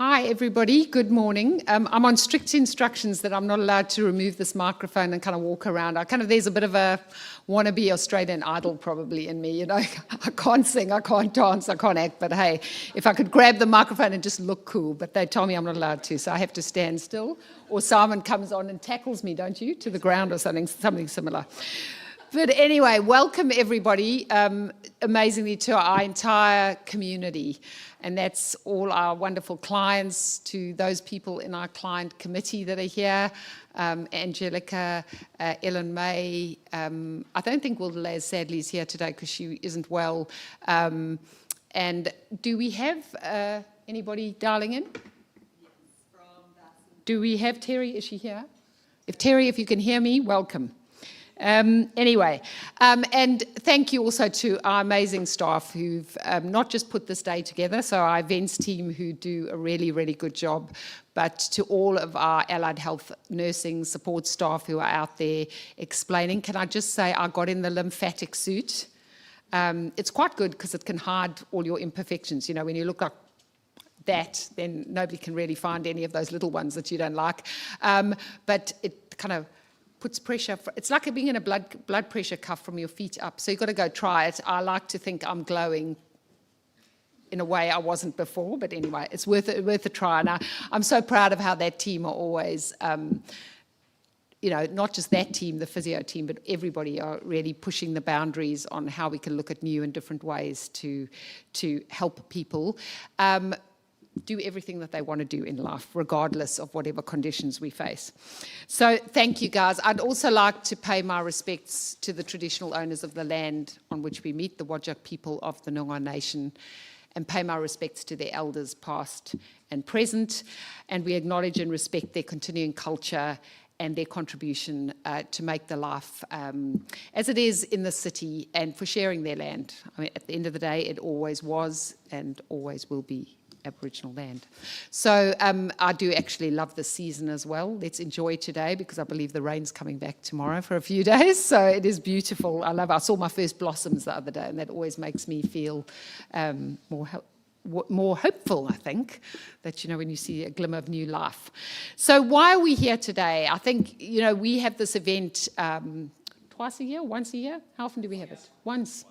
Hi, everybody. Good morning. I'm on strict instructions that I'm not allowed to remove this microphone and kind of walk around. There's a bit of a wannabe Australian Idol probably in me, you know. I can't sing, I can't dance, I can't act, but hey, if I could grab the microphone and just look cool, but they tell me I'm not allowed to, so I have to stand still. Or Simon comes on and tackles me, don't you, to the ground or something similar. But anyway, welcome everybody, amazingly, to our entire community. And that's all our wonderful clients, to those people in our client committee that are here, Angelica, Ellen May. I don't think Wilder sadly is here today because she isn't well. And do we have anybody dialing in? Yes, do we have Terry? Is she here? If you can hear me, welcome. Anyway, and thank you also to our amazing staff who've not just put this day together, so our events team who do a really, really good job, but to all of our allied health nursing support staff who are out there explaining. Can I just say I got in the lymphatic suit. It's quite good because it can hide all your imperfections. You know, when you look like that, then nobody can really find any of those little ones that you don't like. But it kind of puts pressure. It's like being in a blood pressure cuff from your feet up. So you've got to go try it. I like to think I'm glowing in a way I wasn't before, but anyway, it's worth a try. And I'm so proud of how that team are always, you know, not just that team, the physio team, but everybody are really pushing the boundaries on how we can look at new and different ways to help people do everything that they want to do in life, regardless of whatever conditions we face. So thank you, guys. I'd also like to pay my respects to the traditional owners of the land on which we meet, the Whadjuk people of the Noongar Nation, and pay my respects to their elders past and present. And we acknowledge and respect their continuing culture and their contribution to make the life as it is in the city, and for sharing their land. I mean, at the end of the day, it always was and always will be Aboriginal land. So I do actually love the season as well. Let's enjoy today because I believe the rain's coming back tomorrow for a few days. So it is beautiful. I saw my first blossoms the other day, and that always makes me feel more hopeful, I think, that, you know, when you see a glimmer of new life. So why are we here today? I think, you know, we have this event twice a year, once a year? How often do we have it? Once.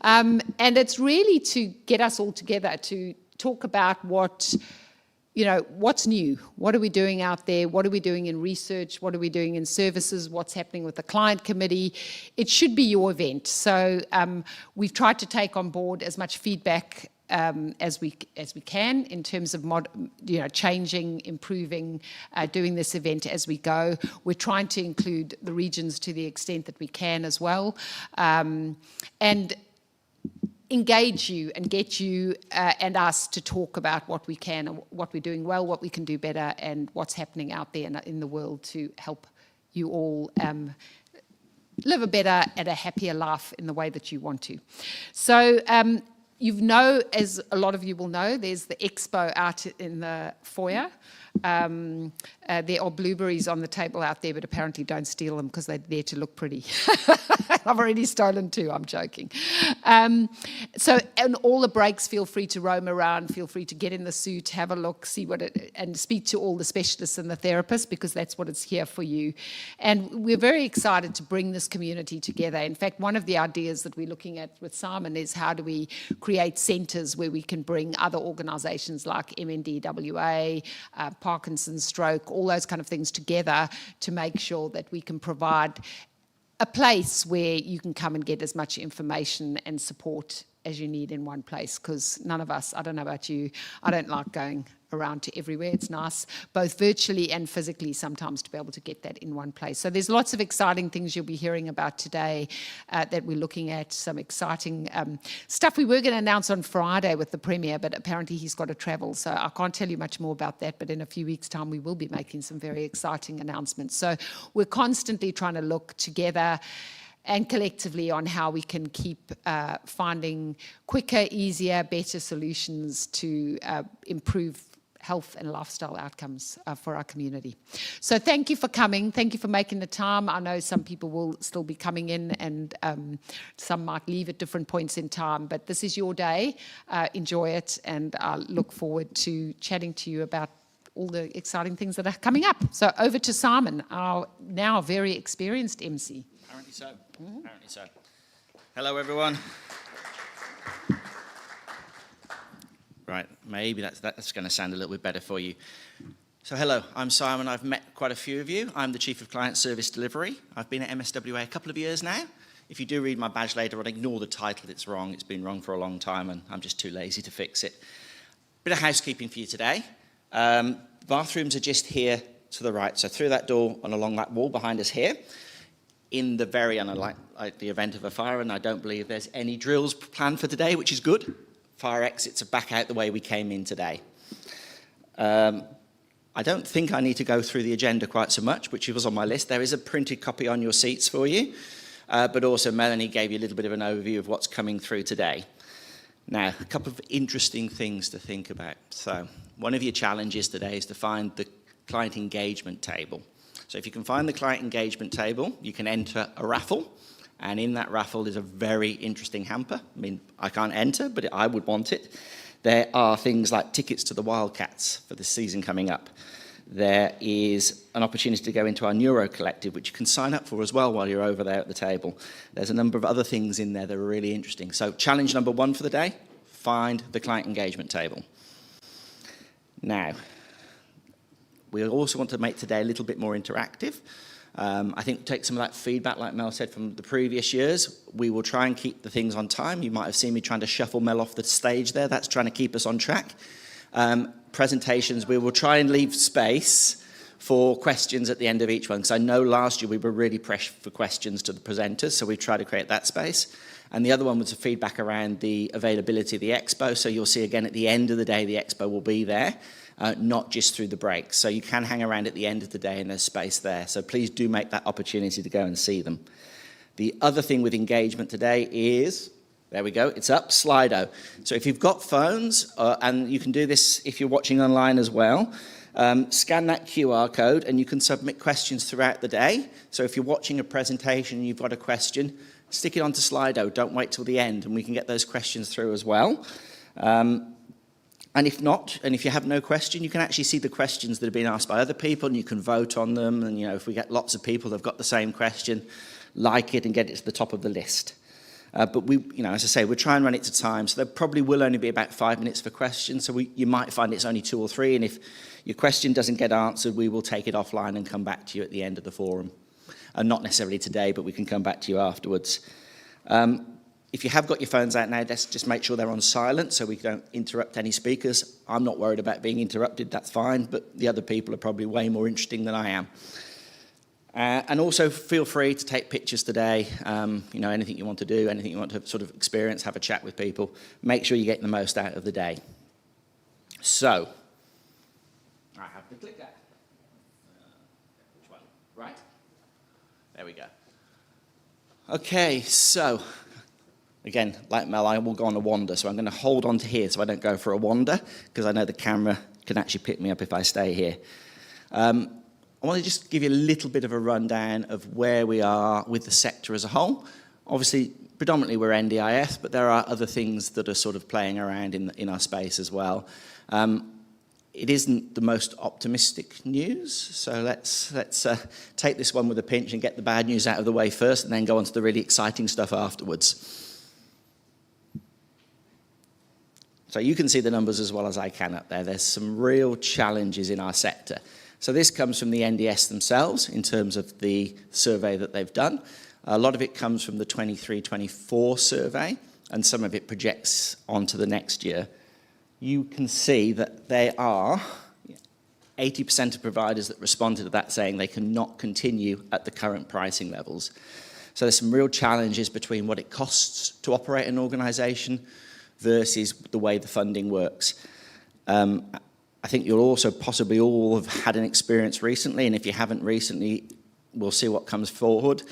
And it's really to get us all together to talk about what's new. What are we doing out there? What are we doing in research? What are we doing in services? What's happening with the client committee? It should be your event. So we've tried to take on board as much feedback as we can in terms of changing, improving, doing this event as we go. We're trying to include the regions to the extent that we can as well, and engage you and get you and us to talk about what we can and what we're doing well, what we can do better, and what's happening out there in the world to help you all live a better and a happier life in the way that you want to. So as a lot of you will know, there's the expo out in the foyer. There are blueberries on the table out there, but apparently don't steal them because they're there to look pretty. I've already stolen 2, I'm joking. So in all the breaks, feel free to roam around, feel free to get in the suit, have a look, see and speak to all the specialists and the therapists, because that's what it's here for you. And we're very excited to bring this community together. In fact, one of the ideas that we're looking at with Simon is how do we create centres where we can bring other organisations like MNDWA, Parkinson's, stroke, all those kind of things together to make sure that we can provide a place where you can come and get as much information and support as you need in one place, because none of us, I don't know about you, I don't like going around to everywhere. It's nice, both virtually and physically sometimes, to be able to get that in one place. So there's lots of exciting things you'll be hearing about today that we're looking at, some exciting stuff we were going to announce on Friday with the Premier, but apparently he's got to travel, so I can't tell you much more about that, but in a few weeks' time we will be making some very exciting announcements. So we're constantly trying to look together and collectively on how we can keep finding quicker, easier, better solutions to improve health and lifestyle outcomes for our community. So thank you for coming. Thank you for making the time. I know some people will still be coming in, and some might leave at different points in time, but this is your day. Enjoy it, and I look forward to chatting to you about all the exciting things that are coming up. So over to Simon, our now very experienced MC. Apparently so. Apparently so. Hello, everyone. Right, maybe that's going to sound a little bit better for you. So hello, I'm Simon. I've met quite a few of you. I'm the Chief of Client Service Delivery. I've been at MSWA a couple of years now. If you do read my badge later on, ignore the title. It's wrong. It's been wrong for a long time, and I'm just too lazy to fix it. Bit of housekeeping for you today. Bathrooms are just here to the right, so through that door and along that wall behind us here. In the very unlikely event of a fire, and I don't believe there's any drills planned for today, which is good. Fire exits are back out the way we came in today. I don't think I need to go through the agenda quite so much, which was on my list. There is a printed copy on your seats for you, but also Melanie gave you a little bit of an overview of what's coming through today. Now, a couple of interesting things to think about. So, one of your challenges today is to find the client engagement table. So if you can find the client engagement table, you can enter a raffle, and in that raffle is a very interesting hamper. I mean, I can't enter, but I would want it. There are things like tickets to the Wildcats for the season coming up. There is an opportunity to go into our Neuro Collective, which you can sign up for as well while you're over there at the table. There's a number of other things in there that are really interesting. So challenge number 1 for the day, find the client engagement table. Now, we also want to make today a little bit more interactive. I think take some of that feedback, like Mel said, from the previous years. We will try and keep the things on time. You might have seen me trying to shuffle Mel off the stage there. That's trying to keep us on track. Presentations, we will try and leave space for questions at the end of each one, because I know last year we were really pressed for questions to the presenters, so we tried to create that space. And the other one was the feedback around the availability of the expo. So you'll see again at the end of the day, the expo will be there, not just through the breaks. So you can hang around at the end of the day and there's space there. So please do make that opportunity to go and see them. The other thing with engagement today is, there we go, it's up, Slido. So if you've got phones, and you can do this if you're watching online as well, scan that QR code and you can submit questions throughout the day. So if you're watching a presentation and you've got a question, stick it onto Slido. Don't wait till the end, and we can get those questions through as well. And if not, and if you have no question, you can actually see the questions that have been asked by other people, and you can vote on them. And if we get lots of people that have got the same question, like it and get it to the top of the list. But we, as I say, we'll try and run it to time. So there probably will only be about 5 minutes for questions. So you might find it's only 2 or 3. And if your question doesn't get answered, we will take it offline and come back to you at the end of the forum. And not necessarily today, but we can come back to you afterwards. If you have got your phones out now, let's just make sure they're on silent so we don't interrupt any speakers. I'm not worried about being interrupted, that's fine, but the other people are probably way more interesting than I am. And also feel free to take pictures today, anything you want to do, anything you want to sort of experience, have a chat with people. Make sure you get the most out of the day. So, I have to click that. Which one? Right? There we go. Okay, so, again, like Mel, I will go on a wander, so I'm going to hold on to here so I don't go for a wander, because I know the camera can actually pick me up if I stay here. I want to just give you a little bit of a rundown of where we are with the sector as a whole. Obviously, predominantly we're NDIS, but there are other things that are sort of playing around in our space as well. It isn't the most optimistic news, so let's take this one with a pinch and get the bad news out of the way first, and then go on to the really exciting stuff afterwards. So you can see the numbers as well as I can up there. There's some real challenges in our sector. So this comes from the NDS themselves in terms of the survey that they've done. A lot of it comes from the 23-24 survey, and some of it projects onto the next year. You can see that there are 80% of providers that responded to that saying they cannot continue at the current pricing levels. So there's some real challenges between what it costs to operate an organisation versus the way the funding works. I think you'll also possibly all have had an experience recently, and if you haven't recently, we'll see what comes forward.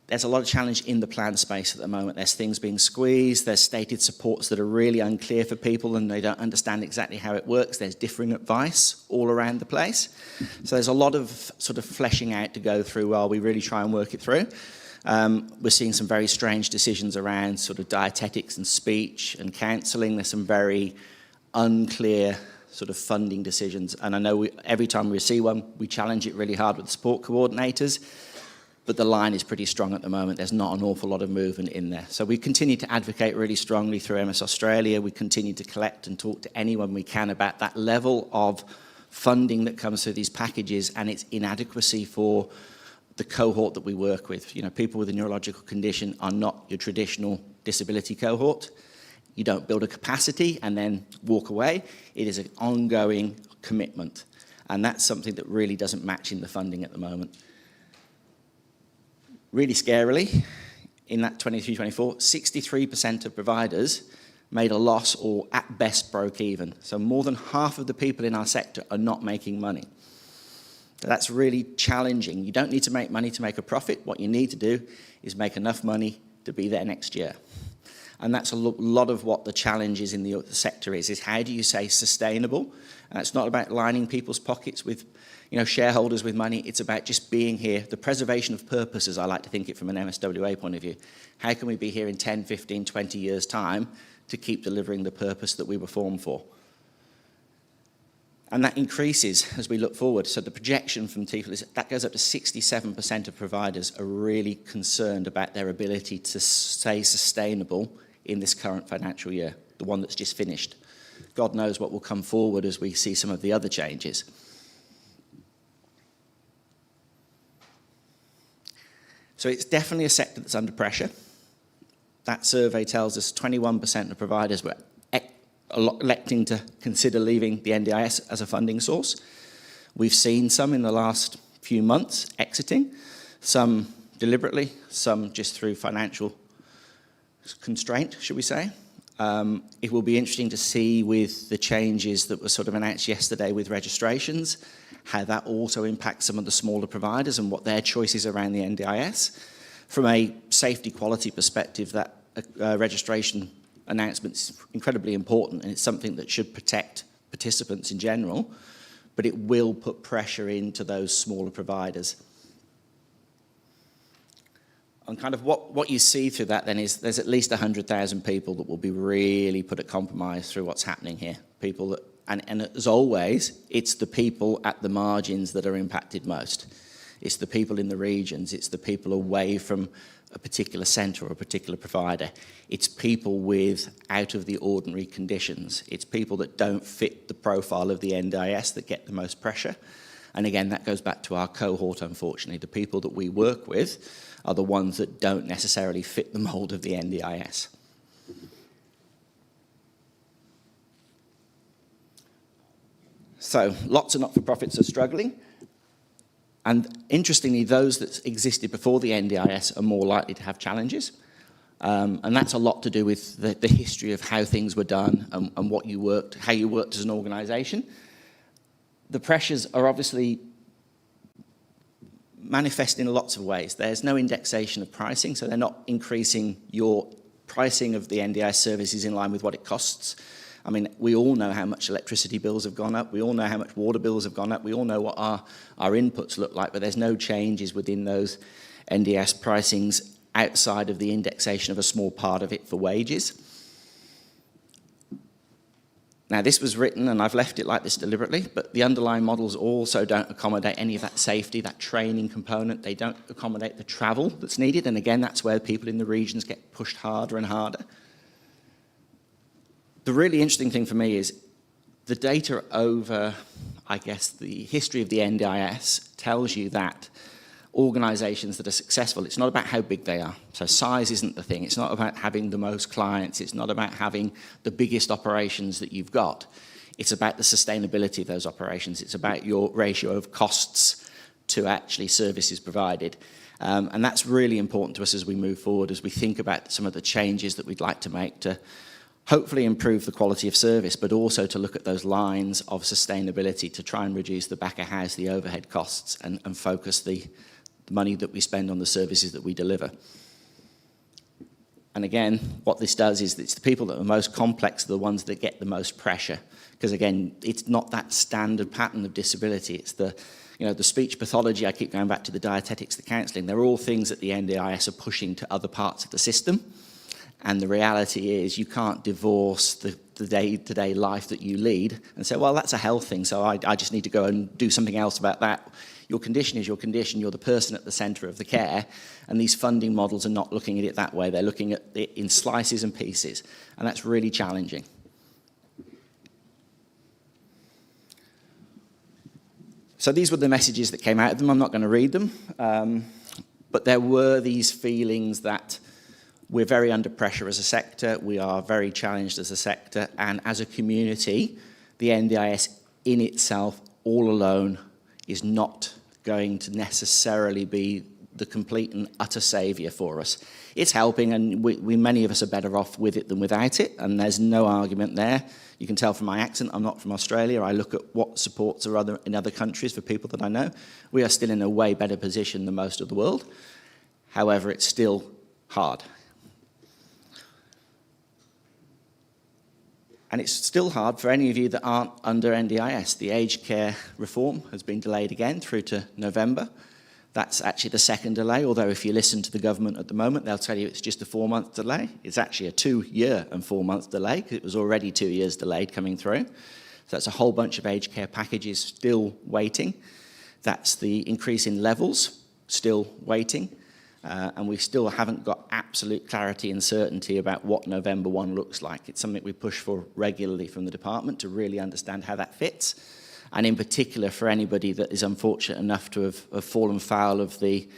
there's a lot of challenge in the plan space at the moment. There's things being squeezed, there's stated supports that are really unclear for people and they don't understand exactly how it works. There's differing advice all around the place. So there's a lot of sort of fleshing out to go through while we really try and work it through. We're seeing some very strange decisions around sort of dietetics and speech and counselling. There's some very unclear sort of funding decisions. And I know every time we see one, we challenge it really hard with the support coordinators. But the line is pretty strong at the moment. There's not an awful lot of movement in there. So we continue to advocate really strongly through MS Australia. We continue to collect and talk to anyone we can about that level of funding that comes through these packages and its inadequacy for the cohort that we work with. You know, people with a neurological condition are not your traditional disability cohort. You don't build a capacity and then walk away. It is an ongoing commitment. And that's something that really doesn't match in the funding at the moment. Really scarily, in that 23-24, 63% of providers made a loss or at best broke even. So more than half of the people in our sector are not making money. So that's really challenging. You don't need to make money to make a profit. What you need to do is make enough money to be there next year. And that's a lot of what the challenge is in the sector is how do you say sustainable? And it's not about lining people's pockets with shareholders with money. It's about just being here. The preservation of purpose, as I like to think it from an MSWA point of view. How can we be here in 10, 15, 20 years' time to keep delivering the purpose that we were formed for? And that increases as we look forward. So the projection from TIFL is that goes up to 67% of providers are really concerned about their ability to stay sustainable in this current financial year, the one that's just finished. God knows what will come forward as we see some of the other changes. So it's definitely a sector that's under pressure. That survey tells us 21% of providers were electing to consider leaving the NDIS as a funding source. We've seen some in the last few months exiting, some deliberately, some just through financial constraint, should we say. It will be interesting to see with the changes that were sort of announced yesterday with registrations, how that also impacts some of the smaller providers and what their choices around the NDIS. From a safety quality perspective, that registration announcement is incredibly important and it's something that should protect participants in general, but it will put pressure into those smaller providers. And kind of what you see through that then is there's at least 100,000 people that will be really put at compromise through what's happening here. People that, and as always, it's the people at the margins that are impacted most. It's the people in the regions. It's the people away from a particular centre or a particular provider. It's people with out of the ordinary conditions. It's people that don't fit the profile of the NDIS that get the most pressure. And again, that goes back to our cohort, unfortunately. The people that we work with are the ones that don't necessarily fit the mould of the NDIS. So lots of not-for-profits are struggling. And interestingly, those that existed before the NDIS are more likely to have challenges. And that's a lot to do with the history of how things were done and what you worked, how you worked as an organisation. The pressures are obviously manifest in lots of ways. There's no indexation of pricing, so they're not increasing your pricing of the NDIS services in line with what it costs. I mean, we all know how much electricity bills have gone up. We all know how much water bills have gone up. We all know what our inputs look like, but there's no changes within those NDIS pricings outside of the indexation of a small part of it for wages. Now, this was written, and I've left it like this deliberately, but the underlying models also don't accommodate any of that safety, that training component. They don't accommodate the travel that's needed, and again, that's where people in the regions get pushed harder and harder. The really interesting thing for me is the data over, I guess, the history of the NDIS tells you that organisations that are successful, it's not about how big they are. So size isn't the thing. It's not about having the most clients. It's not about having the biggest operations that you've got. It's about the sustainability of those operations. It's about your ratio of costs to actually services provided. And that's really important to us as we move forward, as we think about some of the changes that we'd like to make to hopefully improve the quality of service, but also to look at those lines of sustainability to try and reduce the back of house, the overhead costs, and focus the the money that we spend on the services that we deliver. And again, what this does is it's the people that are most complex are the ones that get the most pressure. Because again, it's not that standard pattern of disability. It's the speech pathology, I keep going back to the dietetics, the counselling. They're all things that the NDIS are pushing to other parts of the system. And the reality is you can't divorce the day-to-day life that you lead and say, well, that's a health thing, so I just need to go and do something else about that. Your condition is your condition. You're the person at the centre of the care. And these funding models are not looking at it that way. They're looking at it in slices and pieces. And that's really challenging. So these were the messages that came out of them. I'm not going to read them. But there were these feelings that we're very under pressure as a sector. We are very challenged as a sector. And as a community, the NDIS in itself, all alone, is not going to necessarily be the complete and utter saviour for us. It's helping, and many of us are better off with it than without it, and there's no argument there. You can tell from my accent, I'm not from Australia. I look at what supports are in other countries for people that I know. We are still in a way better position than most of the world. However, it's still hard. And it's still hard for any of you that aren't under NDIS. The aged care reform has been delayed again through to November. That's actually the second delay, although if you listen to the government at the moment, they'll tell you it's just a 4-month delay. It's actually a 2-year and 4-month delay, because it was already 2 years delayed coming through. So that's a whole bunch of aged care packages still waiting. That's the increase in levels still waiting. And we still haven't got absolute clarity and certainty about what November 1 looks like. It's something we push for regularly from the department to really understand how that fits. And in particular, for anybody that is unfortunate enough to have fallen foul of the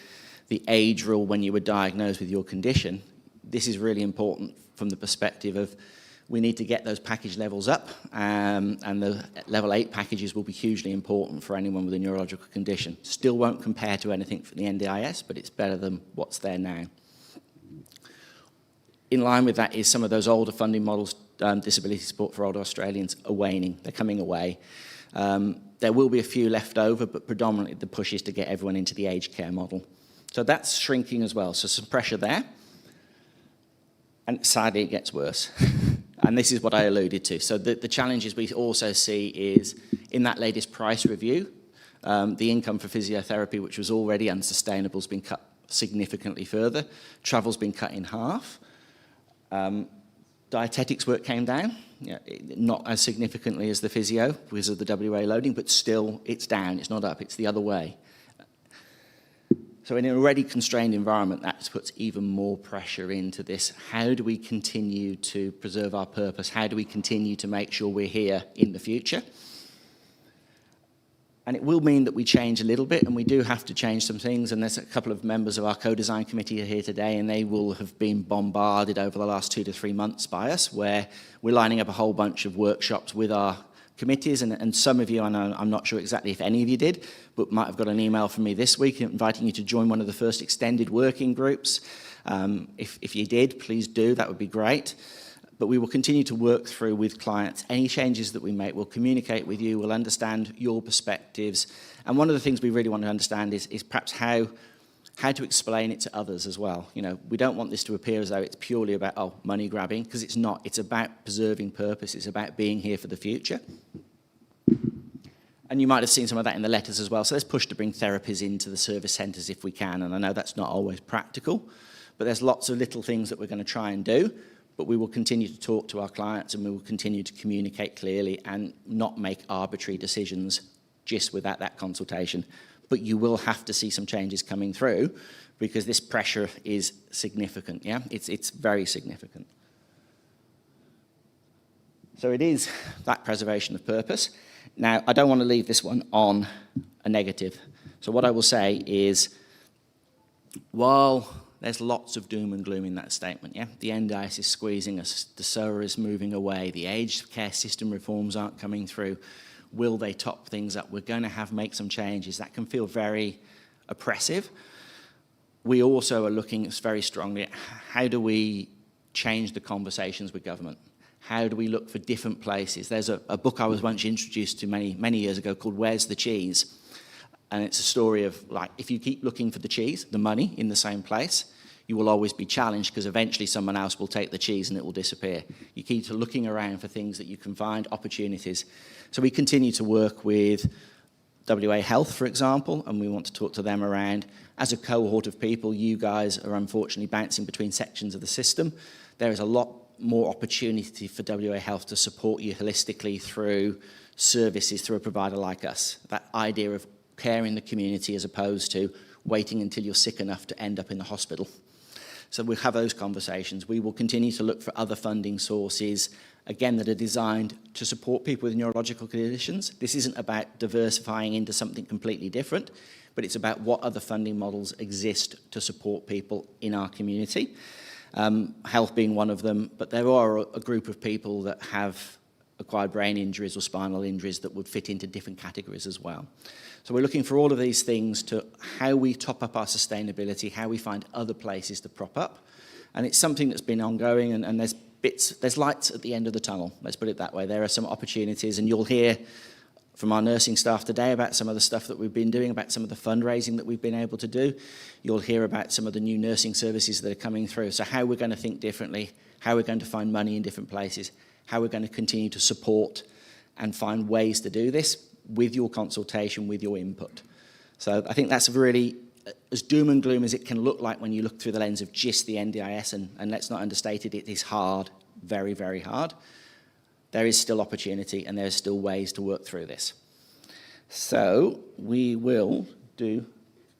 age rule when you were diagnosed with your condition, this is really important from the perspective of we need to get those package levels up, and the level 8 packages will be hugely important for anyone with a neurological condition. Still won't compare to anything from the NDIS, but it's better than what's there now. In line with that is some of those older funding models, disability support for older Australians, are waning. They're coming away. There will be a few left over, but predominantly the push is to get everyone into the aged care model. So that's shrinking as well. So some pressure there. And sadly, it gets worse. And this is what I alluded to. So the challenges we also see is in that latest price review, the income for physiotherapy, which was already unsustainable, has been cut significantly further. Travel's been cut in half. Dietetics work came down, not as significantly as the physio because of the WA loading, but still it's down, it's not up, it's the other way. So in an already constrained environment, that puts even more pressure into this. How do we continue to preserve our purpose? How do we continue to make sure we're here in the future? And it will mean that we change a little bit, and we do have to change some things. And there's a couple of members of our co-design committee here today, and they will have been bombarded over the last 2 to 3 months by us, where we're lining up a whole bunch of workshops with our committees, and some of you, I know, I'm not sure exactly if any of you did, but might have got an email from me this week inviting you to join one of the first extended working groups. If you did, please do, that would be great. But we will continue to work through with clients. Any changes that we make, we'll communicate with you, we'll understand your perspectives. And one of the things we really want to understand is perhaps how to explain it to others as well. You know, we don't want this to appear as though it's purely about, money grabbing, because it's not. It's about preserving purpose. It's about being here for the future. And you might have seen some of that in the letters as well. So let's push to bring therapies into the service centres if we can. And I know that's not always practical, but there's lots of little things that we're going to try and do. But we will continue to talk to our clients, and we will continue to communicate clearly and not make arbitrary decisions just without that consultation. But you will have to see some changes coming through because this pressure is significant, yeah? It's very significant. So it is that preservation of purpose. Now, I don't want to leave this one on a negative. So what I will say is, while there's lots of doom and gloom in that statement, yeah? The NDIS is squeezing us, the SOA is moving away, the aged care system reforms aren't coming through. Will they top things up? We're going to make some changes. That can feel very oppressive. We also are looking very strongly at how do we change the conversations with government? How do we look for different places? There's a book I was once introduced to many years ago called Where's the Cheese? And it's a story of, like, if you keep looking for the cheese, the money, in the same place, you will always be challenged because eventually someone else will take the cheese and it will disappear. You keep looking around for things that you can find, opportunities. So we continue to work with WA Health, for example, and we want to talk to them around, as a cohort of people, you guys are unfortunately bouncing between sections of the system. There is a lot more opportunity for WA Health to support you holistically through services through a provider like us. That idea of care in the community as opposed to waiting until you're sick enough to end up in the hospital. So we'll have those conversations. We will continue to look for other funding sources, again, that are designed to support people with neurological conditions. This isn't about diversifying into something completely different, but it's about what other funding models exist to support people in our community. Health being one of them, but there are a group of people that have acquired brain injuries or spinal injuries that would fit into different categories as well. So we're looking for all of these things to how we top up our sustainability, how we find other places to prop up. And it's something that's been ongoing, and there's lights at the end of the tunnel, let's put it that way. There are some opportunities, and you'll hear from our nursing staff today about some of the stuff that we've been doing, about some of the fundraising that we've been able to do. You'll hear about some of the new nursing services that are coming through. So how we're going to think differently, how we're going to find money in different places, how we're going to continue to support and find ways to do this with your consultation, with your input. So I think that's really as doom and gloom as it can look like when you look through the lens of just the NDIS, and let's not understate it, it is hard, very, very hard. There is still opportunity and there's still ways to work through this. So we will do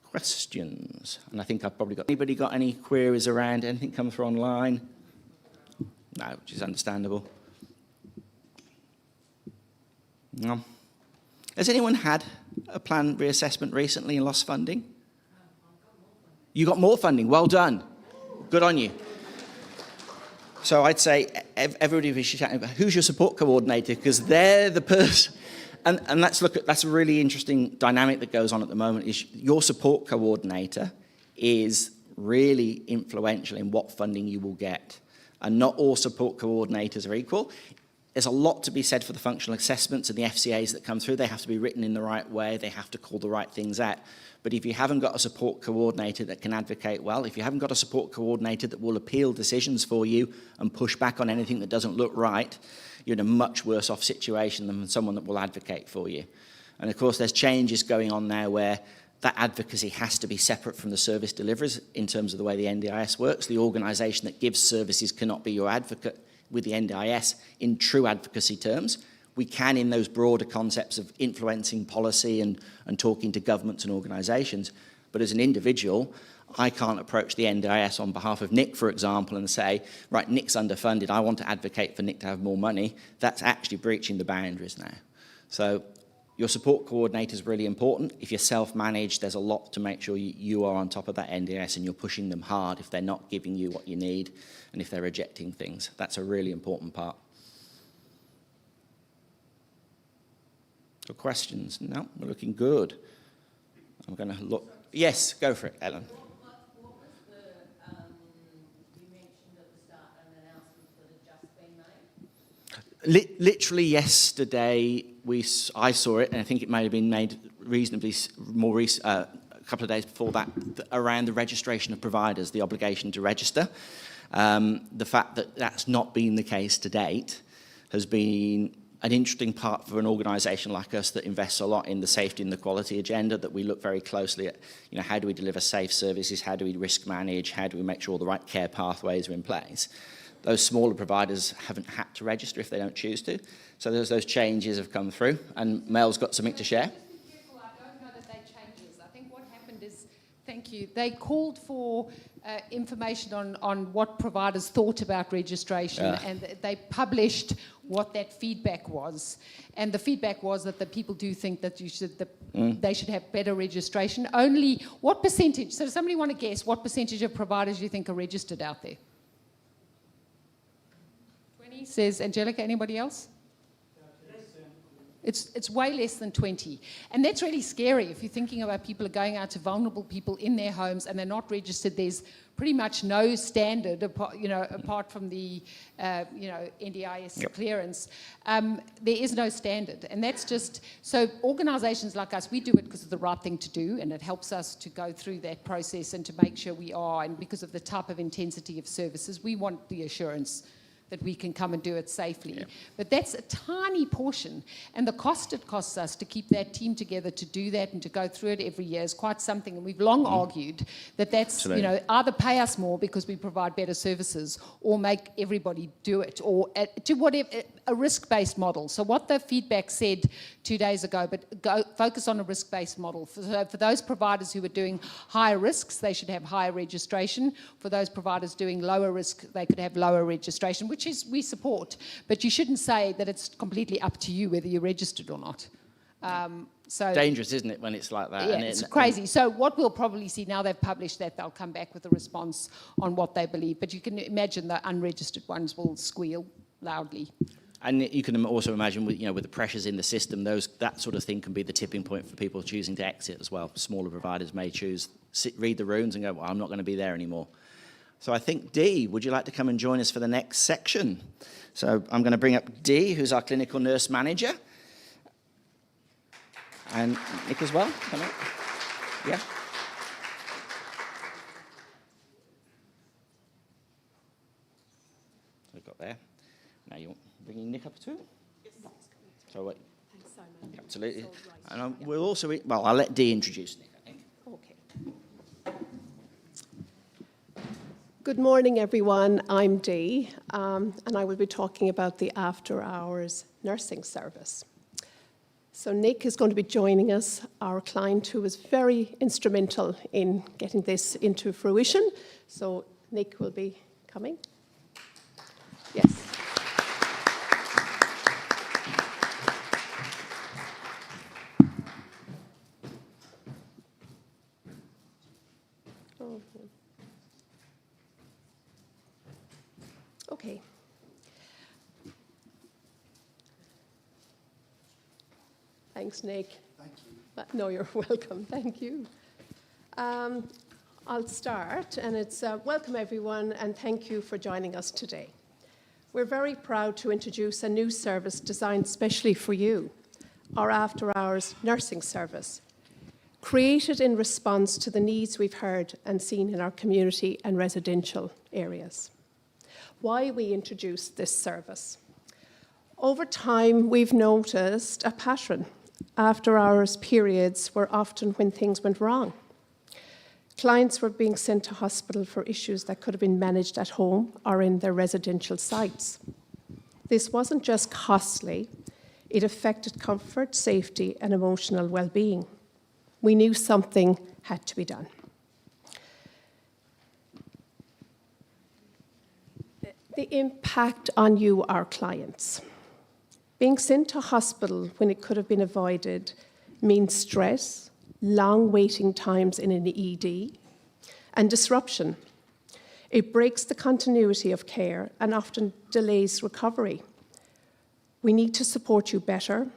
questions. And I think I've probably got, anybody got any queries around anything come through online? No, which is understandable. No. Has anyone had a plan reassessment recently and lost funding? You got more funding, well done. Good on you. So I'd say everybody should chat about who's your support coordinator, because they're the person. And let's look at, that's a really interesting dynamic that goes on at the moment, is your support coordinator is really influential in what funding you will get. And not all support coordinators are equal. There's a lot to be said for the functional assessments and the FCAs that come through. They have to be written in the right way. They have to call the right things out. But if you haven't got a support coordinator that can advocate well, if you haven't got a support coordinator that will appeal decisions for you and push back on anything that doesn't look right, you're in a much worse off situation than someone that will advocate for you. And of course, there's changes going on now where that advocacy has to be separate from the service deliverers in terms of the way the NDIS works. The organisation that gives services cannot be your advocate with the NDIS in true advocacy terms. We can in those broader concepts of influencing policy and talking to governments and organisations. But as an individual, I can't approach the NDIS on behalf of Nick, for example, and say, right, Nick's underfunded, I want to advocate for Nick to have more money. That's actually breaching the boundaries now. So your support coordinator is really important. If you're self-managed, there's a lot to make sure you are on top of that NDIS and you're pushing them hard if they're not giving you what you need and if they're rejecting things. That's a really important part. So questions? No, we're looking good. I'm going to look. Yes, go for it, Ellen. What was the, you mentioned at the start an announcement that had just been made? Literally yesterday, I saw it, and I think it may have been made reasonably more recent, a couple of days before that, around the registration of providers, the obligation to register. The fact that that's not been the case to date has been an interesting part for an organisation like us that invests a lot in the safety and the quality agenda, that we look very closely at, how do we deliver safe services, how do we risk manage, how do we make sure the right care pathways are in place. Those smaller providers haven't had to register if they don't choose to. So those changes have come through, and Mel's got something to share. Just be careful, I don't know that they changes. I think what happened is, thank you, they called for information on what providers thought about registration, and they published what that feedback was. And the feedback was that the people do think that they should have better registration. Only, what percentage, so does somebody want to guess what percentage of providers you think are registered out there? 20, says Angelica. Anybody else? It's way less than 20. And that's really scary if you're thinking about people are going out to vulnerable people in their homes and they're not registered. There's pretty much no standard, apart from the, NDIS clearance. There is no standard. And that's just, so organisations like us, we do it because it's the right thing to do, and it helps us to go through that process and to make sure we are, and because of the type of intensity of services, we want the assurance that we can come and do it safely. Yeah. But that's a tiny portion. And the cost it costs us to keep that team together to do that and to go through it every year is quite something. And we've long argued that that's, either pay us more because we provide better services or make everybody do it, or do whatever, a risk-based model. So what the feedback said 2 days ago, but focus on a risk-based model. For those providers who are doing higher risks, they should have higher registration. For those providers doing lower risk, they could have lower registration, which is we support, but you shouldn't say that it's completely up to you whether you're registered or not. So dangerous, isn't it, when it's like that? Yeah, it's crazy. So what we'll probably see now they've published that, they'll come back with a response on what they believe. But you can imagine the unregistered ones will squeal loudly. And you can also imagine, with the pressures in the system, that sort of thing can be the tipping point for people choosing to exit as well. Smaller providers may choose, read the rules and go, well, I'm not going to be there anymore. So I think Dee, would you like to come and join us for the next section? So I'm going to bring up Dee, who's our clinical nurse manager. And Nick as well, come on. Yeah. We've got there. Now you're bringing Nick up too? Yes. So wait. Thanks, Simon. Absolutely. Right. And we'll also, I'll let Dee introduce Nick, I think. Okay. Good morning, everyone. I'm Dee, and I will be talking about the after-hours nursing service. So Nick is going to be joining us, our client who was very instrumental in getting this into fruition. So Nick will be coming. Yes. Okay. Thanks, Nick. Thank you. No, you're welcome. Thank you. I'll start, and it's welcome, everyone, and thank you for joining us today. We're very proud to introduce a new service designed specially for you, our after-hours nursing service, created in response to the needs we've heard and seen in our community and residential areas. Why we introduced this service. Over time, we've noticed a pattern. After-hours periods were often when things went wrong. Clients were being sent to hospital for issues that could have been managed at home or in their residential sites. This wasn't just costly, it affected comfort, safety, and emotional well-being. We knew something had to be done. The impact on you, our clients. Being sent to hospital when it could have been avoided means stress, long waiting times in an ED, and disruption. It breaks the continuity of care and often delays recovery. We need to support you better,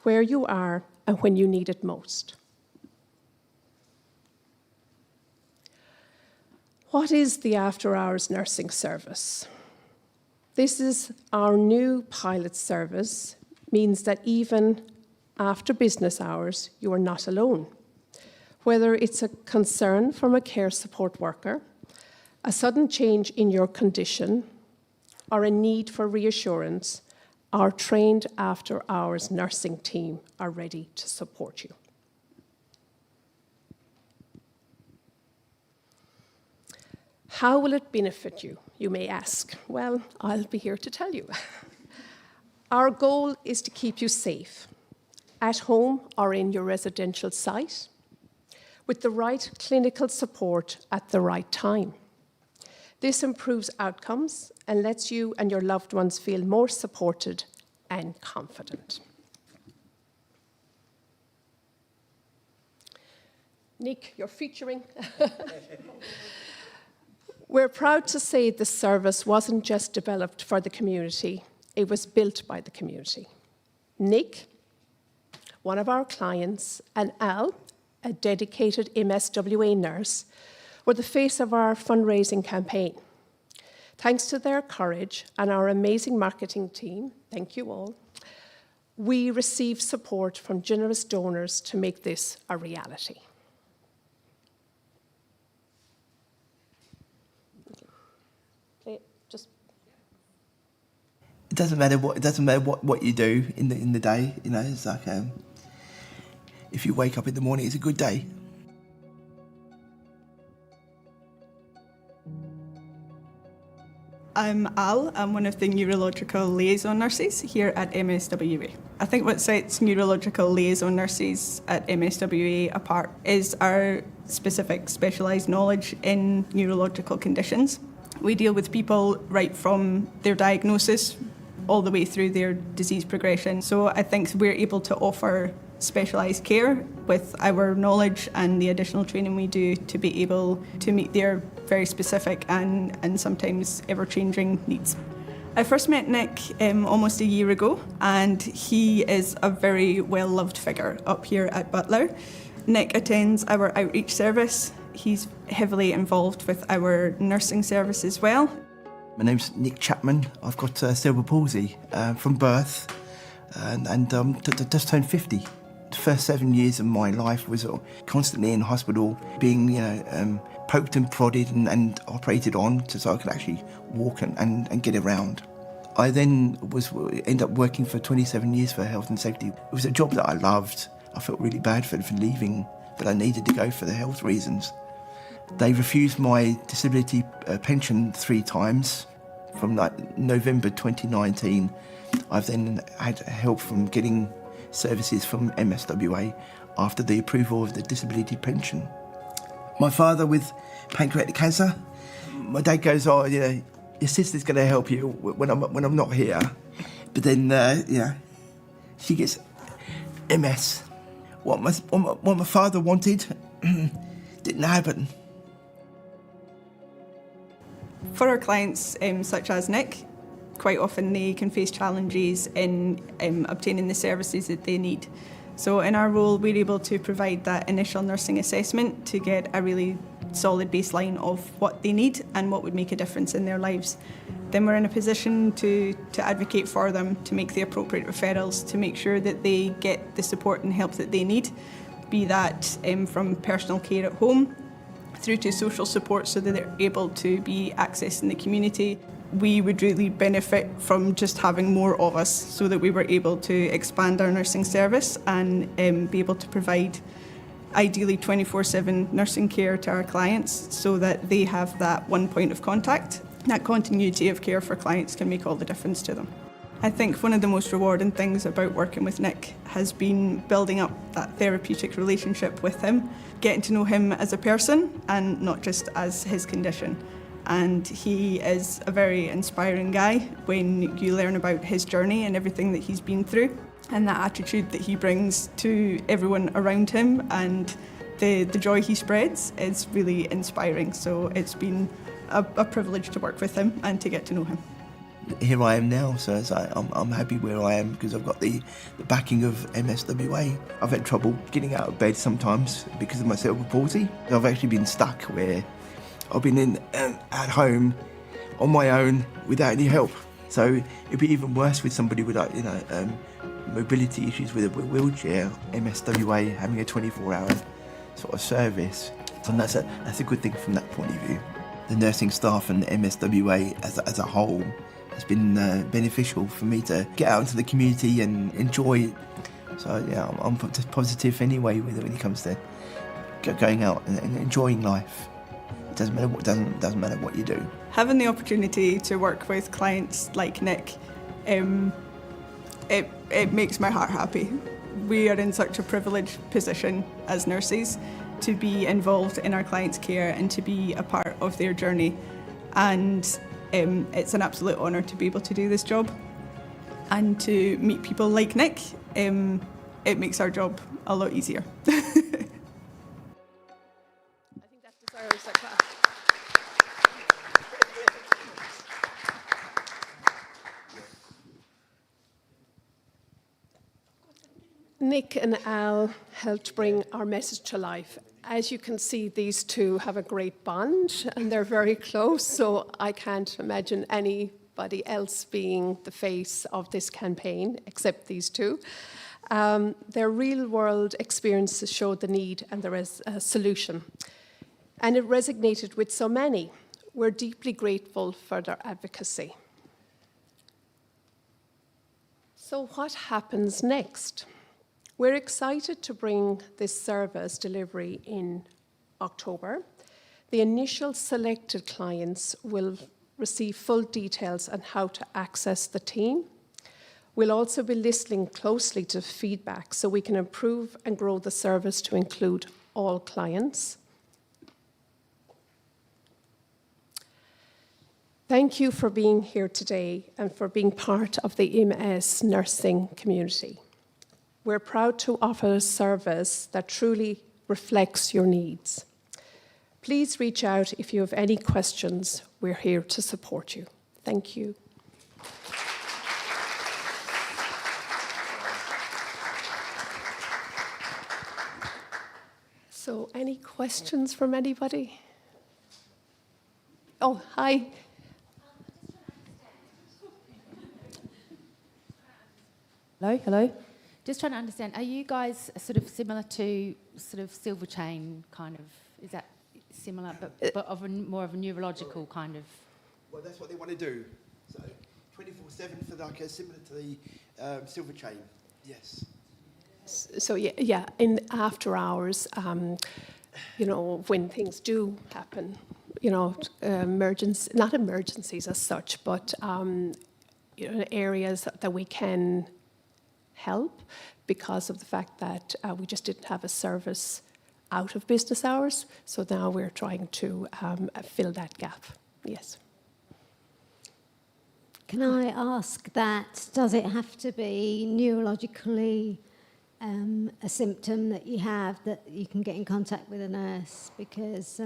where you are and when you need it most. What is the after-hours nursing service? This is our new pilot service, means that even after business hours, you are not alone. Whether it's a concern from a care support worker, a sudden change in your condition, or a need for reassurance, our trained after-hours nursing team are ready to support you. How will it benefit you, you may ask? Well, I'll be here to tell you. Our goal is to keep you safe, at home or in your residential site, with the right clinical support at the right time. This improves outcomes and lets you and your loved ones feel more supported and confident. Nick, you're featuring. We're proud to say this service wasn't just developed for the community, it was built by the community. Nick, one of our clients, and Al, a dedicated MSWA nurse, were the face of our fundraising campaign. Thanks to their courage and our amazing marketing team, thank you all, we received support from generous donors to make this a reality. It doesn't matter what you do in the day. You know, it's like if you wake up in the morning, it's a good day. I'm Al. I'm one of the neurological liaison nurses here at MSWA. I think what sets neurological liaison nurses at MSWA apart is our specific specialised knowledge in neurological conditions. We deal with people right from their diagnosis all the way through their disease progression. So I think we're able to offer specialised care with our knowledge and the additional training we do to be able to meet their very specific and sometimes ever-changing needs. I first met Nick almost a year ago, and he is a very well-loved figure up here at Butler. Nick attends our outreach service. He's heavily involved with our nursing service as well. My name's Nick Chapman. I've got cerebral palsy from birth and just turned 50. The first 7 years of my life was constantly in hospital, being poked and prodded and operated on so I could actually walk and get around. I then ended up working for 27 years for health and safety. It was a job that I loved. I felt really bad for leaving, but I needed to go for the health reasons. They refused my disability pension 3 times. From November 2019, I've then had help from getting services from MSWA after the approval of the disability pension. My father with pancreatic cancer. My dad goes, "Oh, your sister's going to help you when I'm not here," but then she gets MS. What my father wanted didn't happen. For our clients, such as Nick, quite often they can face challenges in obtaining the services that they need. So in our role, we're able to provide that initial nursing assessment to get a really solid baseline of what they need and what would make a difference in their lives. Then we're in a position to advocate for them, to make the appropriate referrals, to make sure that they get the support and help that they need, be that from personal care at home through to social support so that they're able to be accessed in the community. We would really benefit from just having more of us so that we were able to expand our nursing service and be able to provide ideally 24/7 nursing care to our clients so that they have that one point of contact. That continuity of care for clients can make all the difference to them. I think one of the most rewarding things about working with Nick has been building up that therapeutic relationship with him, getting to know him as a person and not just as his condition. And he is a very inspiring guy when you learn about his journey and everything that he's been through, and that attitude that he brings to everyone around him and the joy he spreads is really inspiring. So it's been a privilege to work with him and to get to know him. Here I am now, so I'm happy where I am because I've got the backing of MSWA. I've had trouble getting out of bed sometimes because of my cerebral palsy. I've actually been stuck where I've been at home on my own without any help. So it'd be even worse with somebody with mobility issues with a wheelchair. MSWA having a 24-hour sort of service, and that's a good thing from that point of view. The nursing staff and MSWA as a whole has been beneficial for me to get out into the community and enjoy it. So yeah, I'm just positive anyway with it when it comes to going out and enjoying life. It doesn't matter what you do. Having the opportunity to work with clients like Nick, it makes my heart happy. We are in such a privileged position as nurses to be involved in our clients' care and to be a part of their journey. And it's an absolute honour to be able to do this job. And to meet people like Nick, it makes our job a lot easier. I think that deserves a clap. Nick and Al helped bring our message to life. As you can see, these two have a great bond and they're very close, so I can't imagine anybody else being the face of this campaign except these two. Their real-world experiences showed the need and there is a solution. And it resonated with so many. We're deeply grateful for their advocacy. So what happens next? We're excited to bring this service delivery in October. The initial selected clients will receive full details on how to access the team. We'll also be listening closely to feedback so we can improve and grow the service to include all clients. Thank you for being here today and for being part of the MS nursing community. We're proud to offer a service that truly reflects your needs. Please reach out if you have any questions. We're here to support you. Thank you. So, any questions from anybody? Oh, hi. Hello. Just trying to understand, are you guys sort of similar to sort of Silver Chain kind of, is that similar, but of more of a neurological kind of? Well, that's what they want to do. So 24/7 for like similar to the Silver Chain, yes. So yeah, in after hours, when things do happen, not emergencies as such, but areas that we can help because of the fact that we just didn't have a service out of business hours. So now we're trying to fill that gap. Yes. Can I ask that, does it have to be neurologically a symptom that you have that you can get in contact with a nurse? Because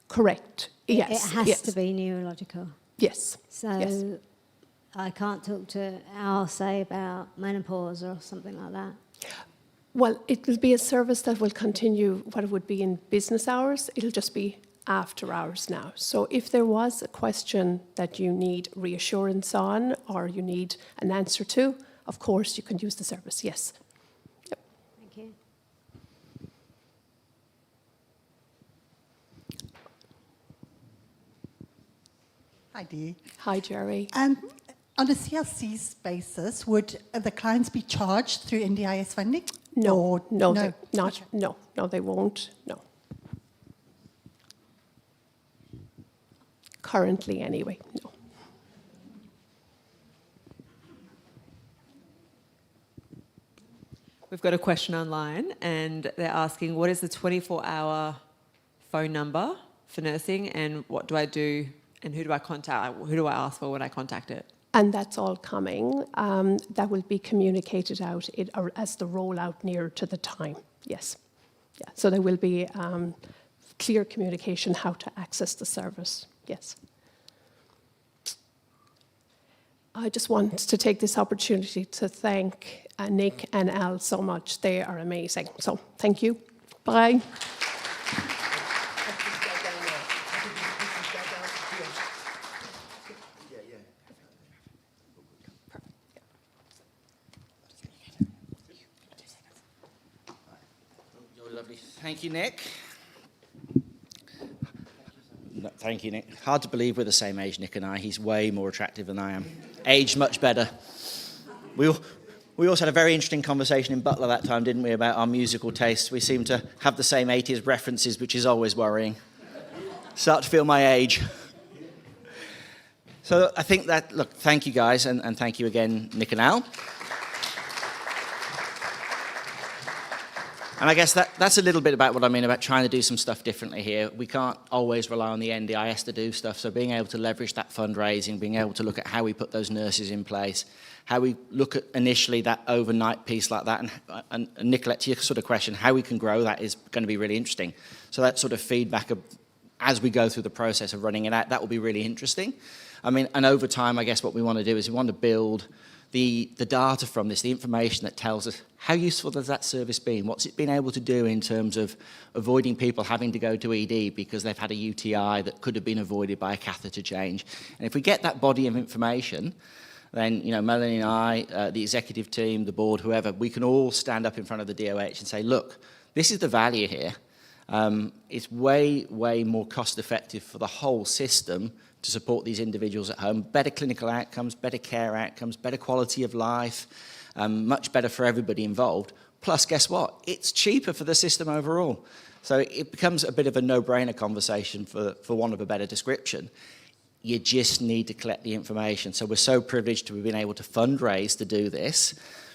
correct. Yes. It has to be neurological. Yes. So yes. I can't talk to Al, say, about menopause or something like that. Well, it will be a service that will continue what it would be in business hours. It'll just be after hours now. So if there was a question that you need reassurance on or you need an answer to, of course you can use the service, yes. Yep. Thank you. Hi, Dee. Hi, Jerry. On a CLC basis, would the clients be charged through NDIS funding? No, no, no. They, not, Okay. no, they won't, no. Currently, anyway, no. We've got a question online and they're asking, what is the 24-hour phone number for nursing and what do I do and who do I contact? Who do I ask for when I contact it? And that's all coming. That will be communicated out as the rollout nearer to the time, yes. Yeah. So there will be clear communication how to access the service, yes. I just want to take this opportunity to thank Nick and Al so much. They are amazing. So thank you. Bye. You're lovely. Thank you, Nick. No, thank you, Nick. Hard to believe we're the same age, Nick and I. He's way more attractive than I am. Aged much better. We also had a very interesting conversation in Butler that time, didn't we, about our musical tastes. We seem to have the same 80s references, which is always worrying. Start to feel my age. So I think that, look, thank you guys, and thank you again, Nick and Al. And I guess that's a little bit about what I mean about trying to do some stuff differently here. We can't always rely on the NDIS to do stuff, so being able to leverage that fundraising, being able to look at how we put those nurses in place, how we look at initially that overnight piece like that, and Nicolette, to your sort of question, how we can grow that is going to be really interesting. So that sort of feedback of as we go through the process of running it out, that will be really interesting. I mean, and over time, I guess what we want to do is we want to build the data from this, the information that tells us how useful has that service been, what's it been able to do in terms of avoiding people having to go to ED because they've had a UTI that could have been avoided by a catheter change. And if we get that body of information, then, you know, Melanie and I, the executive team, the board, whoever, we can all stand up in front of the DOH and say, look, this is the value here. It's way, way more cost effective for the whole system to support these individuals at home. Better clinical outcomes, better care outcomes, better quality of life, much better for everybody involved. Plus, guess what? It's cheaper for the system overall. So it becomes a bit of a no-brainer conversation, for want of a better description. You just need to collect the information. So we're so privileged to have been able to fundraise to do this,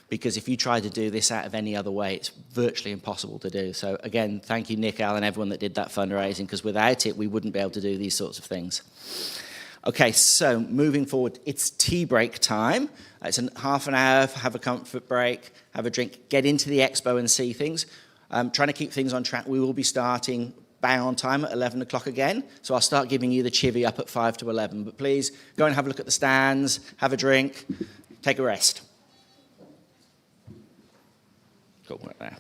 because if you try to do this out of any other way, it's virtually impossible to do. So again, thank you, Nick, Al, and everyone that did that fundraising, because without it, we wouldn't be able to do these sorts of things. Okay, so moving forward, it's tea break time. It's half an hour, have a comfort break, have a drink, get into the expo and see things. Trying to keep things on track. We will be starting bang on time at 11 o'clock again. So I'll start giving you the chivvy up at 5 to 11. But please go and have a look at the stands, have a drink, take a rest. Cool, right there.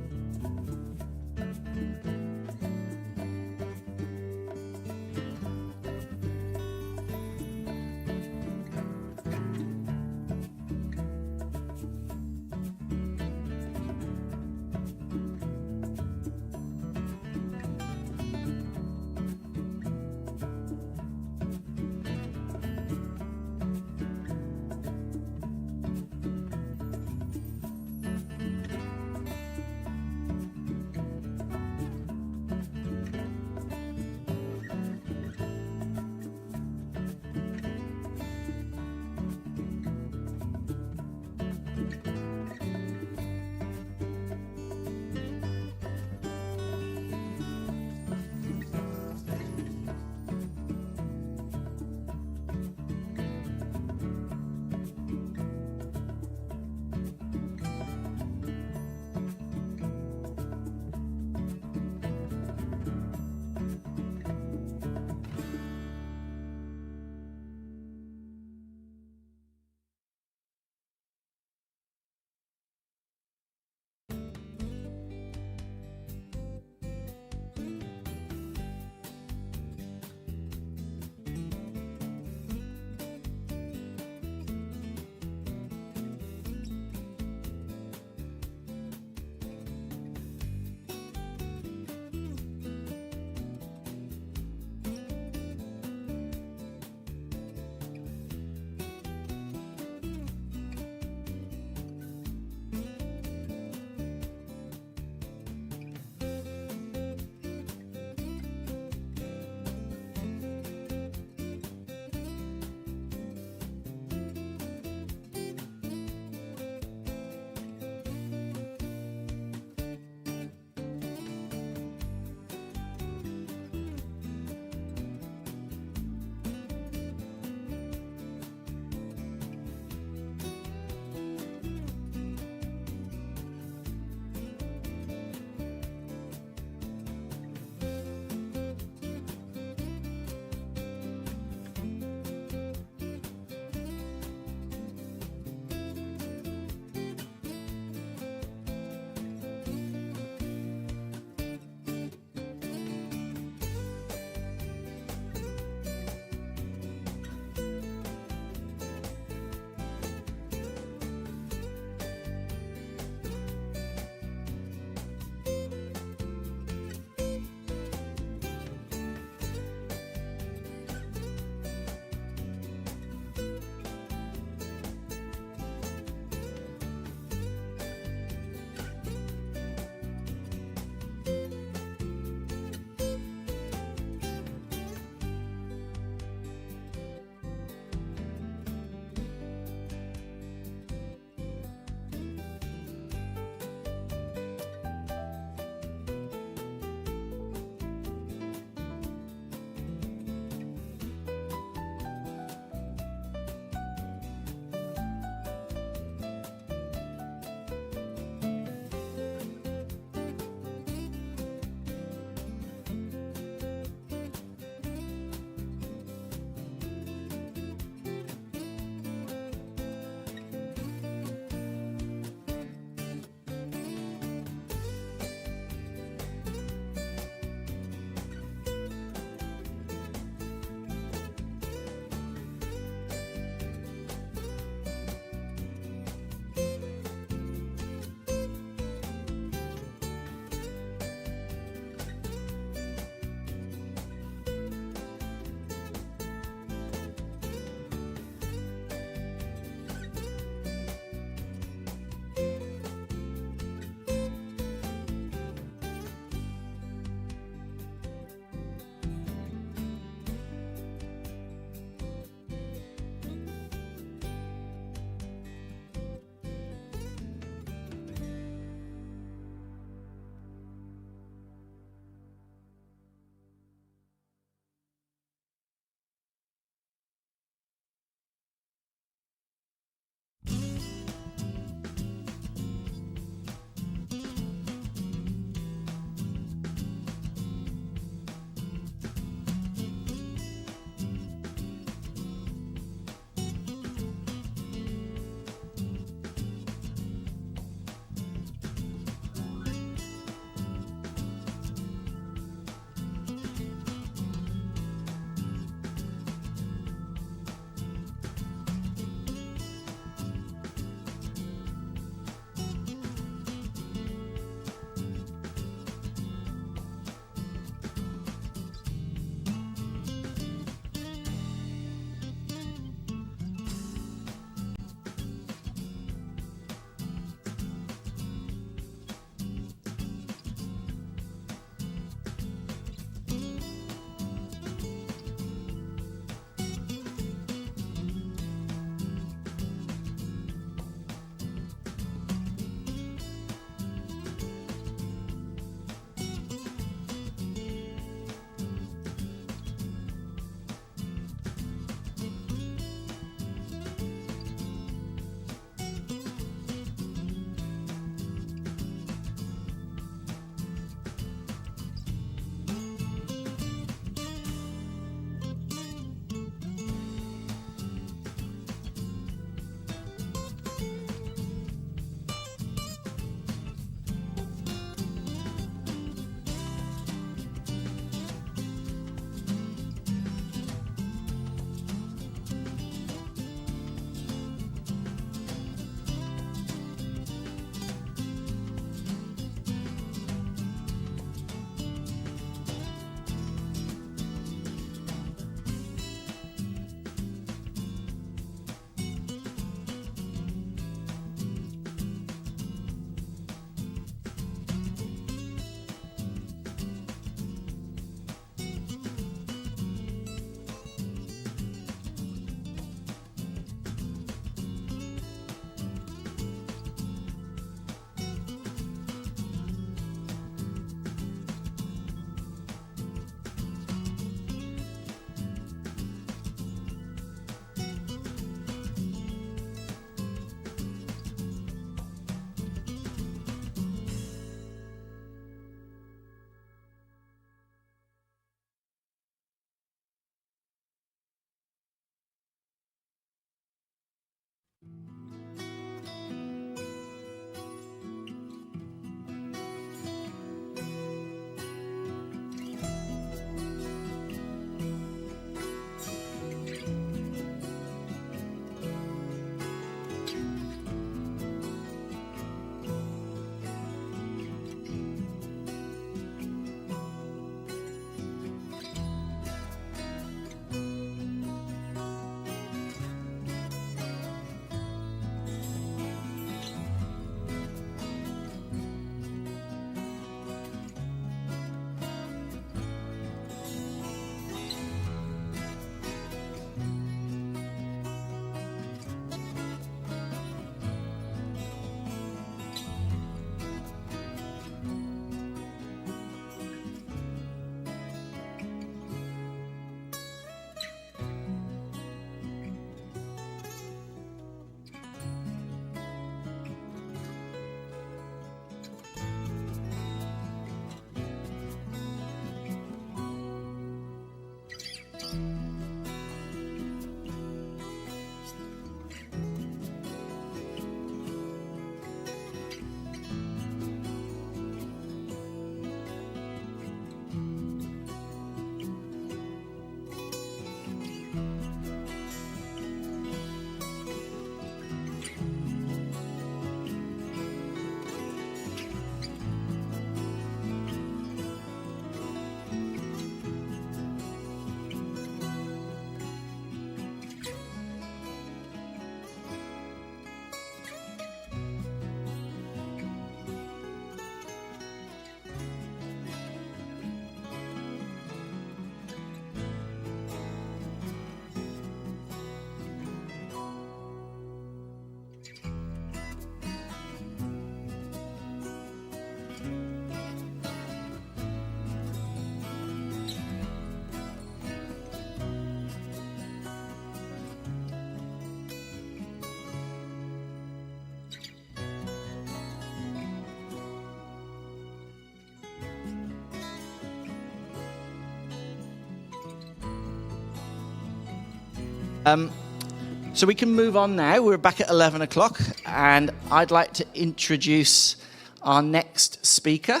So we can move on now. We're back at 11 o'clock, and I'd like to introduce our next speaker,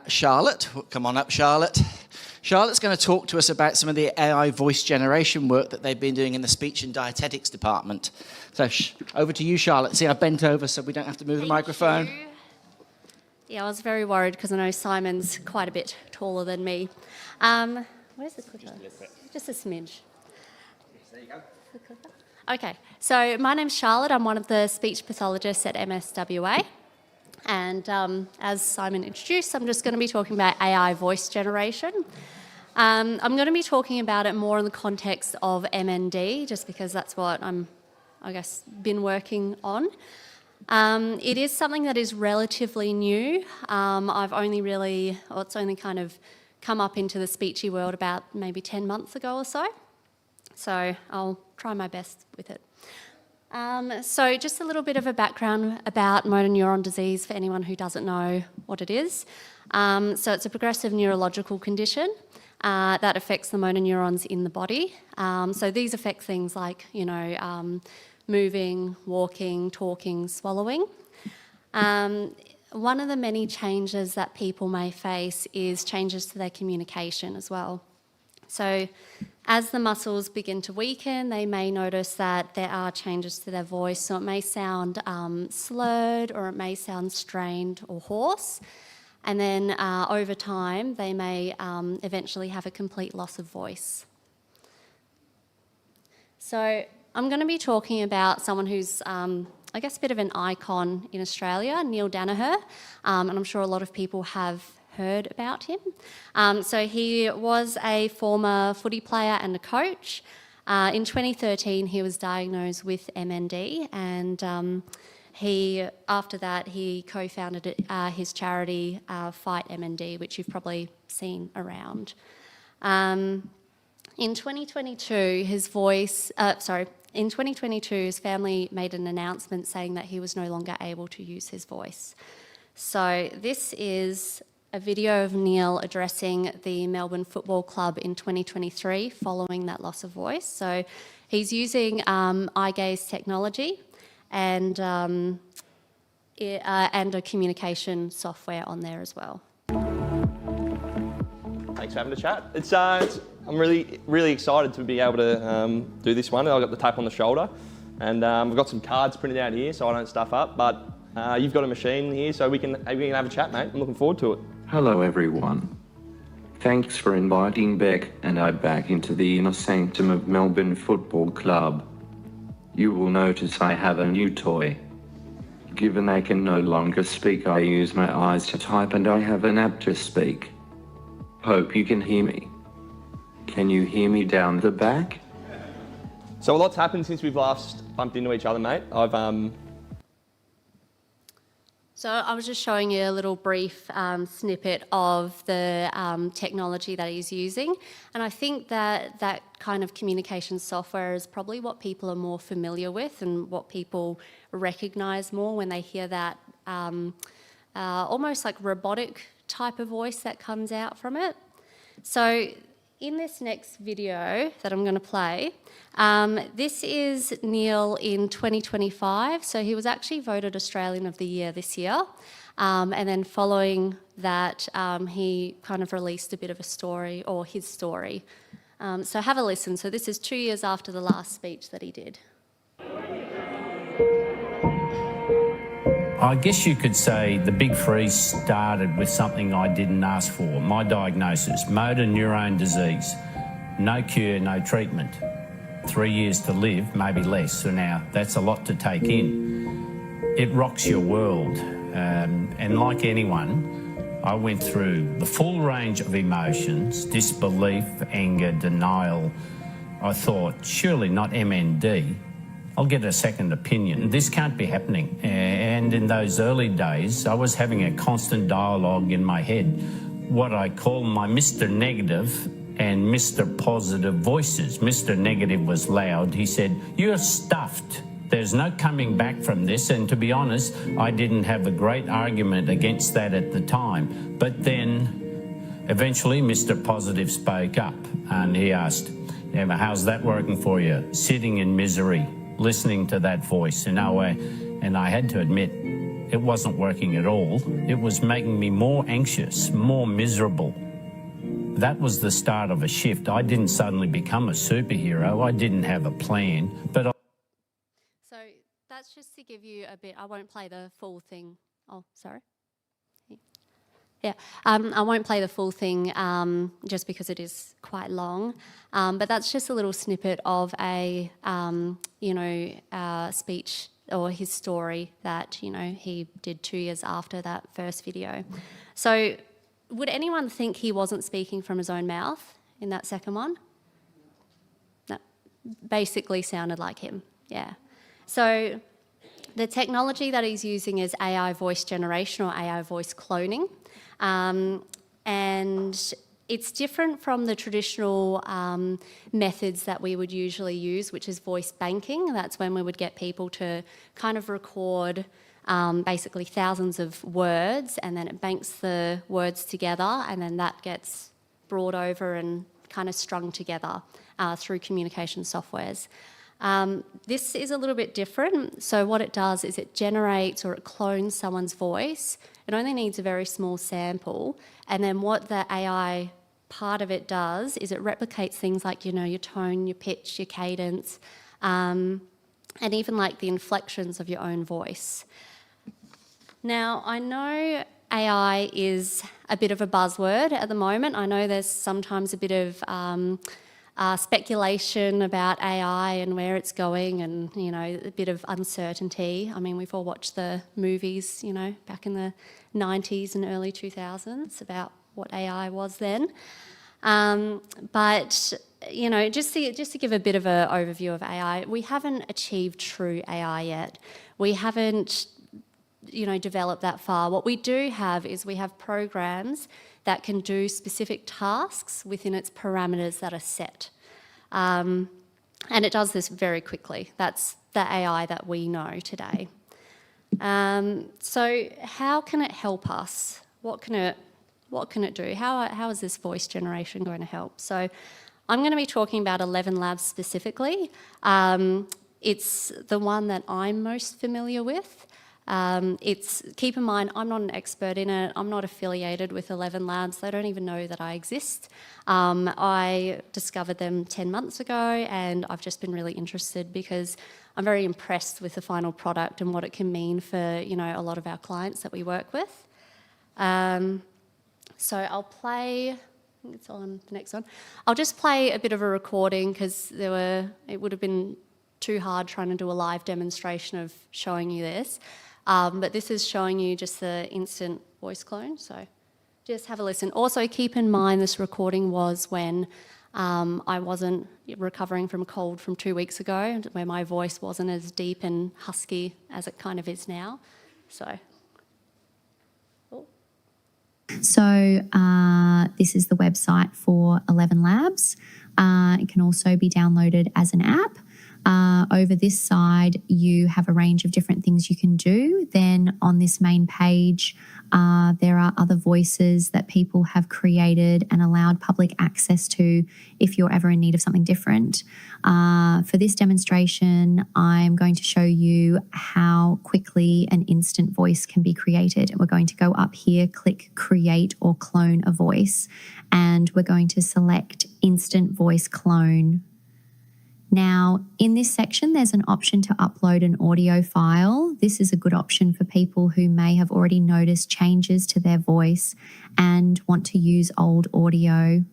Charlotte. Come on up, Charlotte. Charlotte's going to talk to us about some of the AI voice generation work that they've been doing in the speech and dietetics department. So over to you, Charlotte. See, I bent over so we don't have to move the microphone. You. Yeah, I was very worried because I know Simon's quite a bit taller than me. Where's the clicker? Just a smidge. There you go. Okay, so my name's Charlotte. I'm one of the speech pathologists at MSWA. And as Simon introduced, I'm just going to be talking about AI voice generation. I'm going to be talking about it more in the context of MND, just because that's what I guess, been working on. It is something that is relatively new. It's only kind of come up into the speechy world about maybe 10 months ago or so. So I'll try my best with it. So just a little bit of a background about motor neuron disease for anyone who doesn't know what it is. So it's a progressive neurological condition that affects the motor neurons in the body. So these affect things like, moving, walking, talking, swallowing. One of the many changes that people may face is changes to their communication as well. So as the muscles begin to weaken, they may notice that there are changes to their voice. So it may sound slurred, or it may sound strained or hoarse. And then over time, they may eventually have a complete loss of voice. So I'm going to be talking about someone who's, I guess, a bit of an icon in Australia, Neil Danaher, and I'm sure a lot of people have heard about him. So he was a former footy player and a coach. In 2013, he was diagnosed with MND, and after that, he co-founded his charity, Fight MND, which you've probably seen around. In 2022, his family made an announcement saying that he was no longer able to use his voice. So this is a video of Neil addressing the Melbourne Football Club in 2023 following that loss of voice. So he's using eye gaze technology and a communication software on there as well. Thanks for having a chat. I'm really excited to be able to do this one. I've got the tape on the shoulder, and I've got some cards printed out here so I don't stuff up, but you've got a machine here so we can have a chat, mate. I'm looking forward to it. Hello everyone. Thanks for inviting Beck and I back into the inner sanctum of Melbourne Football Club. You will notice I have a new toy. Given I can no longer speak, I use my eyes to type, and I have an app to speak. Hope you can hear me. Can you hear me down the back? So a lot's happened since we've last bumped into each other, mate. So I was just showing you a little brief snippet of the technology that he's using, and I think that kind of communication software is probably what people are more familiar with and what people recognise more when they hear that almost like robotic type of voice that comes out from it. So in this next video that I'm going to play, this is Neil in 2025. So he was actually voted Australian of the Year this year. And then following that, he kind of released a bit of a story, or his story. So have a listen. So this is 2 years after the last speech that he did. I guess you could say the big freeze started with something I didn't ask for. My diagnosis, motor neurone disease. No cure, no treatment. 3 years to live, maybe less. So now that's a lot to take in. It rocks your world. And like anyone, I went through the full range of emotions, disbelief, anger, denial. I thought, surely not MND. I'll get a second opinion. This can't be happening. And in those early days, I was having a constant dialogue in my head, what I call my Mr. Negative and Mr. Positive voices. Mr. Negative was loud. He said, "You're stuffed. There's no coming back from this." And to be honest, I didn't have a great argument against that at the time. But then eventually Mr. Positive spoke up and he asked, Yeah, but how's that working for you? Sitting in misery, listening to that voice, and I had to admit, it wasn't working at all. It was making me more anxious, more miserable. That was the start of a shift. I didn't suddenly become a superhero. I didn't have a plan, but So that's just to give you a bit. I won't play the full thing. Oh, sorry. Yeah, I won't play the full thing just because it is quite long, but that's just a little snippet of a, speech or his story that, he did 2 years after that first video. So would anyone think he wasn't speaking from his own mouth in that second one? No, basically sounded like him, yeah. So the technology that he's using is AI voice generation or AI voice cloning. And it's different from the traditional methods that we would usually use, which is voice banking. That's when we would get people to kind of record basically thousands of words, and then it banks the words together, and then that gets brought over and kind of strung together through communication softwares. This is a little bit different. So what it does is it generates or it clones someone's voice. It only needs a very small sample. And then what the AI part of it does is it replicates things like, your tone, your pitch, your cadence, and even like the inflections of your own voice. Now, I know AI is a bit of a buzzword at the moment. I know there's sometimes a bit of speculation about AI and where it's going, and a bit of uncertainty. I mean, we've all watched the movies, back in the 90s and early 2000s about what AI was then. But just to give a bit of an overview of AI, we haven't achieved true AI yet. We haven't developed that far. What we do have is we have programs that can do specific tasks within its parameters that are set. And it does this very quickly. That's the AI that we know today. So how can it help us? What can it do? How is this voice generation going to help? So I'm going to be talking about 11 Labs specifically. It's the one that I'm most familiar with. Keep in mind, I'm not an expert in it. I'm not affiliated with 11 Labs. They don't even know that I exist. I discovered them 10 months ago, and I've just been really interested because I'm very impressed with the final product and what it can mean for, a lot of our clients that we work with. So I'll play, I think it's on the next one. I'll just play a bit of a recording because it would have been too hard trying to do a live demonstration of showing you this. But this is showing you just the instant voice clone, so just have a listen. Also, keep in mind this recording was when I wasn't recovering from a cold from 2 weeks ago, where my voice wasn't as deep and husky as it kind of is now. So this is the website for 11 Labs. It can also be downloaded as an app. Over this side, you have a range of different things you can do. Then on this main page, there are other voices that people have created and allowed public access to if you're ever in need of something different. For this demonstration, I'm going to show you how quickly an instant voice can be created. And we're going to go up here, click Create or Clone a Voice, and we're going to select Instant Voice Clone. Now, in this section, there's an option to upload an audio file. This is a good option for people who may have already noticed changes to their voice and want to use old audio.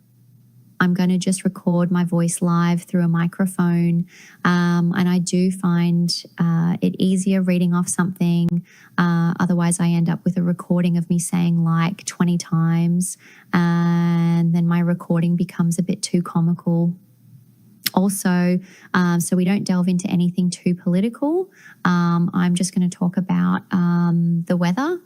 I'm going to just record my voice live through a microphone, and I do find it easier reading off something. Otherwise, I end up with a recording of me saying like 20 times, and then my recording becomes a bit too comical. Also, so we don't delve into anything too political, I'm just going to talk about the weather.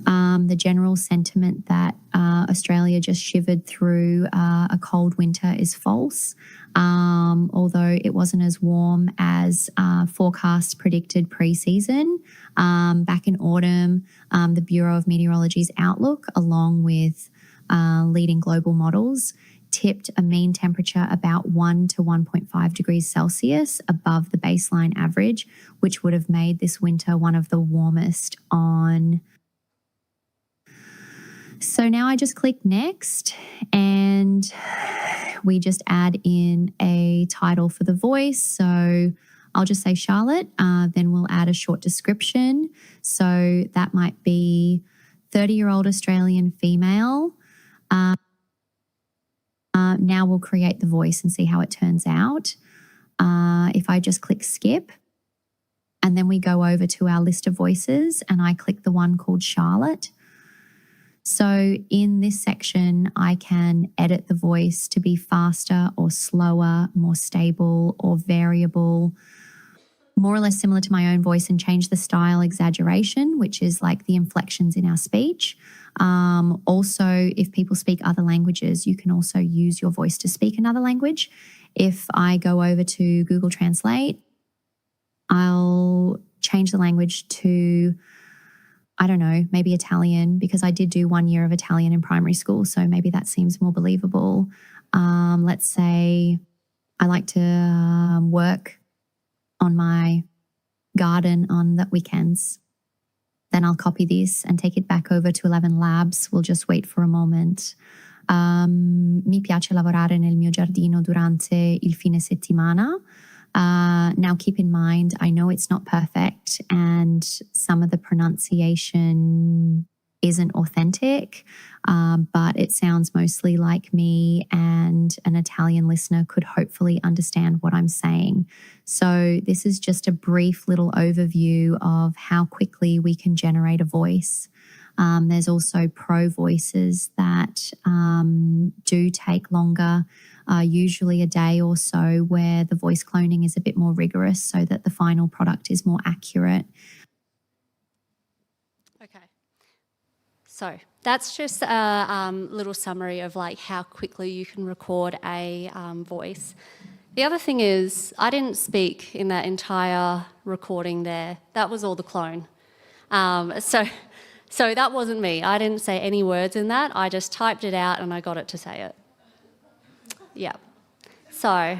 The general sentiment that Australia just shivered through a cold winter is false. Although it wasn't as warm as forecasts predicted pre-season. Back in autumn, the Bureau of Meteorology's outlook, along with leading global models, tipped a mean temperature about 1 to 1.5 degrees Celsius above the baseline average, which would have made this winter one of the warmest on. So now I just click next and we just add in a title for the voice. So I'll just say Charlotte, then we'll add a short description. So that might be 30-year-old Australian female. Now we'll create the voice and see how it turns out. If I just click skip, and then we go over to our list of voices and I click the one called Charlotte. So in this section, I can edit the voice to be faster or slower, more stable or variable, more or less similar to my own voice, and change the style exaggeration, which is like the inflections in our speech. Also, if people speak other languages, you can also use your voice to speak another language. If I go over to Google Translate, I'll change the language to, I don't know, maybe Italian, because I did do 1 year of Italian in primary school, so maybe that seems more believable. Let's say I like to work on my garden on the weekends. Then I'll copy this and take it back over to 11 Labs. We'll just wait for a moment. Mi piace lavorare nel mio giardino durante il fine settimana. Now keep in mind, I know it's not perfect and some of the pronunciation isn't authentic, but it sounds mostly like me, and an Italian listener could hopefully understand what I'm saying. So this is just a brief little overview of how quickly we can generate a voice. There's also pro voices that do take longer, usually a day or so, where the voice cloning is a bit more rigorous so that the final product is more accurate. Okay. So that's just a little summary of like how quickly you can record a voice. The other thing is, I didn't speak in that entire recording there. That was all the clone. So that wasn't me. I didn't say any words in that. I just typed it out and I got it to say it. Yeah. So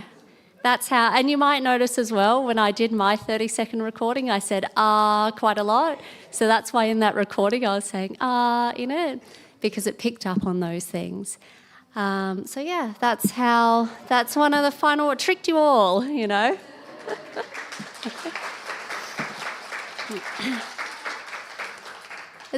that's how, and you might notice as well, when I did my 30-second recording, I said quite a lot. So that's why in that recording I was saying in it, because it picked up on those things. So yeah, that's one of the final, it tricked you all, you know.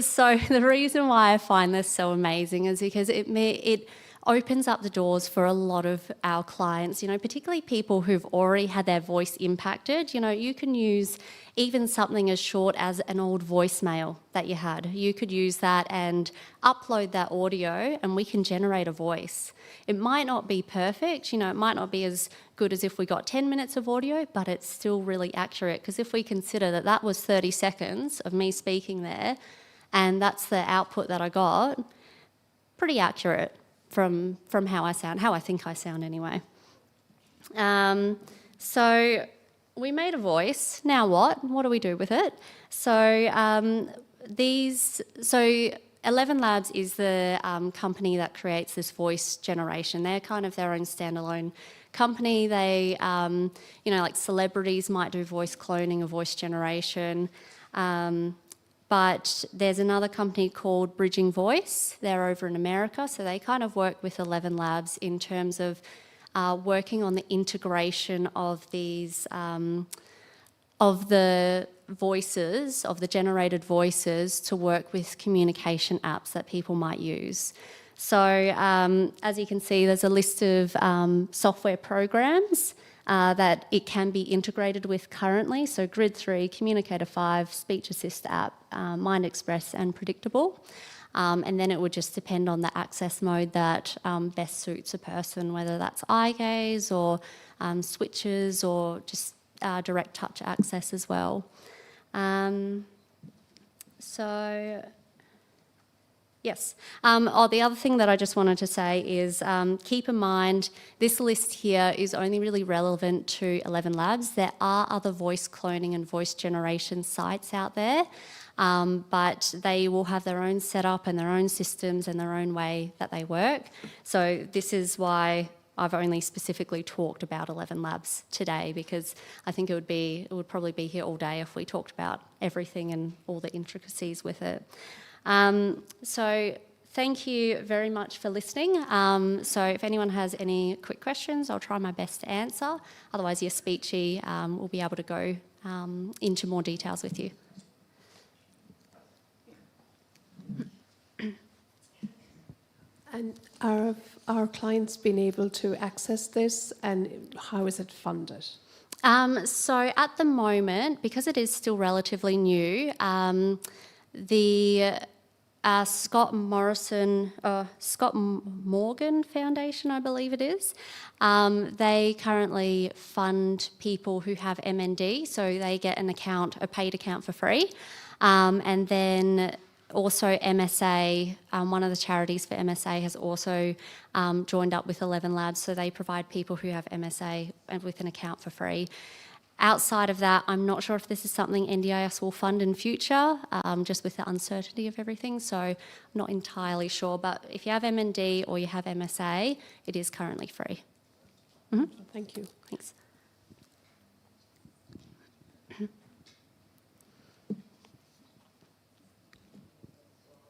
So the reason why I find this so amazing is because it opens up the doors for a lot of our clients, you know, particularly people who've already had their voice impacted. You know, you can use even something as short as an old voicemail that you had. You could use that and upload that audio and we can generate a voice. It might not be perfect, you know, it might not be as good as if we got 10 minutes of audio, but it's still really accurate, because if we consider that that was 30 seconds of me speaking there, and that's the output that I got, pretty accurate from how I sound, how I think I sound anyway. So we made a voice. Now what? What do we do with it? So 11 Labs is the company that creates this voice generation. They're kind of their own standalone company. They, you know, like celebrities might do voice cloning or voice generation. But there's another company called Bridging Voice. They're over in America, so they kind of work with 11 Labs in terms of working on the integration of these, of the voices, of the generated voices, to work with communication apps that people might use. So as you can see, there's a list of software programs that it can be integrated with currently. So Grid 3, Communicator 5, Speech Assist app, Mind Express and Predictable. And then it would just depend on the access mode that best suits a person, whether that's eye gaze or switches or just direct touch access as well. So Yes. The other thing that I just wanted to say is keep in mind this list here is only really relevant to 11 Labs. There are other voice cloning and voice generation sites out there, but they will have their own setup and their own systems and their own way that they work. So this is why I've only specifically talked about 11 Labs today, because I think it would probably be here all day if we talked about everything and all the intricacies with it. So thank you very much for listening. So if anyone has any quick questions, I'll try my best to answer. Otherwise, your speechy will be able to go into more details with you. And are our clients been able to access this, and how is it funded? So at the moment, because it is still relatively new, the Scott Morgan Foundation, I believe it is, they currently fund people who have MND, so they get a paid account for free. And then also MSA, one of the charities for MSA has also joined up with 11 Labs, so they provide people who have MSA with an account for free. Outside of that, I'm not sure if this is something NDIS will fund in future, just with the uncertainty of everything, so I'm not entirely sure. But if you have MND or you have MSA, it is currently free. Mm-hmm. Thank you. Thanks.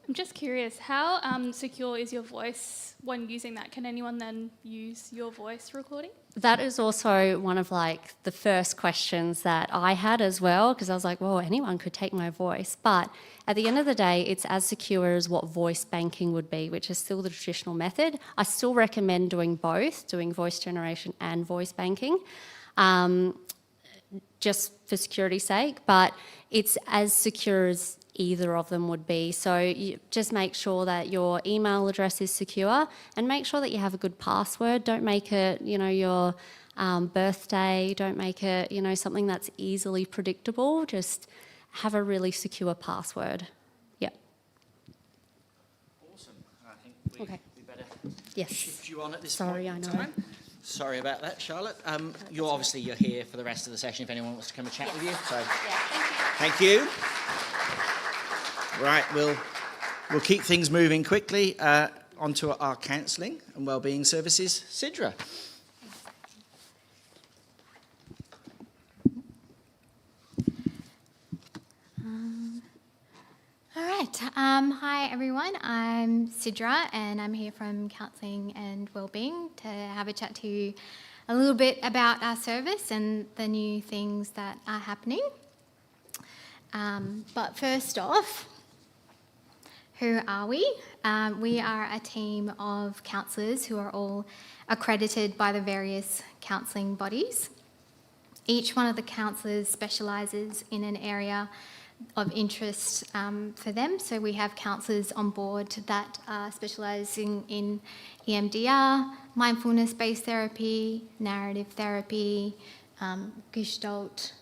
I'm just curious, how secure is your voice when using that? Can anyone then use your voice recording? That is also one of the first questions that I had as well, because I was like, well, anyone could take my voice. But at the end of the day, it's as secure as what voice banking would be, which is still the traditional method. I still recommend doing both, doing voice generation and voice banking, just for security's sake, but it's as secure as either of them would be. So you just make sure that your email address is secure, and make sure that you have a good password. Don't make it, your birthday. Don't make it, something that's easily predictable. Just have a really secure password. Yeah. Awesome. I think we better shift you on at this point in time. Sorry about that, Charlotte. You're here for the rest of the session if anyone wants to come and chat with you. So thank you. Right, we'll keep things moving quickly onto our counselling and wellbeing services. Sidra. All right. Hi, everyone. I'm Sidra, and I'm here from Counselling and Wellbeing to have a chat to you a little bit about our service and the new things that are happening. But first off, who are we? We are a team of counsellors who are all accredited by the various counselling bodies. Each one of the counsellors specialises in an area of interest for them. So we have counsellors on board that are specialising in EMDR, mindfulness-based therapy, narrative therapy, Gestalt,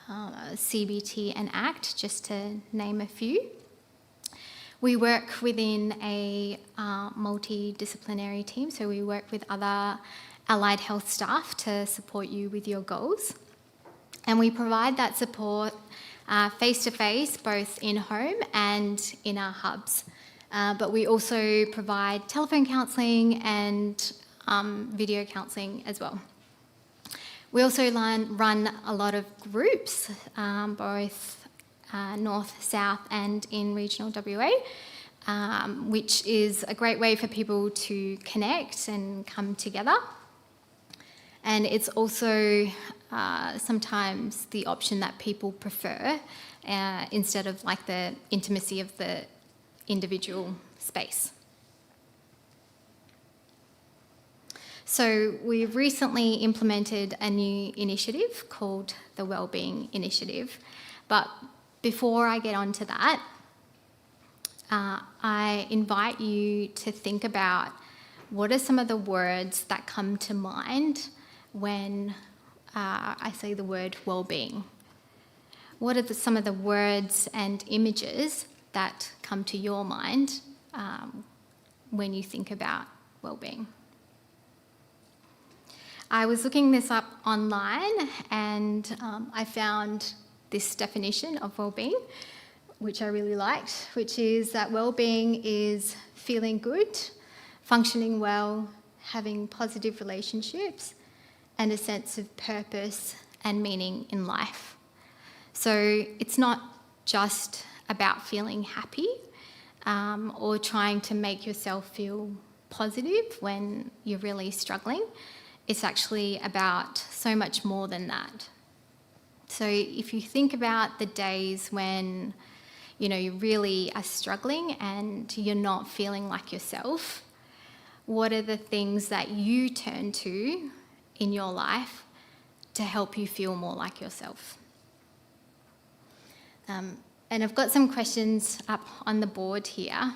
CBT and ACT, just to name a few. We work within a multidisciplinary team, so we work with other allied health staff to support you with your goals. And we provide that support face-to-face, both in home and in our hubs. But we also provide telephone counselling and video counselling as well. We also run a lot of groups, both north, south and in regional WA, which is a great way for people to connect and come together. And it's also sometimes the option that people prefer instead of the intimacy of the individual space. So we've recently implemented a new initiative called the Wellbeing Initiative. But before I get on to that, I invite you to think about what are some of the words that come to mind when I say the word wellbeing. What are some of the words and images that come to your mind when you think about wellbeing. I was looking this up online and I found this definition of wellbeing, which I really liked, which is that wellbeing is feeling good, functioning well, having positive relationships, and a sense of purpose and meaning in life. So it's not just about feeling happy or trying to make yourself feel positive when you're really struggling. It's actually about so much more than that. So if you think about the days when, you really are struggling and you're not feeling like yourself, what are the things that you turn to in your life to help you feel more like yourself? And I've got some questions up on the board here,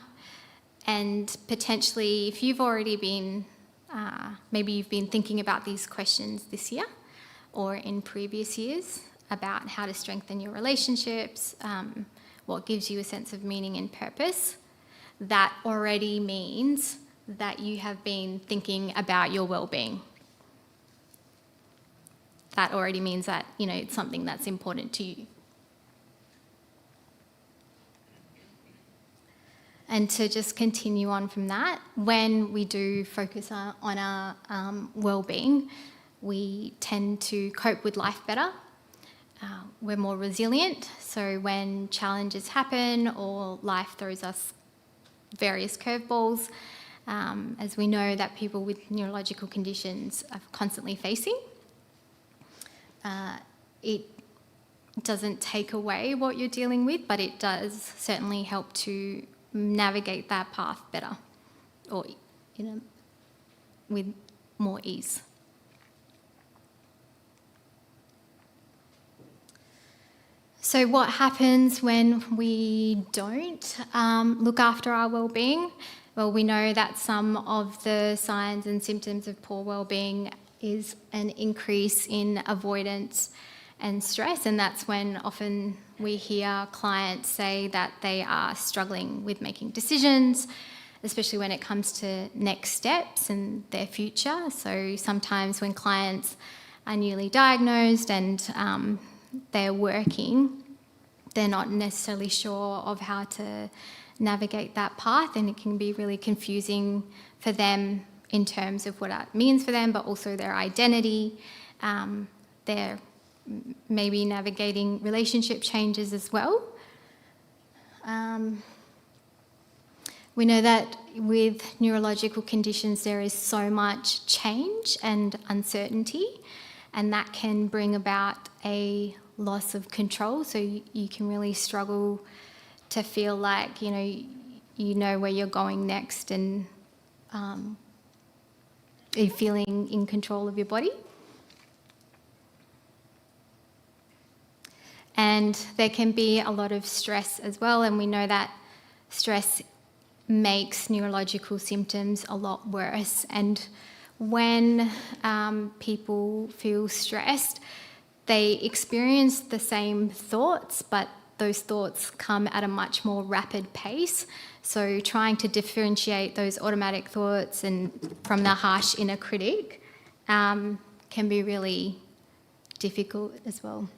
and potentially if you've already been, maybe you've been thinking about these questions this year or in previous years about how to strengthen your relationships, what gives you a sense of meaning and purpose, that already means that you have been thinking about your well-being. That already means that, it's something that's important to you. And to just continue on from that, when we do focus on our well-being, we tend to cope with life better. We're more resilient, so when challenges happen or life throws us various curveballs, as we know that people with neurological conditions are constantly facing, it doesn't take away what you're dealing with, but it does certainly help to navigate that path better or with more ease. So what happens when we don't look after our well-being? Well, we know that some of the signs and symptoms of poor well-being is an increase in avoidance and stress, and that's when often we hear clients say that they are struggling with making decisions, especially when it comes to next steps and their future. So sometimes when clients are newly diagnosed and they're working, they're not necessarily sure of how to navigate that path, and it can be really confusing for them in terms of what that means for them, but also their identity. They're maybe navigating relationship changes as well. We know that with neurological conditions there is so much change and uncertainty, and that can bring about a loss of control. So you can really struggle to feel like you know where you're going next, and you're feeling in control of your body. And there can be a lot of stress as well, and we know that stress makes neurological symptoms a lot worse. And when people feel stressed, they experience the same thoughts, but those thoughts come at a much more rapid pace. So trying to differentiate those automatic thoughts and from the harsh inner critic can be really difficult as well.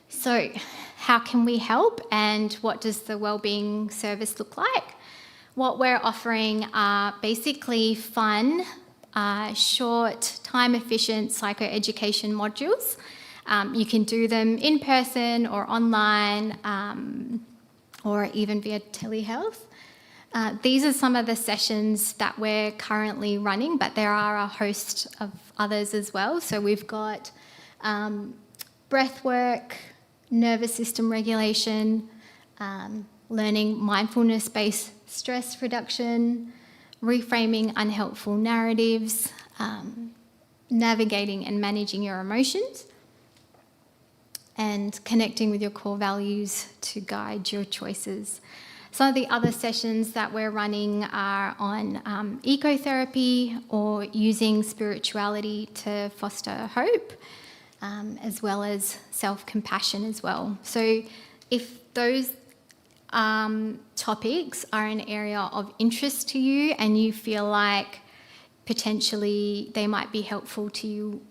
So how can we help, and what does the wellbeing service look like? What we're offering are basically fun, short, time-efficient psychoeducation modules. You can do them in person or online, or even via telehealth. These are some of the sessions that we're currently running, but there are a host of others as well. So we've got breath work, nervous system regulation, learning mindfulness-based stress reduction, reframing unhelpful narratives, navigating and managing your emotions, and connecting with your core values to guide your choices. Some of the other sessions that we're running are on ecotherapy or using spirituality to foster hope, as well as self-compassion as well. So if those topics are an area of interest to you and you feel like potentially they might be helpful to you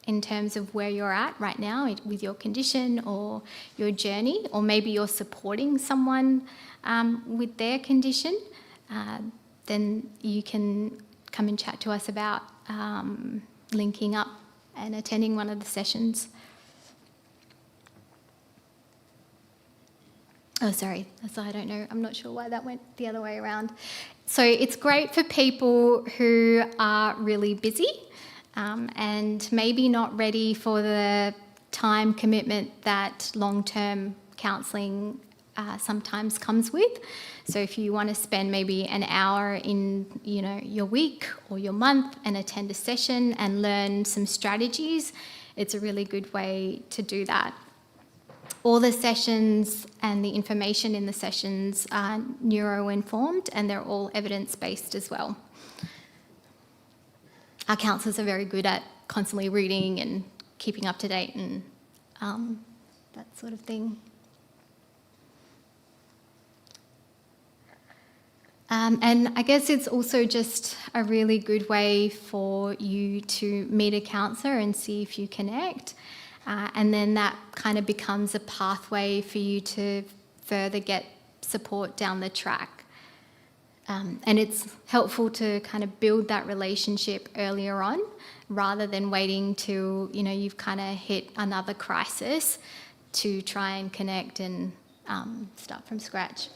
in terms of where you're at right now with your condition or your journey, or maybe you're supporting someone with their condition, then you can come and chat to us about linking up and attending one of the sessions. Oh, sorry, so I don't know, I'm not sure why that went the other way around. So it's great for people who are really busy and maybe not ready for the time commitment that long-term counselling sometimes comes with. So if you want to spend maybe an hour in, your week or your month and attend a session and learn some strategies, it's a really good way to do that. All the sessions and the information in the sessions are neuro-informed, and they're all evidence-based as well. Our counsellors are very good at constantly reading and keeping up to date and that sort of thing. And I guess it's also just a really good way for you to meet a counsellor and see if you connect. And then that kind of becomes a pathway for you to further get support down the track. And it's helpful to kind of build that relationship earlier on rather than waiting till, you've kind of hit another crisis to try and connect and start from scratch.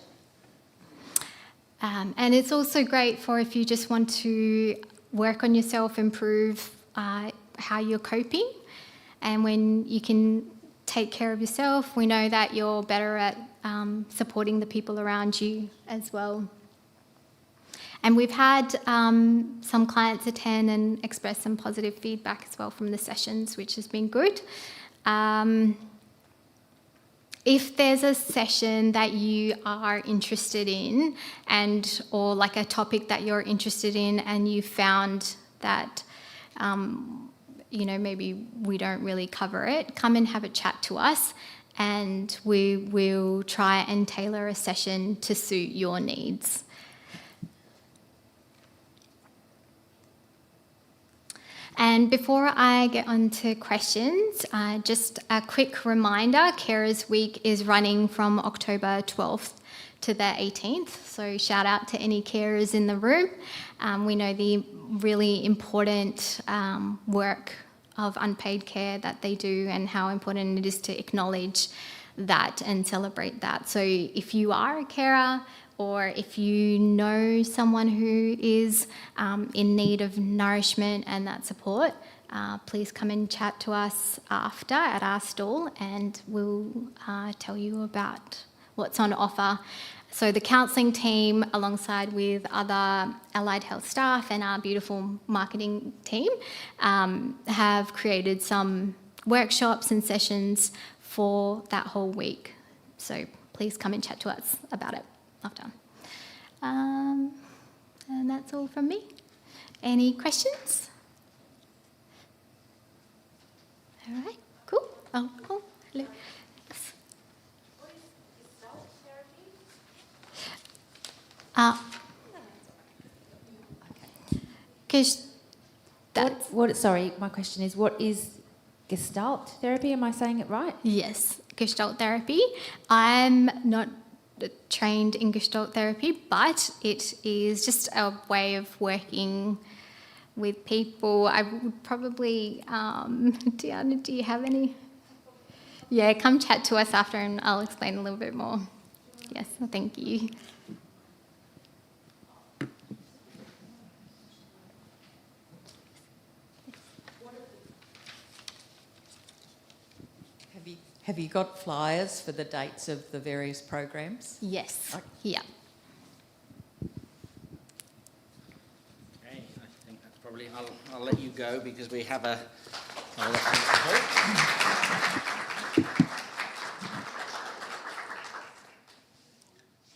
And it's also great for if you just want to work on yourself, improve how you're coping. And when you can take care of yourself, we know that you're better at supporting the people around you as well. And we've had some clients attend and express some positive feedback as well from the sessions, which has been good. If there's a session that you are interested in or like a topic that you're interested in and you found that maybe we don't really cover it, come and have a chat to us and we will try and tailor a session to suit your needs. And before I get on to questions, just a quick reminder, Carers Week is running from October 12th to the 18th. So shout out to any carers in the room. We know the really important work of unpaid care that they do and how important it is to acknowledge that and celebrate that. So if you are a carer or if you know someone who is in need of nourishment and that support, please come and chat to us after at our stall and we'll tell you about what's on offer. So the counselling team, alongside with other allied health staff and our beautiful marketing team, have created some workshops and sessions for that whole week. So please come and chat to us about it after. And that's all from me. Any questions? All right, cool. Oh, hello. Sorry, my question is, what is Gestalt therapy? Am I saying it right? Yes, Gestalt therapy. I'm not trained in Gestalt therapy, but it is just a way of working with people. I would probably, Deanna, do you have any? Yeah, come chat to us after and I'll explain a little bit more. Yes, thank you. Have you got flyers for the dates of the various programs? Yes. Yeah. Okay, I think that's probably, I'll let you go because we have a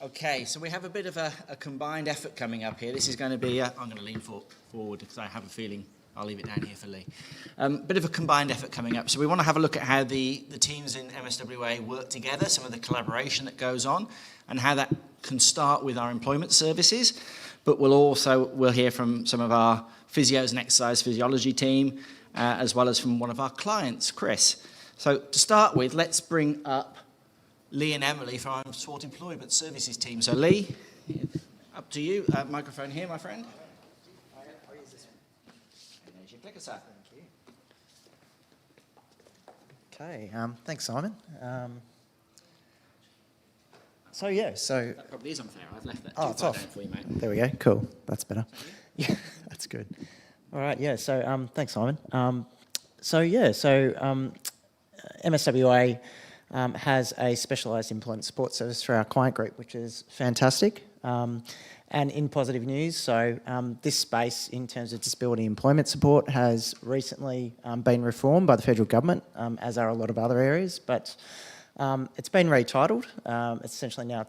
Okay, so we have a bit of a combined effort coming up here. This is going to be, I'm going to lean forward because I have a feeling I'll leave it down here for Lee. Bit of a combined effort coming up. So we want to have a look at how the teams in MSWA work together, some of the collaboration that goes on, and how that can start with our employment services. But we'll hear from some of our physios and exercise physiology team, as well as from one of our clients, Chris. So to start with, let's bring up Lee and Emily from our Sport Employment Services team. So Lee, up to you. Microphone here, my friend. There's your clicker, sir. Okay, thanks, Simon. So That probably is unfair. I've left that it's off. down for you, mate. There we go. Cool. That's better. Yeah, that's good. All right. Yeah. So thanks, Simon. MSWA has a specialised employment support service for our client group, which is fantastic. And in positive news, this space in terms of disability employment support has recently been reformed by the federal government, as are a lot of other areas, but it's been retitled. It's essentially now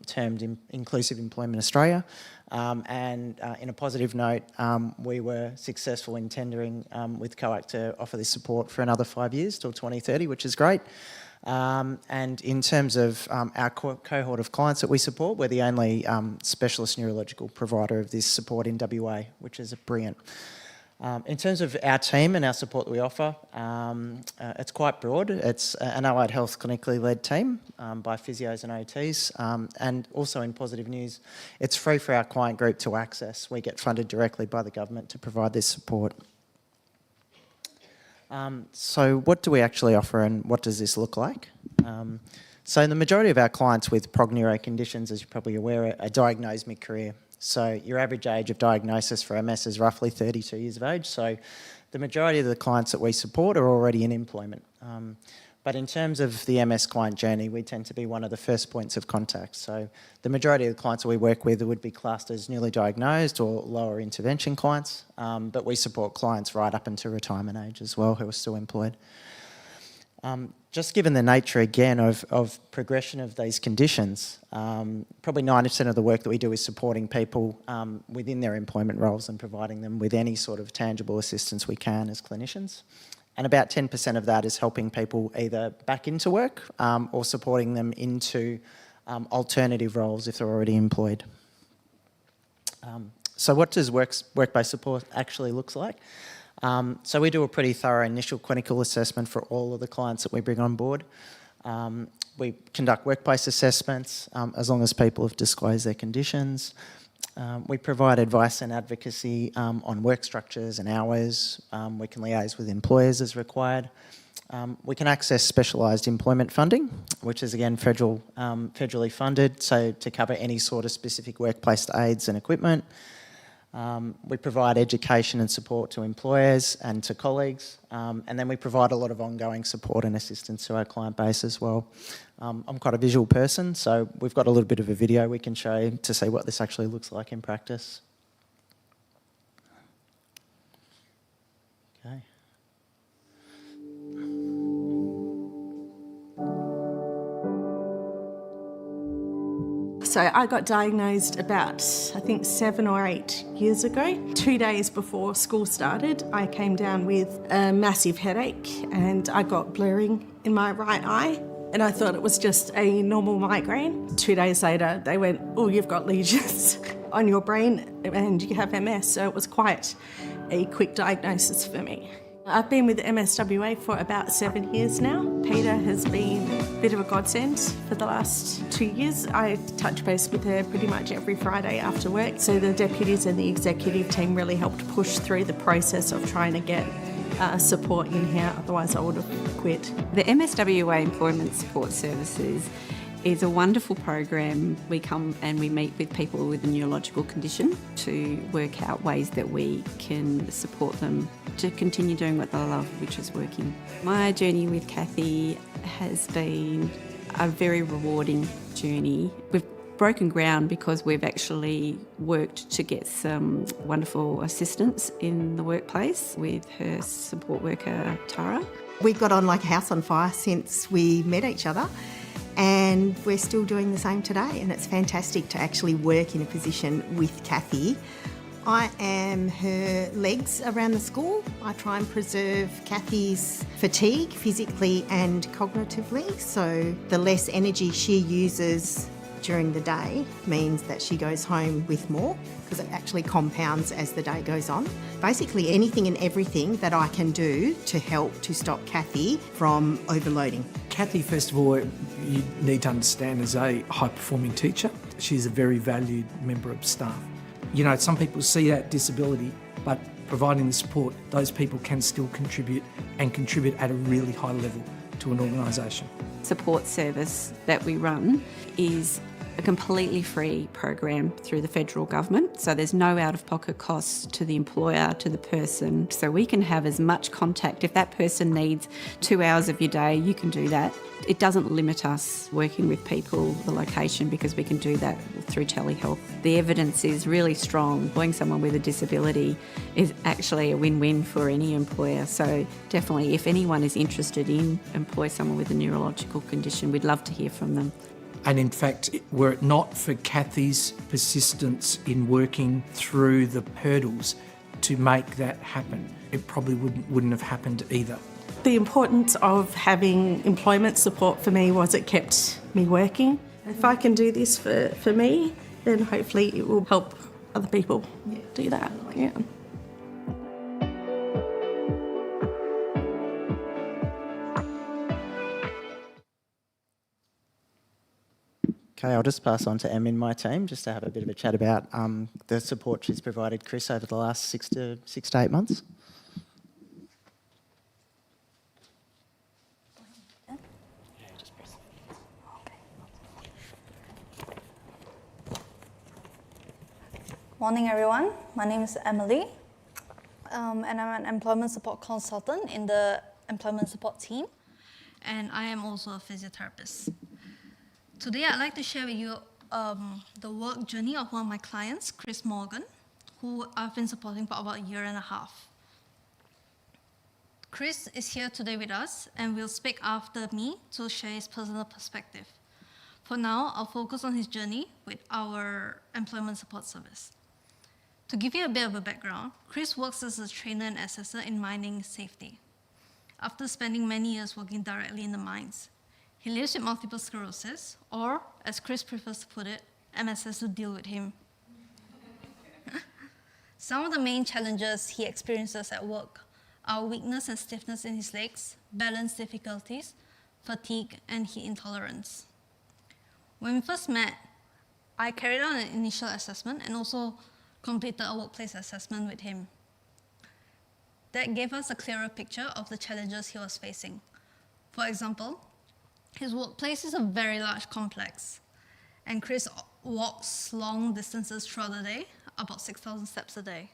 termed Inclusive Employment Australia. And in a positive note, we were successful in tendering with COAC to offer this support for another 5 years till 2030, which is great. And in terms of our cohort of clients that we support, we're the only specialist neurological provider of this support in WA, which is brilliant. In terms of our team and our support that we offer, it's quite broad. It's an allied health clinically led team by physios and OTs, and also in positive news, it's free for our client group to access. We get funded directly by the government to provide this support. So what do we actually offer and what does this look like? So the majority of our clients with prog-neuro conditions, as you're probably aware, are diagnosed mid-career. So your average age of diagnosis for MS is roughly 32 years of age. So the majority of the clients that we support are already in employment. But in terms of the MS client journey, we tend to be one of the first points of contact. So the majority of the clients that we work with would be classed as newly diagnosed or lower intervention clients, but we support clients right up into retirement age as well who are still employed. Just given the nature, again, of progression of these conditions, probably 90% of the work that we do is supporting people within their employment roles and providing them with any sort of tangible assistance we can as clinicians. And about 10% of that is helping people either back into work or supporting them into alternative roles if they're already employed. So what does work-based support actually looks like? So we do a pretty thorough initial clinical assessment for all of the clients that we bring on board. We conduct workplace assessments as long as people have disclosed their conditions. We provide advice and advocacy on work structures and hours. We can liaise with employers as required. We can access specialised employment funding, which is again federally funded, so to cover any sort of specific workplace aids and equipment. We provide education and support to employers and to colleagues, and then we provide a lot of ongoing support and assistance to our client base as well. I'm quite a visual person, so we've got a little bit of a video we can show you to see what this actually looks like in practice. Okay. So I got diagnosed about, I think, 7 or 8 years ago. 2 days before school started, I came down with a massive headache and I got blurring in my right eye. And I thought it was just a normal migraine. 2 days later, they went, oh, you've got lesions on your brain and you have MS. So it was quite a quick diagnosis for me. I've been with MSWA for about 7 years now. Peter has been a bit of a godsend for the last 2 years. I touch base with her pretty much every Friday after work. So the deputies and the executive team really helped push through the process of trying to get support in here, otherwise I would have quit. The MSWA Employment Support Services is a wonderful program. We come and we meet with people with a neurological condition to work out ways that we can support them to continue doing what they love, which is working. My journey with Kathy has been a very rewarding journey. We've broken ground because we've actually worked to get some wonderful assistance in the workplace with her support worker, Tara. We got on like a house on fire since we met each other, and we're still doing the same today, and it's fantastic to actually work in a position with Kathy I am her legs around the school. I try and preserve Kathy's fatigue physically and cognitively, so the less energy she uses during the day means that she goes home with more, because it actually compounds as the day goes on. Basically anything and everything that I can do to help to stop Kathy from overloading. Kathy, first of all, you need to understand, is a high-performing teacher. She's a very valued member of staff. You know, some people see that disability, but providing the support, those people can still contribute and contribute at a really high level to an organisation. Support service that we run is a completely free program through the federal government, so there's no out-of-pocket costs to the employer, to the person, so we can have as much contact. If that person needs 2 hours of your day, you can do that. It doesn't limit us working with people, the location, because we can do that through telehealth. The evidence is really strong. Employing someone with a disability is actually a win-win for any employer, so definitely if anyone is interested in employ someone with a neurological condition, we'd love to hear from them. And in fact, were it not for Kathy's persistence in working through the hurdles to make that happen, it probably wouldn't have happened either. The importance of having employment support for me was it kept me working. If I can do this for me, then hopefully it will help other people do that. Yeah. Okay, I'll just pass on to Em in my team just to have a bit of a chat about the support she's provided Chris over the last 6 to 8 months. Morning everyone, my name is Emily and I'm an employment support consultant in the employment support team, and I am also a physiotherapist. Today I'd like to share with you the work journey of one of my clients, Chris Morgan, who I've been supporting for about 1.5 years. Chris is here today with us and will speak after me to share his personal perspective. For now, I'll focus on his journey with our employment support service. To give you a bit of a background, Chris works as a trainer and assessor in mining safety. After spending many years working directly in the mines, he lives with multiple sclerosis, or as Chris prefers to put it, MS has to deal with him. Some of the main challenges he experiences at work are weakness and stiffness in his legs, balance difficulties, fatigue, and heat intolerance. When we first met, I carried out an initial assessment and also completed a workplace assessment with him. That gave us a clearer picture of the challenges he was facing. For example, his workplace is a very large complex, and Chris walks long distances throughout the day, about 6,000 steps a day.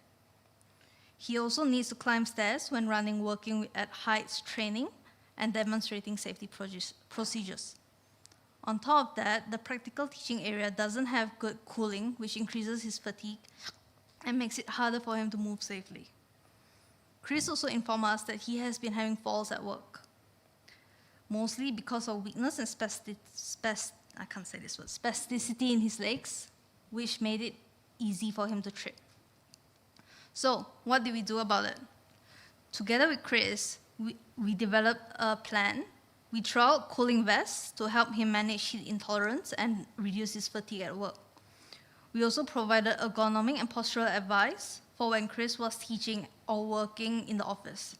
He also needs to climb stairs when running, working at heights, training, and demonstrating safety procedures. On top of that, the practical teaching area doesn't have good cooling, which increases his fatigue and makes it harder for him to move safely. Chris also informed us that he has been having falls at work, mostly because of weakness and spasticity in his legs, which made it easy for him to trip. So, what did we do about it? Together with Chris, we developed a plan. We trialed cooling vests to help him manage heat intolerance and reduce his fatigue at work. We also provided ergonomic and postural advice for when Chris was teaching or working in the office.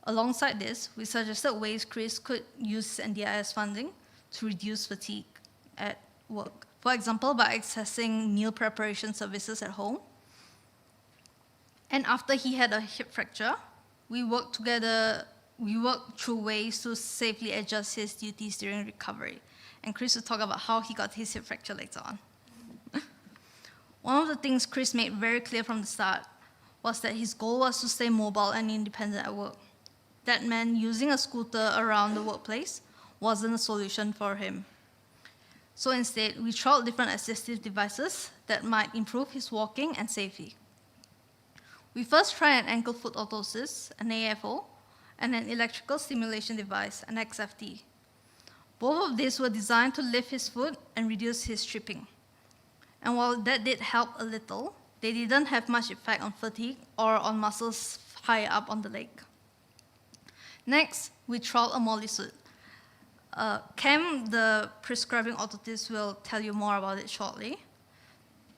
Alongside this, we suggested ways Chris could use NDIS funding to reduce fatigue at work. For example, by accessing meal preparation services at home. And after he had a hip fracture, we worked through ways to safely adjust his duties during recovery. And Chris will talk about how he got his hip fracture later on. One of the things Chris made very clear from the start was that his goal was to stay mobile and independent at work. That meant using a scooter around the workplace wasn't a solution for him. So instead, we tried different assistive devices that might improve his walking and safety. We first tried an ankle foot orthosis, an AFO, and an electrical stimulation device, an XFD. Both of these were designed to lift his foot and reduce his tripping. And while that did help a little, They didn't have much effect on fatigue or on muscles higher up on the leg. Next, we trialed a Molli Suit. Cam, the prescribing orthotist, will tell you more about it shortly.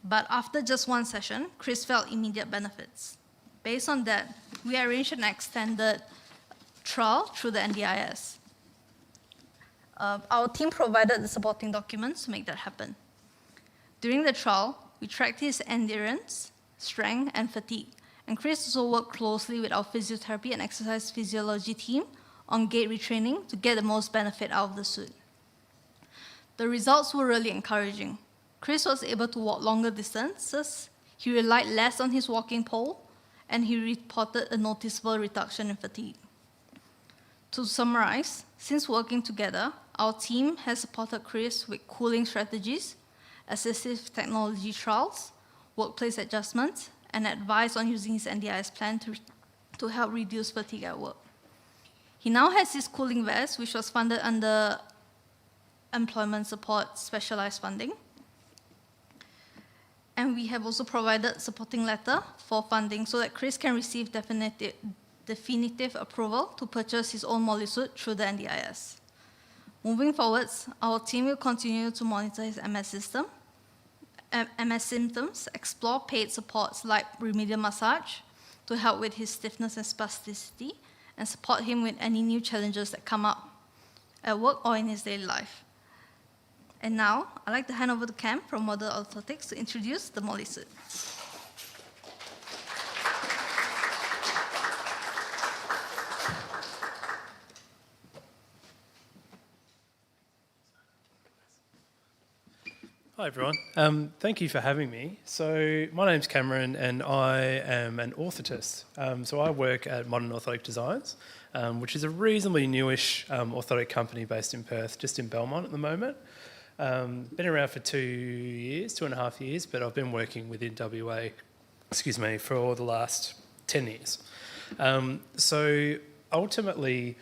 But after just one session, Chris felt immediate benefits. Based on that, we arranged an extended trial through the NDIS. Our team provided the supporting documents to make that happen. During the trial, we tracked his endurance, strength, and fatigue. And Chris also worked closely with our physiotherapy and exercise physiology team on gait retraining to get the most benefit out of the suit. The results were really encouraging. Chris was able to walk longer distances, he relied less on his walking pole, and he reported a noticeable reduction in fatigue. To summarize, since working together, our team has supported Chris with cooling strategies, assistive technology trials, workplace adjustments, and advice on using his NDIS plan to help reduce fatigue at work. He now has his cooling vest, which was funded under Employment Support Specialized Funding. And we have also provided supporting letter for funding so that Chris can receive definitive approval to purchase his own Molli Suit through the NDIS. Moving forwards, our team will continue to monitor his MS symptoms, explore paid supports like remedial massage to help with his stiffness and spasticity, and support him with any new challenges that come up at work or in his daily life. And now, I'd like to hand over to Cam from Model Orthotics to introduce the Molli Suit. Hi everyone, thank you for having me. So my name's Cameron and I am an orthotist. So I work at Modern Orthotic Designs, which is a reasonably newish orthotic company based in Perth, just in Belmont at the moment. Been around for 2.5 years, but I've been working within WA, for the last 10 years. So ultimately,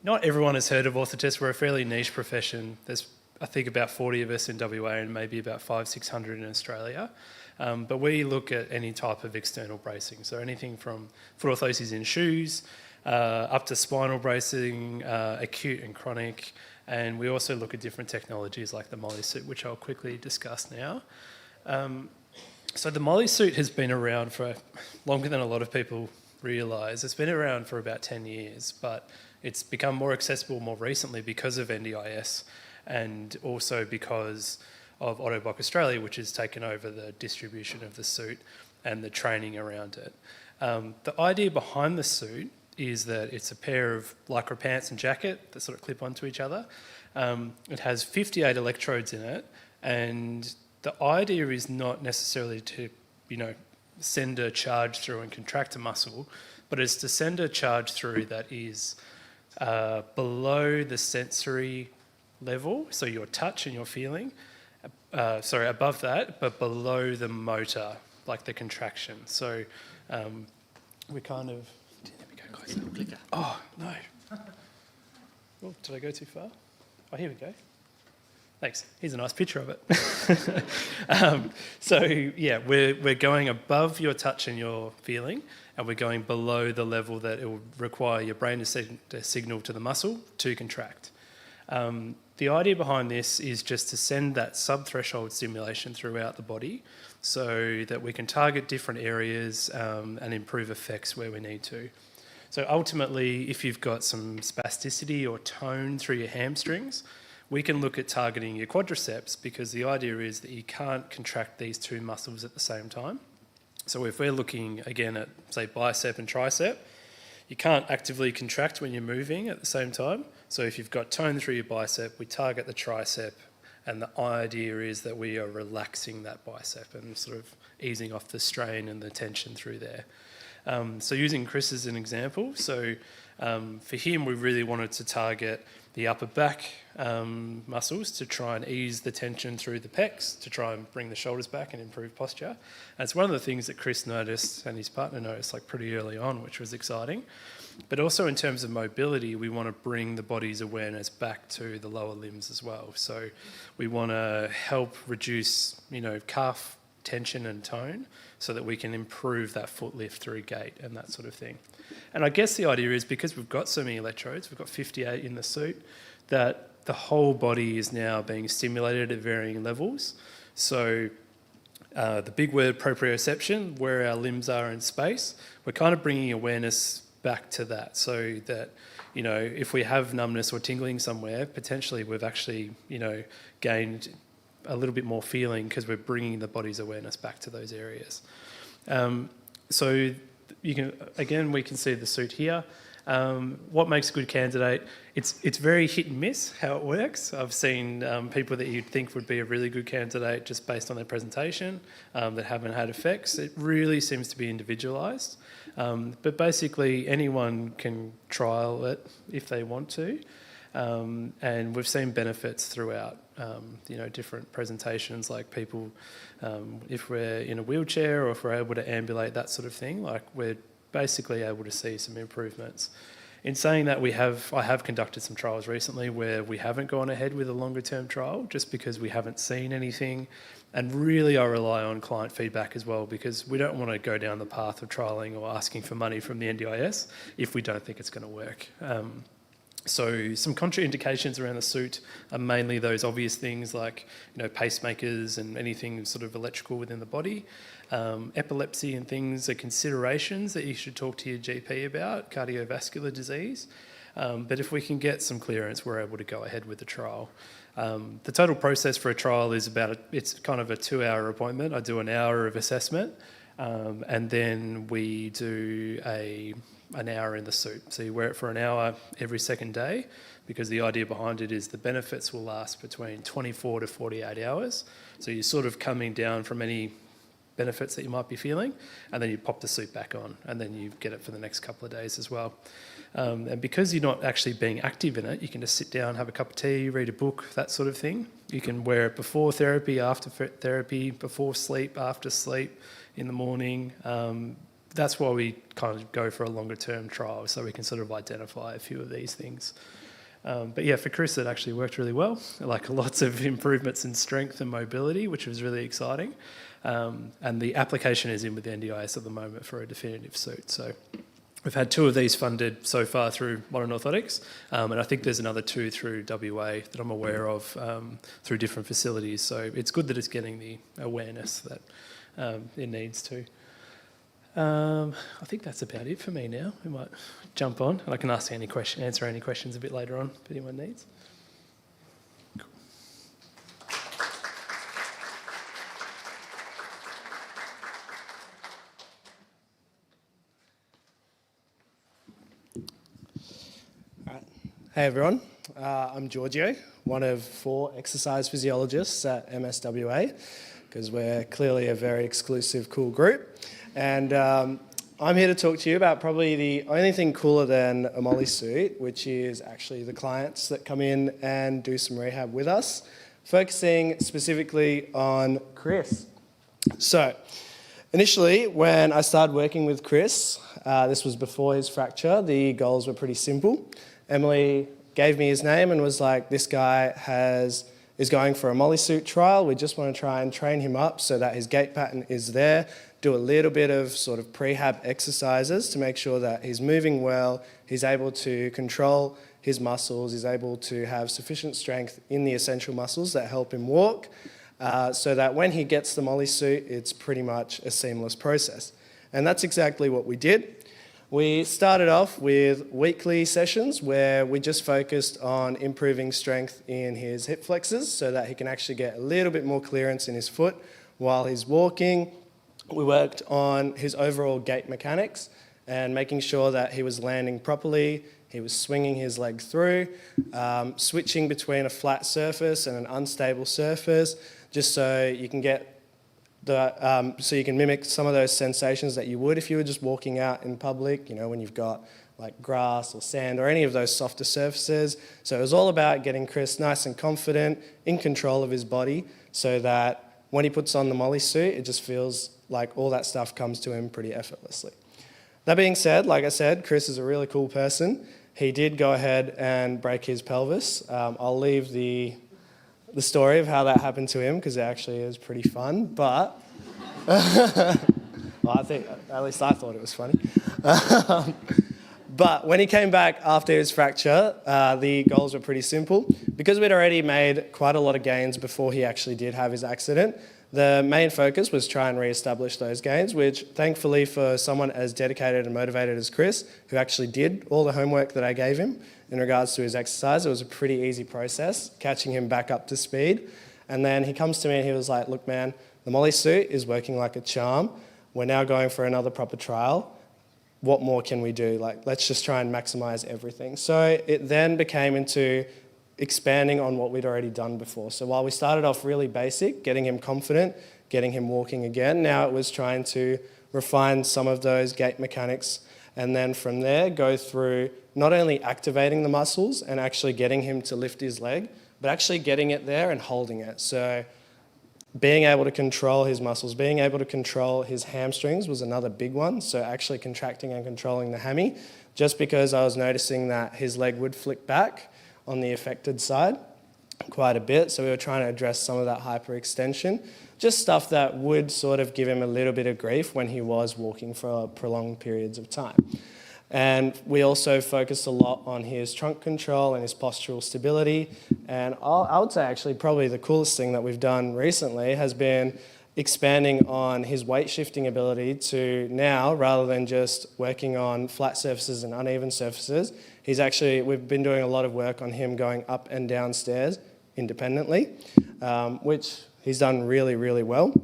not everyone has heard of orthotists. We're a fairly niche profession. There's I think about 40 of us in WA and maybe about 500-600 in Australia. But we look at any type of external bracing. So anything from foot orthoses in shoes, up to spinal bracing, acute and chronic. And we also look at different technologies like the Molli Suit, which I'll quickly discuss now. So the Molli Suit has been around for longer than a lot of people realise. It's been around for about 10 years, but it's become more accessible more recently because of NDIS. And also because of Autobock Australia, which has taken over the distribution of the suit and the training around it. The idea behind the suit is that it's a pair of lycra pants and jacket that sort of clip onto each other. It has 58 electrodes in it, and the idea is not necessarily to, send a charge through and contract a muscle, but it's to send a charge through that is below the sensory level, so your touch and your feeling, above that, but below the motor, like the contraction. So we kind of... There we go, guys. Oh, no. Oh, did I go too far? Oh, here we go. Thanks. Here's a nice picture of it. So, yeah, we're going above your touch and your feeling, and we're going below the level that it will require your brain to send a signal to the muscle to contract. The idea behind this is just to send that sub-threshold stimulation throughout the body so that we can target different areas and improve effects where we need to. So ultimately, if you've got some spasticity or tone through your hamstrings, we can look at targeting your quadriceps because the idea is that you can't contract these two muscles at the same time. So if we're looking, again, at, say, bicep and tricep, you can't actively contract when you're moving at the same time. So if you've got tone through your bicep, we target the tricep, and the idea is that we are relaxing that bicep and sort of easing off the strain and the tension through there. So using Chris as an example, so for him we really wanted to target the upper back muscles to try and ease the tension through the pecs, to try and bring the shoulders back and improve posture. And it's one of the things that Chris noticed and his partner noticed pretty early on, which was exciting. But also in terms of mobility, we want to bring the body's awareness back to the lower limbs as well. So we want to help reduce, calf tension and tone so that we can improve that foot lift through gait and that sort of thing. And I guess the idea is because we've got so many electrodes, we've got 58 in the suit, that the whole body is now being stimulated at varying levels. So the big word proprioception, where our limbs are in space, we're kind of bringing awareness back to that so that, you know, if we have numbness or tingling somewhere, potentially we've actually, you know, gained a little bit more feeling because we're bringing the body's awareness back to those areas. So you can, again, we can see the suit here. What makes a good candidate? It's very hit and miss how it works. I've seen people that you'd think would be a really good candidate just based on their presentation that haven't had effects. It really seems to be individualised. But basically anyone can trial it if they want to. And we've seen benefits throughout, you know, different presentations, like people, if we're in a wheelchair or if we're able to ambulate, that sort of thing, like we're basically able to see some improvements. In saying that, I have conducted some trials recently where we haven't gone ahead with a longer term trial just because we haven't seen anything. And really I rely on client feedback as well, because we don't want to go down the path of trialling or asking for money from the NDIS if we don't think it's going to work. So some contraindications around the suit are mainly those obvious things like, you know, pacemakers and anything sort of electrical within the body. Epilepsy and things are considerations that you should talk to your GP about, cardiovascular disease. But if we can get some clearance, we're able to go ahead with the trial. The total process for a trial is it's kind of a 2-hour appointment. I do an hour of assessment and then we do an hour in the suit. So you wear it for an hour every second day, because the idea behind it is the benefits will last between 24 to 48 hours. So you're sort of coming down from any benefits that you might be feeling, and then you pop the suit back on, and then you get it for the next couple of days as well. And because you're not actually being active in it, you can just sit down, have a cup of tea, read a book, that sort of thing. You can wear it before therapy, after therapy, before sleep, after sleep, in the morning. That's why we kind of go for a longer term trial, so we can sort of identify a few of these things. But yeah, for Chris, it actually worked really well. Like lots of improvements in strength and mobility, which was really exciting. And the application is in with the NDIS at the moment for a definitive suit. So we've had 2 of these funded so far through Modern Orthotics, and I think there's another 2 through WA that I'm aware of through different facilities. So it's good that it's getting the awareness that it needs to. I think that's about it for me now. We might jump on, and I can answer any questions a bit later on if anyone needs. Cool. Hey everyone, I'm Giorgio, one of 4 exercise physiologists at MSWA, because we're clearly a very exclusive, cool group. And I'm here to talk to you about probably the only thing cooler than a Molli Suit, which is actually the clients that come in and do some rehab with us, focusing specifically on Chris. So, initially, when I started working with Chris, this was before his fracture, the goals were pretty simple. Emily gave me his name and was like, this guy is going for a Molli Suit trial. We just want to try and train him up so that his gait pattern is there, do a little bit of sort of prehab exercises to make sure that he's moving well, he's able to control his muscles, he's able to have sufficient strength in the essential muscles that help him walk, so that when he gets the Molli Suit, it's pretty much a seamless process. And that's exactly what we did. We started off with weekly sessions where we just focused on improving strength in his hip flexors so that he can actually get a little bit more clearance in his foot while he's walking. We worked on his overall gait mechanics and making sure that he was landing properly, he was swinging his leg through, switching between a flat surface and an unstable surface, just so you can get so you can mimic some of those sensations that you would if you were just walking out in public, you know, when you've got like grass or sand or any of those softer surfaces. So it was all about getting Chris nice and confident, in control of his body, so that when he puts on the Molli Suit, it just feels like all that stuff comes to him pretty effortlessly. That being said, like I said, Chris is a really cool person. He did go ahead and break his pelvis. I'll leave the story of how that happened to him, because it actually is pretty fun. But Well, at least I thought it was funny. But when he came back after his fracture, the goals were pretty simple. Because we'd already made quite a lot of gains before he actually did have his accident, the main focus was try and re-establish those gains, which thankfully for someone as dedicated and motivated as Chris, who actually did all the homework that I gave him in regards to his exercise, it was a pretty easy process, catching him back up to speed. And then he comes to me and he was like, look, man, the Molli Suit is working like a charm. We're now going for another proper trial. What more can we do? Like, let's just try and maximise everything. So it then became into expanding on what we'd already done before. So while we started off really basic, getting him confident, getting him walking again, now it was trying to refine some of those gait mechanics, and then from there go through not only activating the muscles and actually getting him to lift his leg, but actually getting it there and holding it. So being able to control his muscles, being able to control his hamstrings was another big one. So actually contracting and controlling the hammy, just because I was noticing that his leg would flick back on the affected side quite a bit. So we were trying to address some of that hyperextension, just stuff that would sort of give him a little bit of grief when he was walking for prolonged periods of time. And we also focused a lot on his trunk control and his postural stability. And I would say actually probably the coolest thing that we've done recently has been expanding on his weight shifting ability to now, rather than just working on flat surfaces and uneven surfaces, we've been doing a lot of work on him going up and down stairs independently, which he's done really, really well.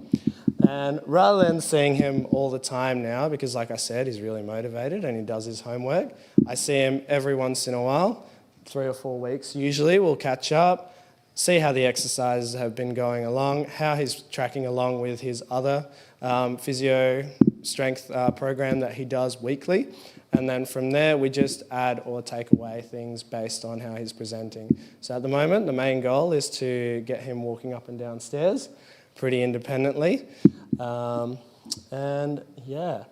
And rather than seeing him all the time now, because like I said, he's really motivated and he does his homework, I see him every once in a while, 3 or 4 weeks usually. We'll catch up, see how the exercises have been going along, how he's tracking along with his other physio strength program that he does weekly. And then from there, we just add or take away things based on how he's presenting. So at the moment, the main goal is to get him walking up and down stairs pretty independently. And yeah,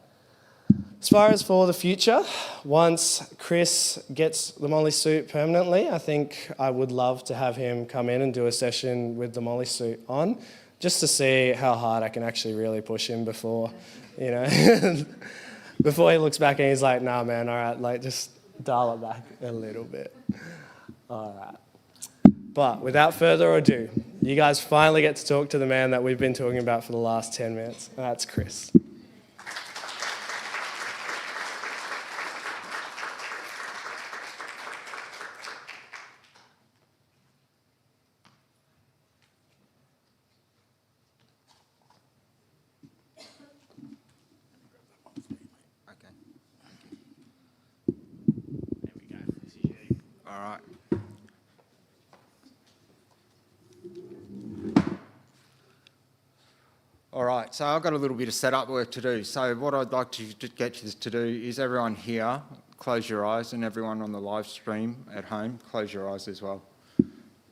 as far as for the future, once Chris gets the Molli Suit permanently, I think I would love to have him come in and do a session with the Molli Suit on, just to see how hard I can actually really push him before, before he looks back and he's like, nah, man, all right, like just dial it back a little bit. All right. But without further ado, you guys finally get to talk to the man that we've been talking about for the last 10 minutes. And that's Chris. All right. All right, so I've got a little bit of setup work to do. So what I'd like to get you to do is everyone here, close your eyes, and everyone on the live stream at home, close your eyes as well.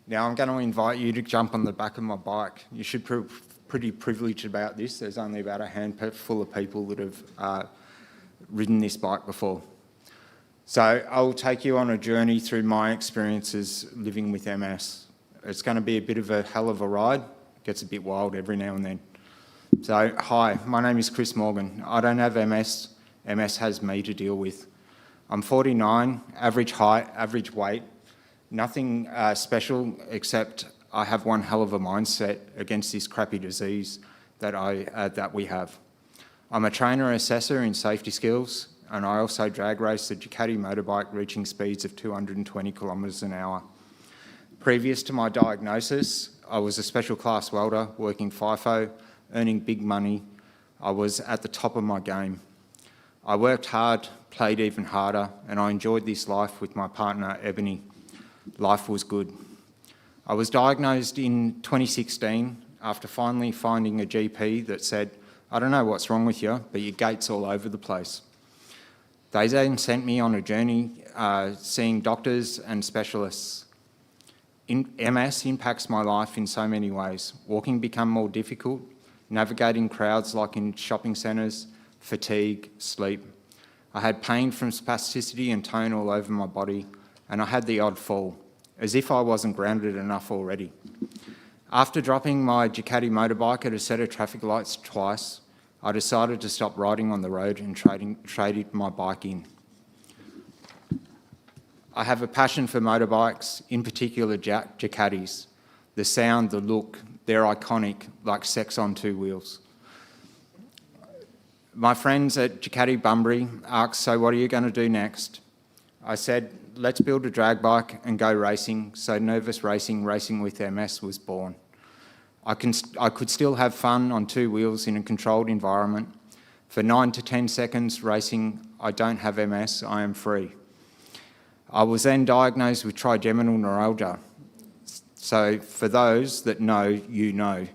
Now I'm going to invite you to jump on the back of my bike. You should be pretty privileged about this. There's only about a handful of people that have ridden this bike before. So I'll take you on a journey through my experiences living with MS. It's going to be a bit of a hell of a ride. It gets a bit wild every now and then. So, hi, my name is Chris Morgan. I don't have MS. MS has me to deal with. I'm 49, average height, average weight. Nothing special except I have one hell of a mindset against this crappy disease that we have. I'm a trainer assessor in safety skills, and I also drag race the Ducati motorbike reaching speeds of 220 kilometres an hour. Previous to my diagnosis, I was a special class welder working FIFO, earning big money. I was at the top of my game. I worked hard, played even harder, and I enjoyed this life with my partner, Ebony. Life was good. I was diagnosed in 2016 after finally finding a GP that said, I don't know what's wrong with you, but your gait's all over the place. They then sent me on a journey seeing doctors and specialists. MS impacts my life in so many ways. Walking became more difficult, navigating crowds like in shopping centres, fatigue, sleep. I had pain from spasticity and tone all over my body, and I had the odd fall, as if I wasn't grounded enough already. After dropping my Ducati motorbike at a set of traffic lights twice, I decided to stop riding on the road and traded my bike in. I have a passion for motorbikes, in particular Ducatis. The sound, the look, they're iconic, like sex on two wheels. My friends at Ducati Bunbury asked, so what are you going to do next? I said, let's build a drag bike and go racing. So Nervous Racing, Racing with MS was born. I could still have fun on two wheels in a controlled environment. For 9 to 10 seconds racing, I don't have MS, I am free. I was then diagnosed with trigeminal neuralgia. So for those that know, you know.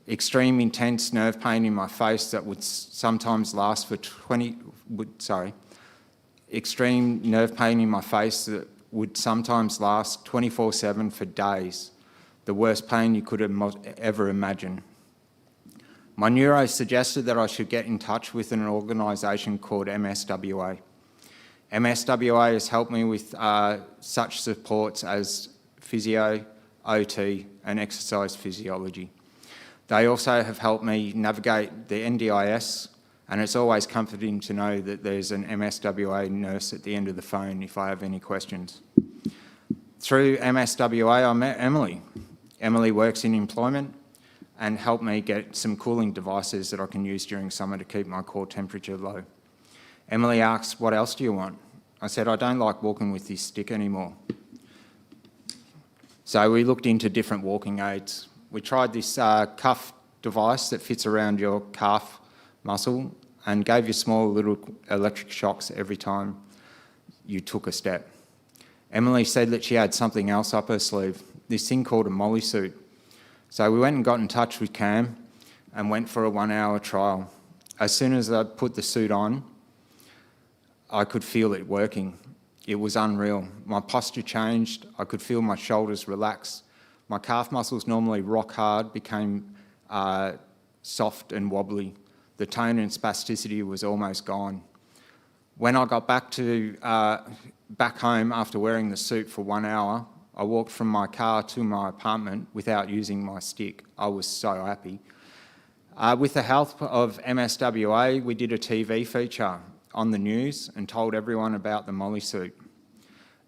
Extreme intense nerve pain in my face that would sometimes last for extreme nerve pain in my face that would sometimes last 24/7 for days. The worst pain you could ever imagine. My neuro suggested that I should get in touch with an organisation called MSWA. MSWA has helped me with such supports as physio, OT and exercise physiology. They also have helped me navigate the NDIS, and it's always comforting to know that there's an MSWA nurse at the end of the phone if I have any questions. Through MSWA I met Emily. Emily works in employment and helped me get some cooling devices that I can use during summer to keep my core temperature low. Emily asked, what else do you want? I said, I don't like walking with this stick anymore. So we looked into different walking aids. We tried this cuff device that fits around your calf muscle and gave you small little electric shocks every time you took a step. Emily said that she had something else up her sleeve, this thing called a Molli Suit. So we went and got in touch with Cam and went for a 1-hour trial. As soon as I put the suit on, I could feel it working. It was unreal. My posture changed. I could feel my shoulders relax. My calf muscles, normally rock hard, became soft and wobbly. The tone and spasticity was almost gone. When I got back home after wearing the suit for 1 hour, I walked from my car to my apartment without using my stick. I was so happy. With the help of MSWA, we did a TV feature on the news and told everyone about the Molli Suit.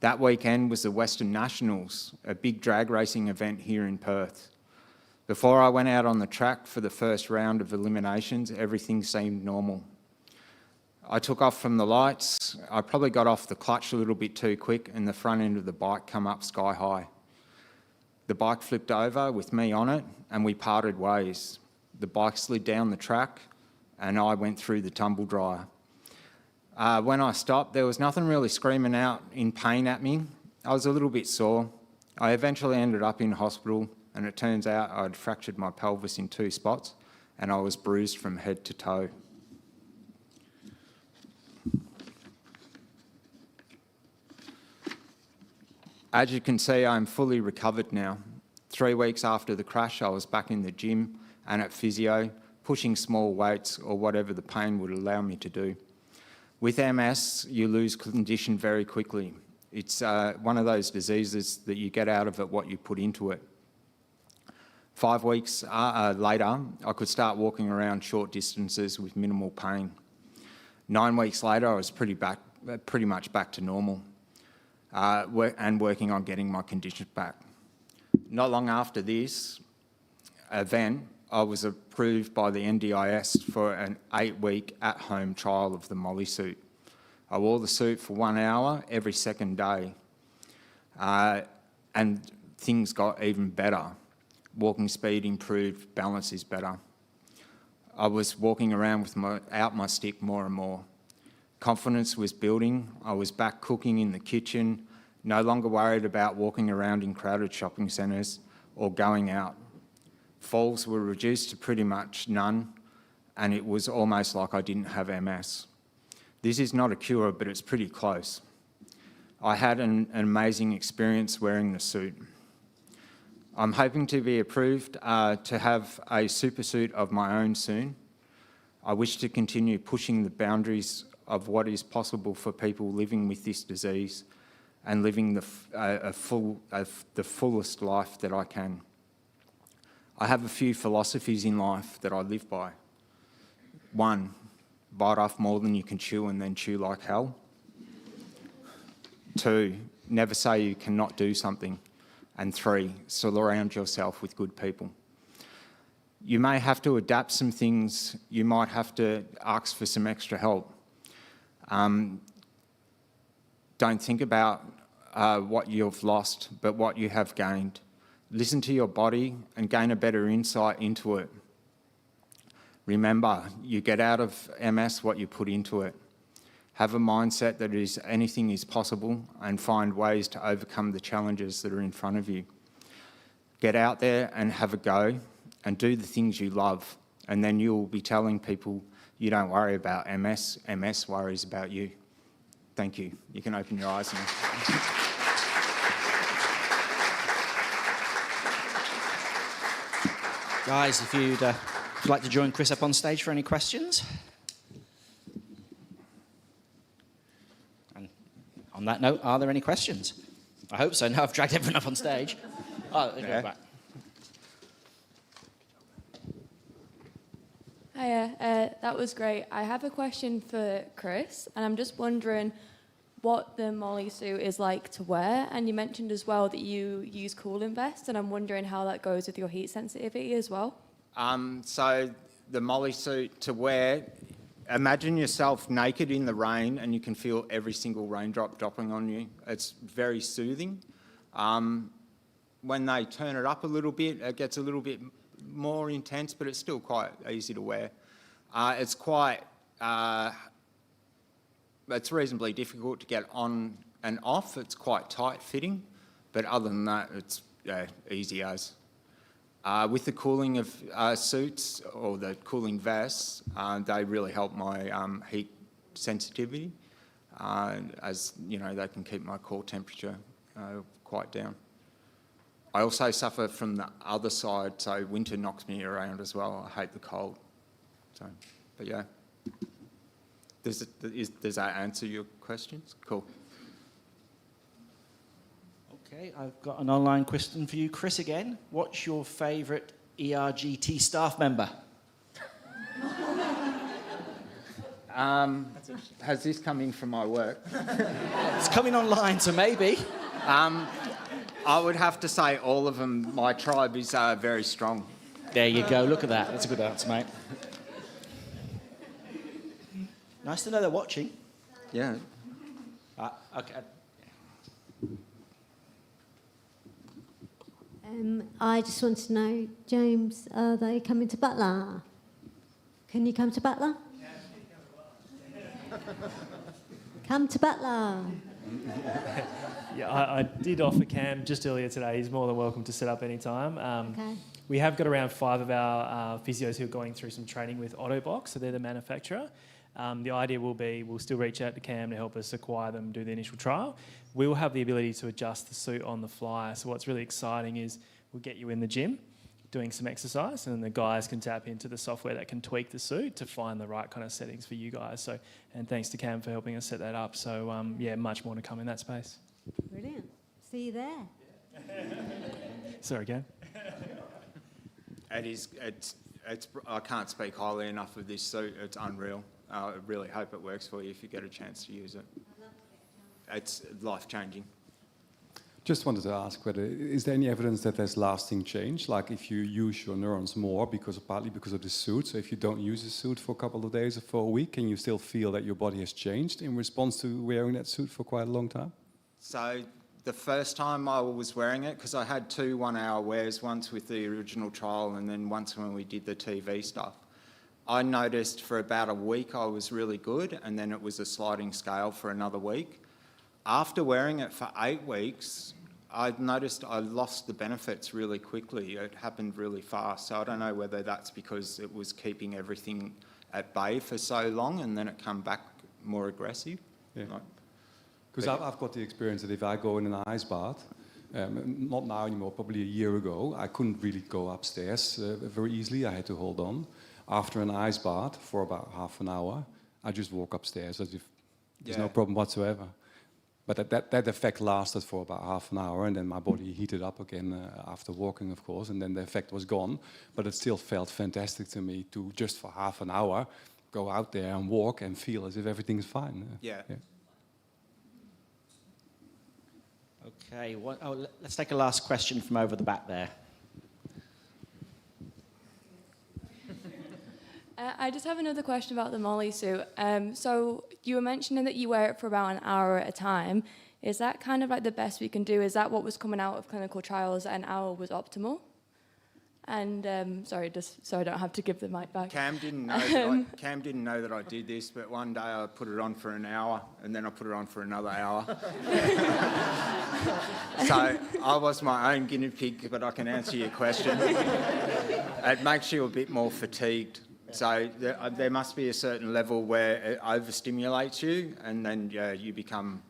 That weekend was the Western Nationals, a big drag racing event here in Perth. Before I went out on the track for the first round of eliminations, everything seemed normal. I took off from the lights. I probably got off the clutch a little bit too quick and the front end of the bike come up sky high. The bike flipped over with me on it and we parted ways. The bike slid down the track and I went through the tumble dryer. When I stopped, there was nothing really screaming out in pain at me. I was a little bit sore. I eventually ended up in hospital and it turns out I'd fractured my pelvis in 2 spots and I was bruised from head to toe. As you can see, I'm fully recovered now. 3 weeks after the crash, I was back in the gym and at physio, pushing small weights or whatever the pain would allow me to do. With MS, you lose condition very quickly. It's one of those diseases that you get out of it what you put into it. 5 weeks later, I could start walking around short distances with minimal pain. 9 weeks later, I was pretty much back to normal and working on getting my condition back. Not long after this event, I was approved by the NDIS for an 8-week at-home trial of the Molli Suit. I wore the suit for 1 hour every second day, and things got even better. Walking speed improved, balance is better. I was walking around without my stick more and more. Confidence was building. I was back cooking in the kitchen, no longer worried about walking around in crowded shopping centres or going out. Falls were reduced to pretty much none, and it was almost like I didn't have MS. This is not a cure, but it's pretty close. I had an amazing experience wearing the suit. I'm hoping to be approved to have a super suit of my own soon. I wish to continue pushing the boundaries of what is possible for people living with this disease and living the fullest life that I can. I have a few philosophies in life that I live by. 1, bite off more than you can chew and then chew like hell. 2, never say you cannot do something. And 3, surround yourself with good people. You may have to adapt some things. You might have to ask for some extra help. Don't think about what you've lost, but what you have gained. Listen to your body and gain a better insight into it. Remember, you get out of MS what you put into it. Have a mindset that is anything is possible and find ways to overcome the challenges that are in front of you. Get out there and have a go and do the things you love, and then you'll be telling people you don't worry about MS, MS worries about you. Thank you. You can open your eyes now. Guys, if you'd like to join Chris up on stage for any questions. And on that note, are there any questions? I hope so. Now I've dragged everyone up on stage. Oh, Yeah. back. Hiya, that was great. I have a question for Chris, and I'm just wondering what the Molli Suit is like to wear. And you mentioned as well that you use cooling vests, and I'm wondering how that goes with your heat sensitivity as well. So the Molli Suit to wear, imagine yourself naked in the rain and you can feel every single raindrop dropping on you. It's very soothing. When they turn it up a little bit, it gets a little bit more intense, but it's still quite easy to wear. It's reasonably difficult to get on and off. It's quite tight fitting, but other than that, it's easy as. With the cooling of suits or the cooling vests, they really help my heat sensitivity, as you know, they can keep my core temperature quite down. I also suffer from the other side, so winter knocks me around as well. I hate the cold. So, but yeah. Does that answer your questions? Cool. Okay, I've got an online question for you, Chris, again. What's your favourite ERGT staff member? Has this come in from my work? It's coming online, so maybe. I would have to say all of them. My tribe is very strong. There you go. Look at that. That's a good answer, mate. Nice to know they're watching. Yeah. Okay. I just want to know, James, are they coming to Butler? Can you come to Butler? Come to Butler. Yeah, I did offer Cam just earlier today. He's more than welcome to set up any time. Okay. We have got around 5 of our physios who are going through some training with Autobox, so they're the manufacturer. The idea will be we'll still reach out to Cam to help us acquire them, do the initial trial. We will have the ability to adjust the suit on the fly. So what's really exciting is we'll get you in the gym doing some exercise, and then the guys can tap into the software that can tweak the suit to find the right kind of settings for you guys. So, and thanks to Cam for helping us set that up. So yeah, much more to come in that space. Brilliant. See you there. Sorry, Cam. It's I can't speak highly enough of this suit. It's unreal. I really hope it works for you if you get a chance to use it. It's life-changing. Just wanted to ask whether is there any evidence that there's lasting change, like if you use your neurons more partly because of the suit. So if you don't use the suit for a couple of days or for a week, can you still feel that your body has changed in response to wearing that suit for quite a long time? So the first time I was wearing it, because I had 2 one-hour wears, once with the original trial and then once when we did the TV stuff. I noticed for about a week I was really good, and then it was a sliding scale for another week. After wearing it for 8 weeks, I noticed I lost the benefits really quickly. It happened really fast. So I don't know whether that's because it was keeping everything at bay for so long and then it come back more aggressive. Yeah. Because I've got the experience that if I go in an ice bath, not now anymore, probably a year ago, I couldn't really go upstairs very easily. I had to hold on. After an ice bath for about half an hour, I just walk upstairs as if there's no problem whatsoever. But that effect lasted for about half an hour, and then my body heated up again after walking, of course, and then the effect was gone. But it still felt fantastic to me to just for half an hour go out there and walk and feel as if everything's fine. Yeah. Okay, let's take a last question from over the back there. I just have another question about the Molli Suit. So you were mentioning that you wear it for about an hour at a time. Is that kind of like the best we can do? Is that what was coming out of clinical trials, that an hour was optimal? And sorry, just so I don't have to give the mic back. Cam didn't know that I did this, but one day I put it on for an hour, and then I put it on for another hour. So I was my own guinea pig, but I can answer your question. It makes you a bit more fatigued. So there must be a certain level where it overstimulates you, and then you become,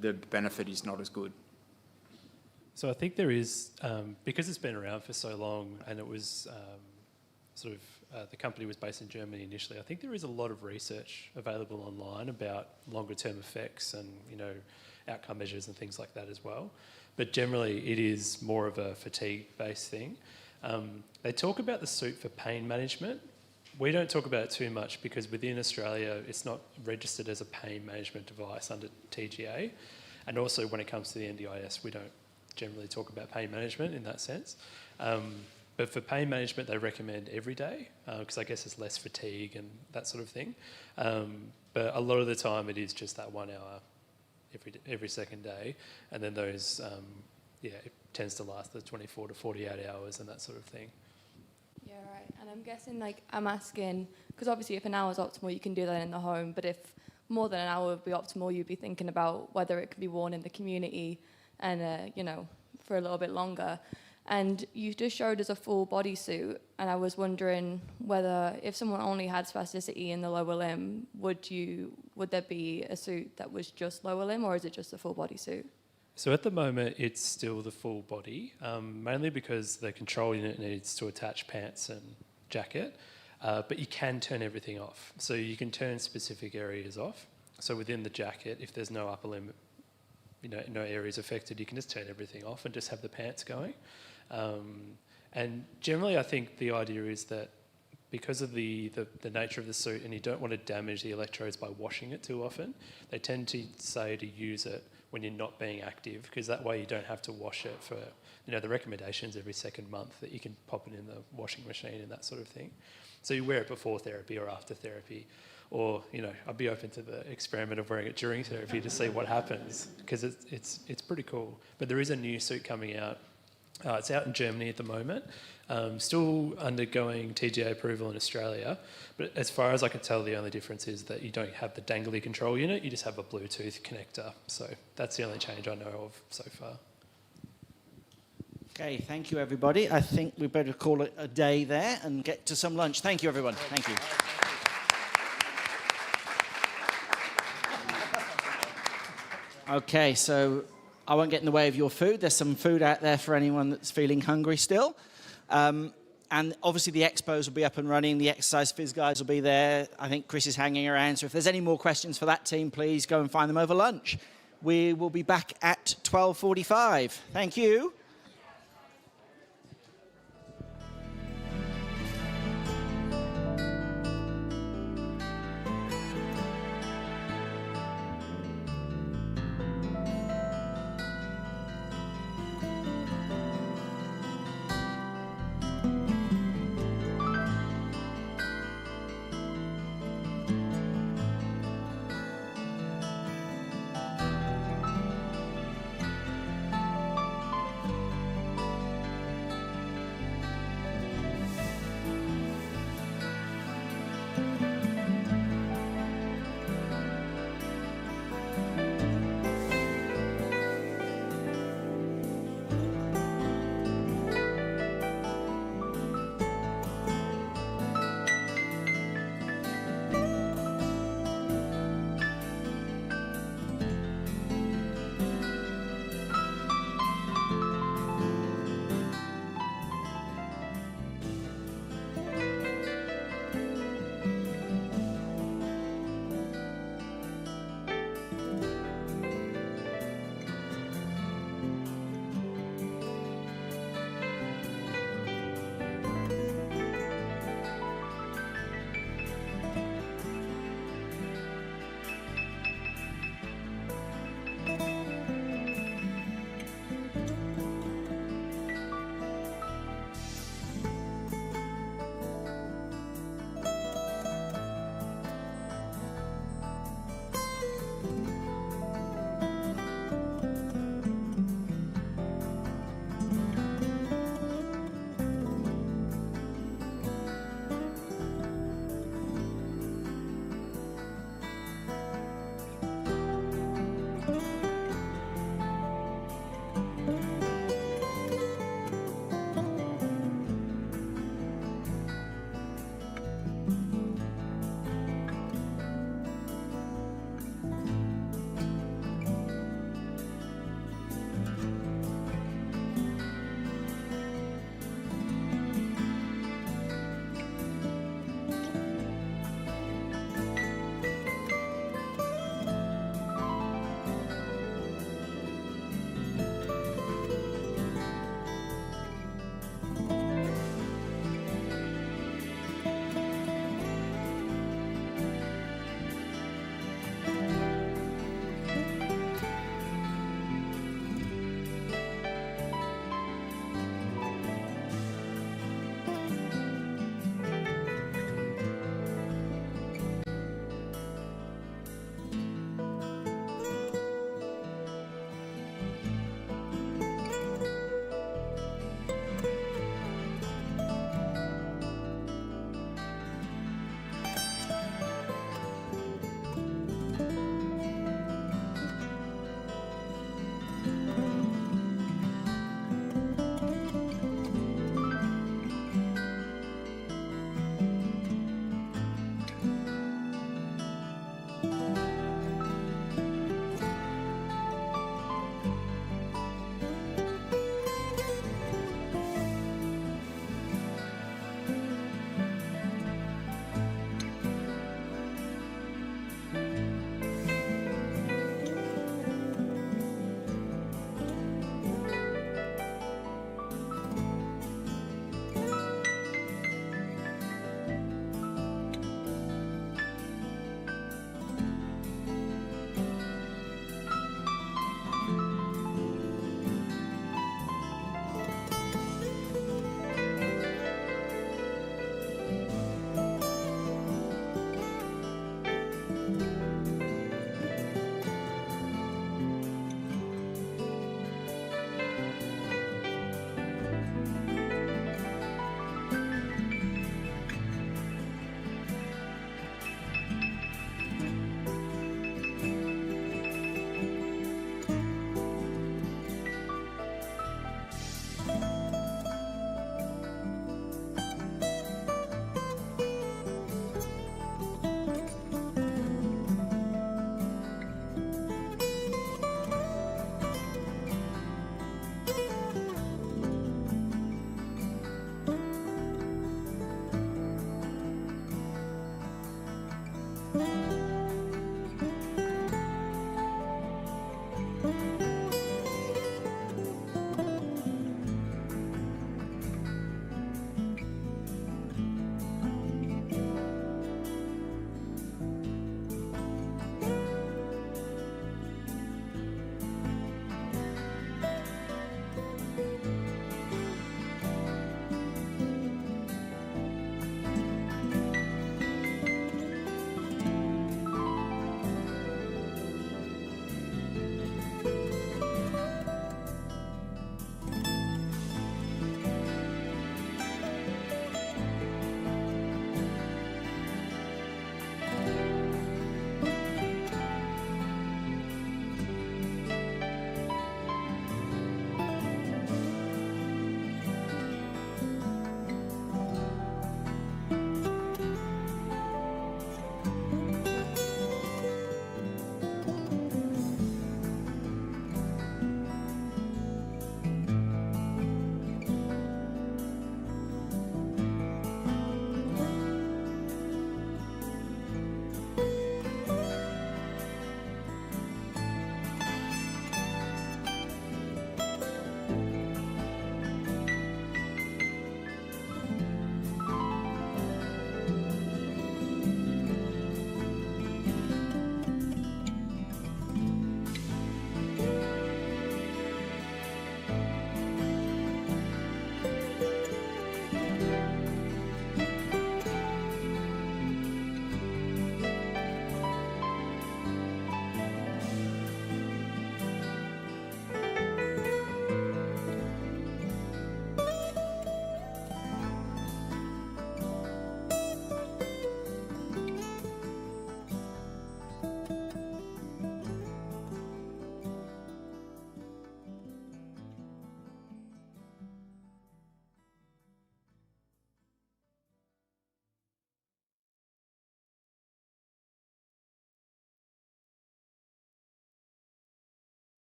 the benefit is not as good. So I think there is, because it's been around for so long, and it was the company was based in Germany initially, I think there is a lot of research available online about longer term effects and, outcome measures and things like that as well. But generally it is more of a fatigue-based thing. They talk about the suit for pain management. We don't talk about it too much because within Australia it's not registered as a pain management device under TGA. And also when it comes to the NDIS, we don't generally talk about pain management in that sense. But for pain management, they recommend every day because I guess it's less fatigue and that sort of thing. But a lot of the time it is just that 1 hour every second day. And then those, it tends to last the 24 to 48 hours and that sort of thing. Yeah, right. And I'm guessing, I'm asking, because obviously if an hour is optimal, you can do that in the home. But if more than an hour would be optimal, you'd be thinking about whether it could be worn in the community and, for a little bit longer. And you just showed us a full body suit, and I was wondering whether if someone only had spasticity in the lower limb, would there be a suit that was just lower limb, or is it just a full body suit? So at the moment, it's still the full body, mainly because the control unit needs to attach pants and jacket, but you can turn everything off. So you can turn specific areas off. So within the jacket, if there's no upper limb, no areas affected, you can just turn everything off and just have the pants going. And generally, I think the idea is that because of the nature of the suit, and you don't want to damage the electrodes by washing it too often, they tend to say to use it when you're not being active, because that way you don't have to wash it for, the recommendations every second month that you can pop it in the washing machine and that sort of thing. So you wear it before therapy or after therapy. Or, I'd be open to the experiment of wearing it during therapy to see what happens, because it's pretty cool. But there is a new suit coming out. It's out in Germany at the moment, still undergoing TGA approval in Australia. But as far as I can tell, the only difference is that you don't have the dangly control unit, you just have a Bluetooth connector. So that's the only change I know of so far. Okay, thank you, everybody. I think we better call it a day there and get to some lunch. Thank you, everyone. Thank you. Okay, so I won't get in the way of your food. There's some food out there for anyone that's feeling hungry still. And obviously the expos will be up and running. The exercise phys guys will be there. I think Chris is hanging around. So if there's any more questions for that team, please go and find them over lunch. We will be back at 12:45. Thank you.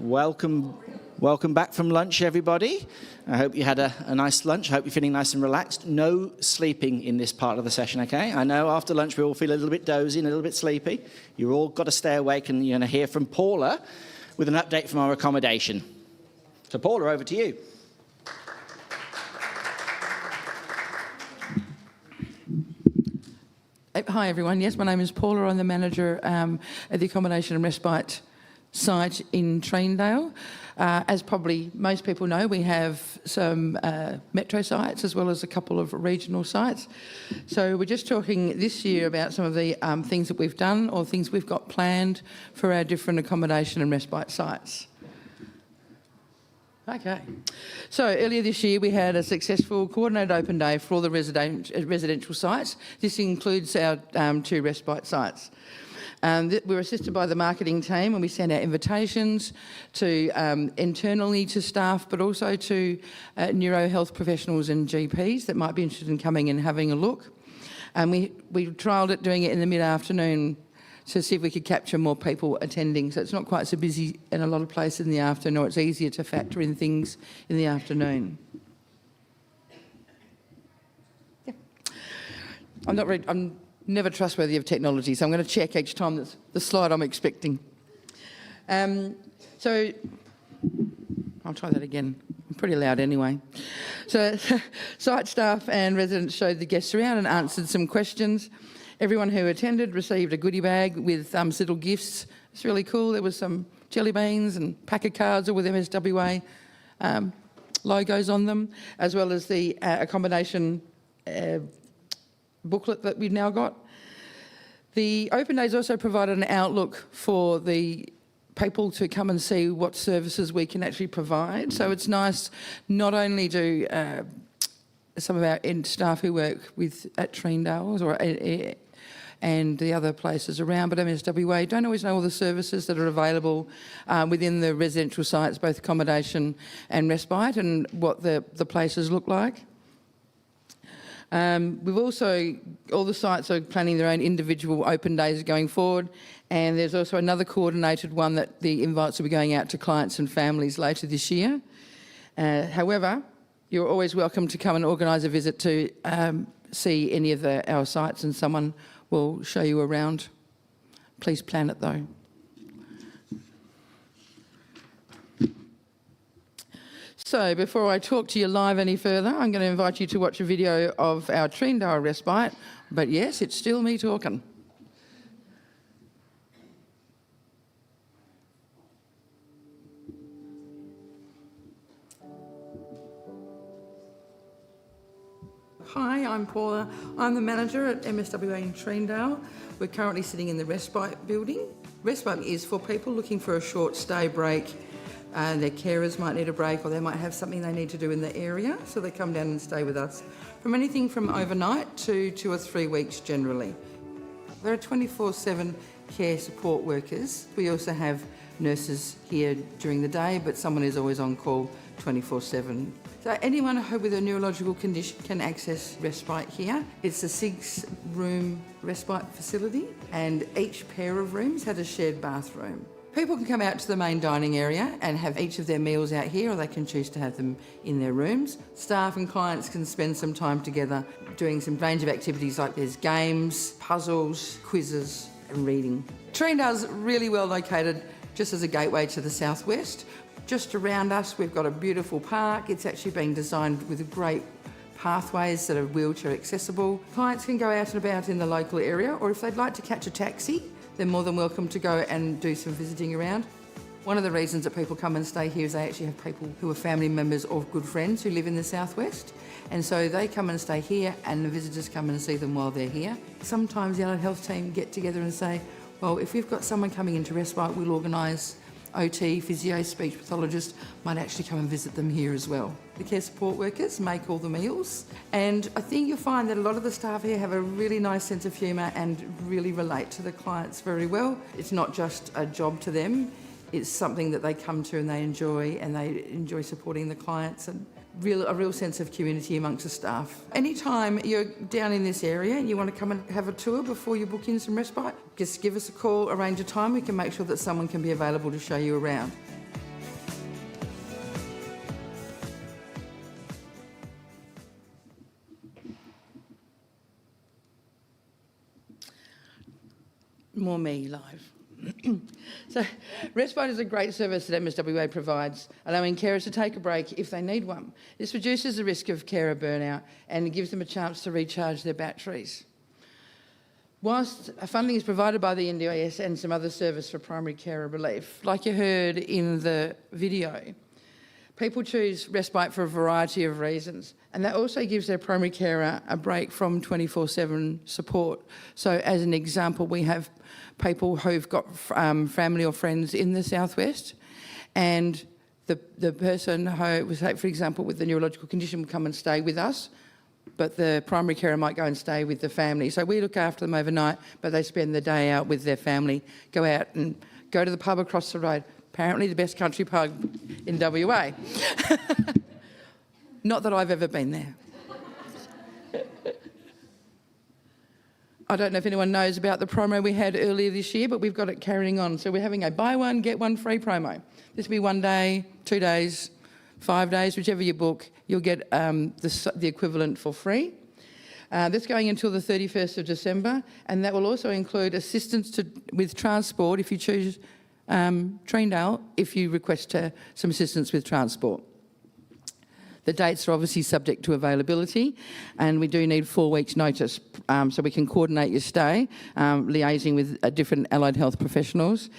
Welcome back from lunch, everybody. I hope you had a nice lunch. I hope you're feeling nice and relaxed. No sleeping in this part of the session, okay? I know after lunch we all feel a little bit dozy and a little bit sleepy. You've all got to stay awake, and you're going to hear from Paula with an update from our accommodation. So Paula, over to you. Hi everyone, yes, my name is Paula. I'm the manager at the Accommodation and Respite site in Treendale. As probably most people know, we have some metro sites as well as a couple of regional sites. So we're just talking this year about some of the things that we've done or things we've got planned for our different accommodation and respite sites. Okay. So earlier this year we had a successful coordinated open day for all the residential sites. This includes our 2 respite sites. We were assisted by the marketing team, and we sent out invitations to internally to staff, but also to neuro health professionals and GPs that might be interested in coming and having a look. And we trialled it, doing it in the mid-afternoon to see if we could capture more people attending. So it's not quite so busy in a lot of places in the afternoon, or it's easier to factor in things in the afternoon. Yeah. I'm never trustworthy of technology, so I'm going to check each time that's the slide I'm expecting. So I'll try that again. I'm pretty loud anyway. So site staff and residents showed the guests around and answered some questions. Everyone who attended received a goodie bag with little gifts. It's really cool. There was some jelly beans and pack of cards all with MSWA logos on them, as well as the accommodation booklet that we've now got. The open days also provided an outlook for the people to come and see what services we can actually provide. So it's nice not only do some of our staff who work at Treendale and the other places around, but MSWA don't always know all the services that are available within the residential sites, both accommodation and respite, and what the places look like. We've also, all the sites are planning their own individual open days going forward, and there's also another coordinated one that the invites will be going out to clients and families later this year. However, you're always welcome to come and organise a visit to see any of our sites, and someone will show you around. Please plan it though. So before I talk to you live any further, I'm going to invite you to watch a video of our Treendale respite. But yes, it's still me talking. Hi, I'm Paula. I'm the manager at MSWA in Treendale. We're currently sitting in the Respite building. Respite is for people looking for a short stay break. Their carers might need a break, or they might have something they need to do in the area, so they come down and stay with us. From anything from overnight to 2 or 3 weeks generally. There are 24/7 care support workers. We also have nurses here during the day, but someone is always on call 24/7. So anyone with a neurological condition can access respite here. It's a 6-room respite facility, and each pair of rooms has a shared bathroom. People can come out to the main dining area and have each of their meals out here, or they can choose to have them in their rooms. Staff and clients can spend some time together doing some range of activities, like there's games, puzzles, quizzes and reading. Treendale's really well located just as a gateway to the southwest. Just around us we've got a beautiful park. It's actually been designed with great pathways that are wheelchair accessible. Clients can go out and about in the local area, or if they'd like to catch a taxi, they're more than welcome to go and do some visiting around. One of the reasons that people come and stay here is they actually have people who are family members or good friends who live in the southwest, and so they come and stay here and the visitors come and see them while they're here. Sometimes the allied health team get together and say, well, if we've got someone coming into respite, we'll organise OT, physio, speech pathologist might actually come and visit them here as well. The care support workers make all the meals, and I think you'll find that a lot of the staff here have a really nice sense of humour and really relate to the clients very well. It's not just a job to them, it's something that they come to and they enjoy supporting the clients, and a real sense of community amongst the staff. Anytime you're down in this area and you want to come and have a tour before you book in some respite, just give us a call, arrange a time. We can make sure that someone can be available to show you around. More me live. So, respite is a great service that MSWA provides, allowing carers to take a break if they need one. This reduces the risk of carer burnout and gives them a chance to recharge their batteries. Whilst funding is provided by the NDIS and some other service for primary carer relief, like you heard in the video, people choose respite for a variety of reasons, and that also gives their primary carer a break from 24/7 support. So as an example, we have people who've got family or friends in the southwest, and the person who, for example, with the neurological condition will come and stay with us, but the primary carer might go and stay with the family. So we look after them overnight, but they spend the day out with their family, go out and go to the pub across the road. Apparently the best country pub in WA. Not that I've ever been there. I don't know if anyone knows about the promo we had earlier this year, but we've got it carrying on. So we're having a buy one, get one free promo. This will be 1 day, 2 days, 5 days, whichever you book, you'll get the equivalent for free. That's going until the 31st of December, and that will also include assistance with transport if you choose Treendale, if you request some assistance with transport. The dates are obviously subject to availability, and we do need 4 weeks' notice so we can coordinate your stay, liaising with different allied health professionals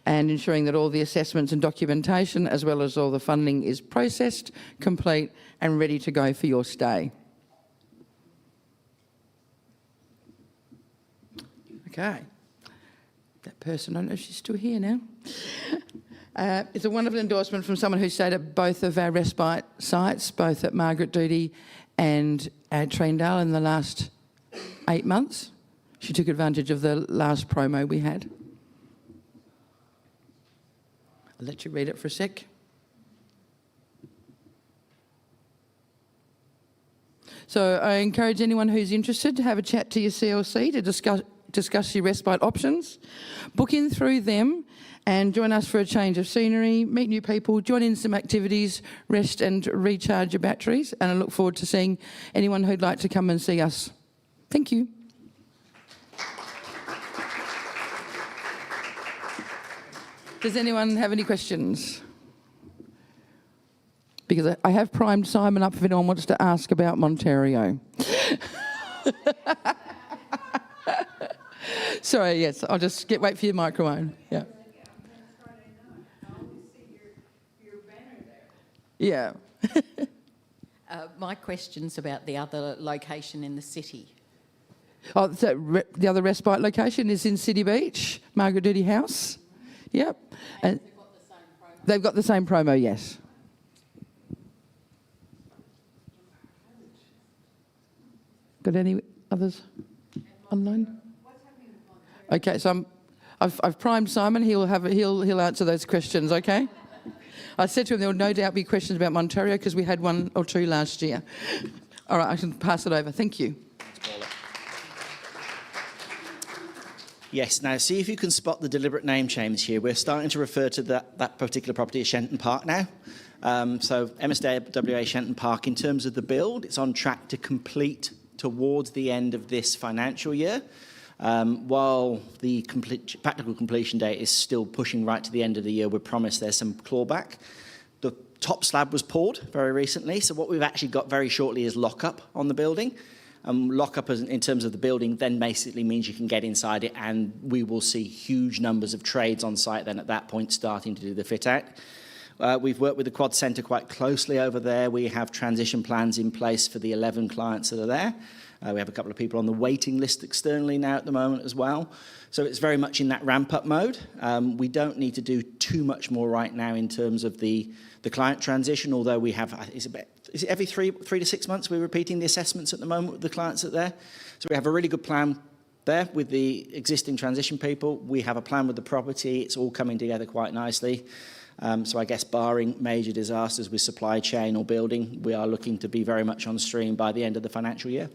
and ensuring that all the assessments and documentation, as well as all the funding, is processed, complete and ready to go for your stay. Okay. That person, I don't know if she's still here now. It's a wonderful endorsement from someone who stayed at both of our respite sites, both at Margaret Doody and at Treendale in the last 8 months. She took advantage of the last promo we had. I'll let you read it for a sec. So I encourage anyone who's interested to have a chat to your CLC to discuss your respite options. Book in through them and join us for a change of scenery, meet new people, join in some activities, rest and recharge your batteries, and I look forward to seeing anyone who'd like to come and see us. Thank you. Does anyone have any questions? Because I have primed Simon up if anyone wants to ask about Montario. Sorry, yes, I'll just wait for your microphone. Yeah. Yeah. My question's about the other location in the city. Oh, so the other respite location is in City Beach, Margaret Doody House. Yep. And they've got the same promo, yes. Got any others online? Okay, so I've primed Simon. He'll answer those questions. Okay. I said to him there will no doubt be questions about Ontario because we had one or two last year. All right, I can pass it over. Thank you. Yes, now see if you can spot the deliberate name change here. We're starting to refer to that particular property as Shenton Park now. So MSWA Shenton Park, in terms of the build, it's on track to complete towards the end of this financial year, while the practical completion date is still pushing right to the end of the year. We're promised there's some clawback. The top slab was poured very recently, so what we've actually got very shortly is lock-up on the building. Lock-up in terms of the building then basically means you can get inside it, and we will see huge numbers of trades on site then at that point starting to do the fit-out. We've worked with the Quad Centre quite closely over there. We have transition plans in place for the 11 clients that are there. We have a couple of people on the waiting list externally now at the moment as well. So it's very much in that ramp-up mode. We don't need to do too much more right now in terms of the client transition, although we have, is it every three to 6 months we're repeating the assessments at the moment with the clients that are there. So we have a really good plan there with the existing transition people. We have a plan with the property. It's all coming together quite nicely. So I guess barring major disasters with supply chain or building, we are looking to be very much on stream by the end of the financial year.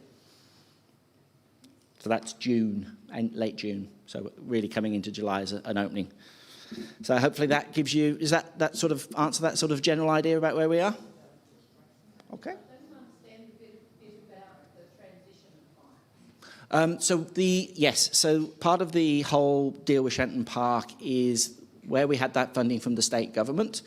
So that's June, and late June. So really coming into July as an opening. So hopefully that gives you, does that sort of answer that sort of general idea about where we are? Okay. So part of the whole deal with Shenton Park is where we had that funding from the state government.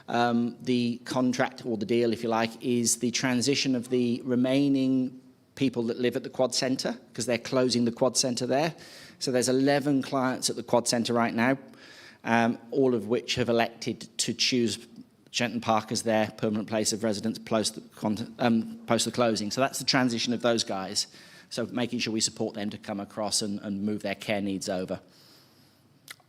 The contract, or the deal, if you like, is the transition of the remaining people that live at the Quad Centre, because they're closing the Quad Centre there. So there's 11 clients at the Quad Centre right now, all of which have elected to choose Shenton Park as their permanent place of residence post the closing. So that's the transition of those guys. So making sure we support them to come across and move their care needs over.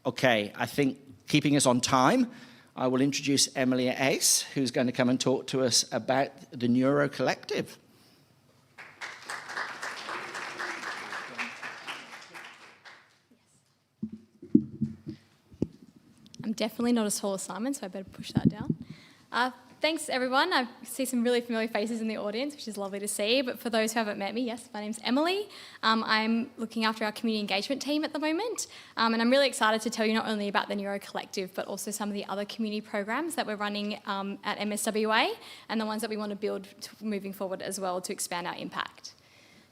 Okay, I think keeping us on time, I will introduce Emily Ace, who's going to come and talk to us about the Neuro Collective. I'm definitely not as tall as Simon, so I better push that down. Thanks, everyone. I see some really familiar faces in the audience, which is lovely to see. But for those who haven't met me, yes, my name's Emily. I'm looking after our community engagement team at the moment. And I'm really excited to tell you not only about the Neuro Collective, but also some of the other community programs that we're running at MSWA and the ones that we want to build moving forward as well to expand our impact.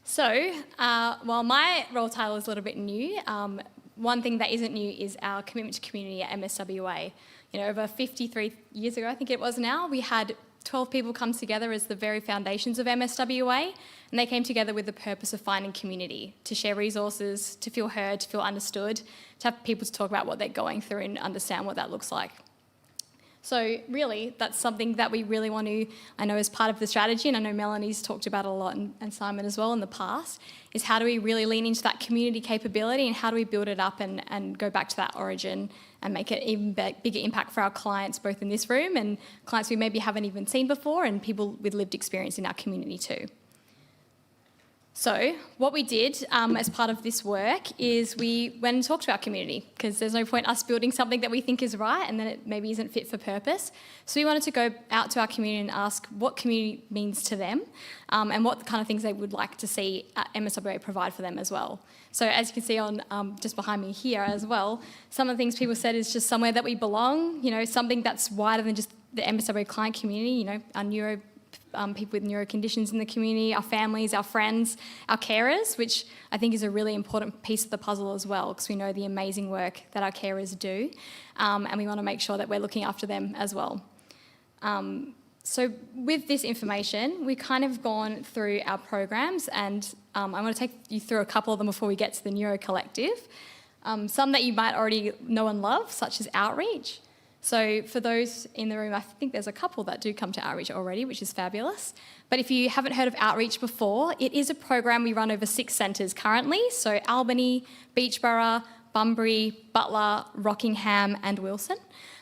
So while my role title is a little bit new, one thing that isn't new is our commitment to community at MSWA. You know, over 53 years ago, I think it was now, we had 12 people come together as the very foundations of MSWA, and they came together with the purpose of finding community, to share resources, to feel heard, to feel understood, to have people to talk about what they're going through and understand what that looks like. So really, that's something that we really want to, I know as part of the strategy, and I know Melanie's talked about it a lot, and Simon as well in the past, is how do we really lean into that community capability and how do we build it up and go back to that origin and make it even bigger impact for our clients, both in this room and clients we maybe haven't even seen before and people with lived experience in our community too. So what we did as part of this work is we went and talked to our community, because there's no point us building something that we think is right and then it maybe isn't fit for purpose. So we wanted to go out to our community and ask what community means to them and what kind of things they would like to see MSWA provide for them as well. So as you can see on just behind me here as well, some of the things people said is just somewhere that we belong, you know, something that's wider than just the MSWA client community, you know, our neuro people with neuro conditions in the community, our families, our friends, our carers, which I think is a really important piece of the puzzle as well, because we know the amazing work that our carers do, and we want to make sure that we're looking after them as well. So with this information, we've kind of gone through our programs, and I want to take you through a couple of them before we get to the Neuro Collective. Some that you might already know and love, such as outreach. So for those in the room, I think there's a couple that do come to Outreach already, which is fabulous. But if you haven't heard of Outreach before, it is a program we run over 6 centres currently. So Albany, Beachborough, Bunbury, Butler, Rockingham and Wilson.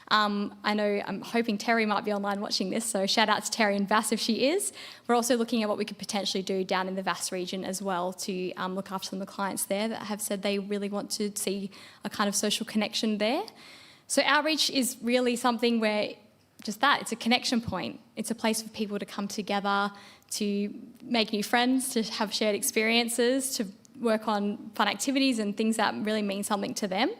I'm hoping Terry might be online watching this, so shout out to Terry and Vass if she is. We're also looking at what we could potentially do down in the Vass region as well to look after some of the clients there that have said they really want to see a kind of social connection there. So Outreach is really something where just that, it's a connection point. It's a place for people to come together, to make new friends, to have shared experiences, to work on fun activities and things that really mean something to them.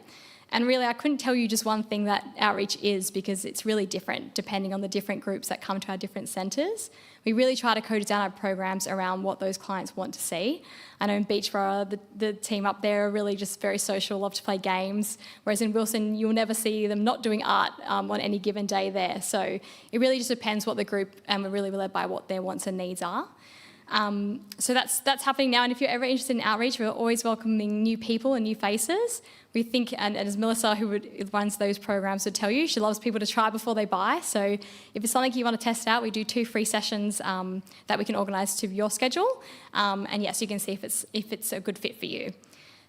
And really, I couldn't tell you just one thing that Outreach is because it's really different depending on the different groups that come to our different centres. We really try to code down our programs around what those clients want to see. I know in Beachborough, the team up there are really just very social, love to play games, whereas in Wilson, you'll never see them not doing art on any given day there. So it really just depends what the group, and we're really led by what their wants and needs are. So that's happening now, and if you're ever interested in Outreach, we're always welcoming new people and new faces. We think, and as Melissa, who runs those programs, would tell you, she loves people to try before they buy. So if it's something you want to test out, we do 2 free sessions that we can organise to your schedule. And yes, you can see if it's a good fit for you.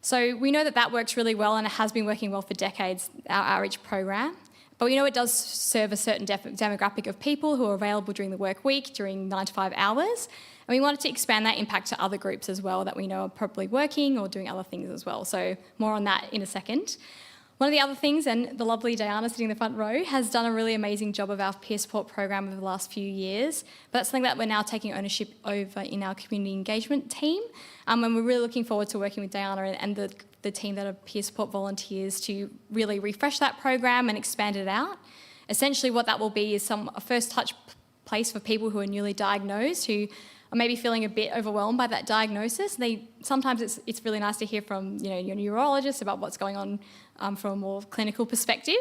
So we know that works really well, and it has been working well for decades, our Outreach program. But we know it does serve a certain demographic of people who are available during the work week, during 9 to 5 hours. And we wanted to expand that impact to other groups as well that we know are probably working or doing other things as well. So more on that in a second. One of the other things, and the lovely Diana sitting in the front row, has done a really amazing job of our peer support program over the last few years. But that's something that we're now taking ownership over in our community engagement team. And we're really looking forward to working with Diana and the team that are peer support volunteers to really refresh that program and expand it out. Essentially what that will be is a first touch place for people who are newly diagnosed, who are maybe feeling a bit overwhelmed by that diagnosis. Sometimes it's really nice to hear from your neurologist about what's going on from a more clinical perspective.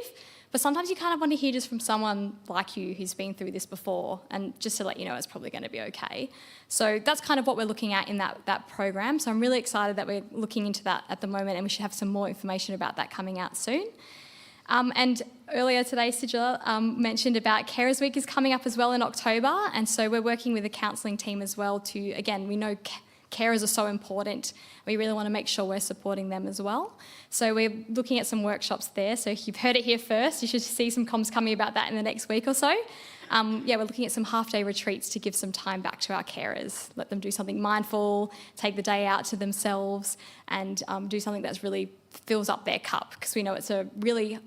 But sometimes you kind of want to hear just from someone like you who's been through this before, and just to let you know it's probably going to be okay. So that's kind of what we're looking at in that program. So I'm really excited that we're looking into that at the moment, and we should have some more information about that coming out soon. And earlier today, Sigila mentioned about Carers Week is coming up as well in October, and so we're working with the counselling team as well to, again, we know carers are so important. We really want to make sure we're supporting them as well. So we're looking at some workshops there. So if you've heard it here first, you should see some comms coming about that in the next week or so. We're looking at some half-day retreats to give some time back to our carers, let them do something mindful, take the day out to themselves, and do something that's really fills up their cup, because we know it's a really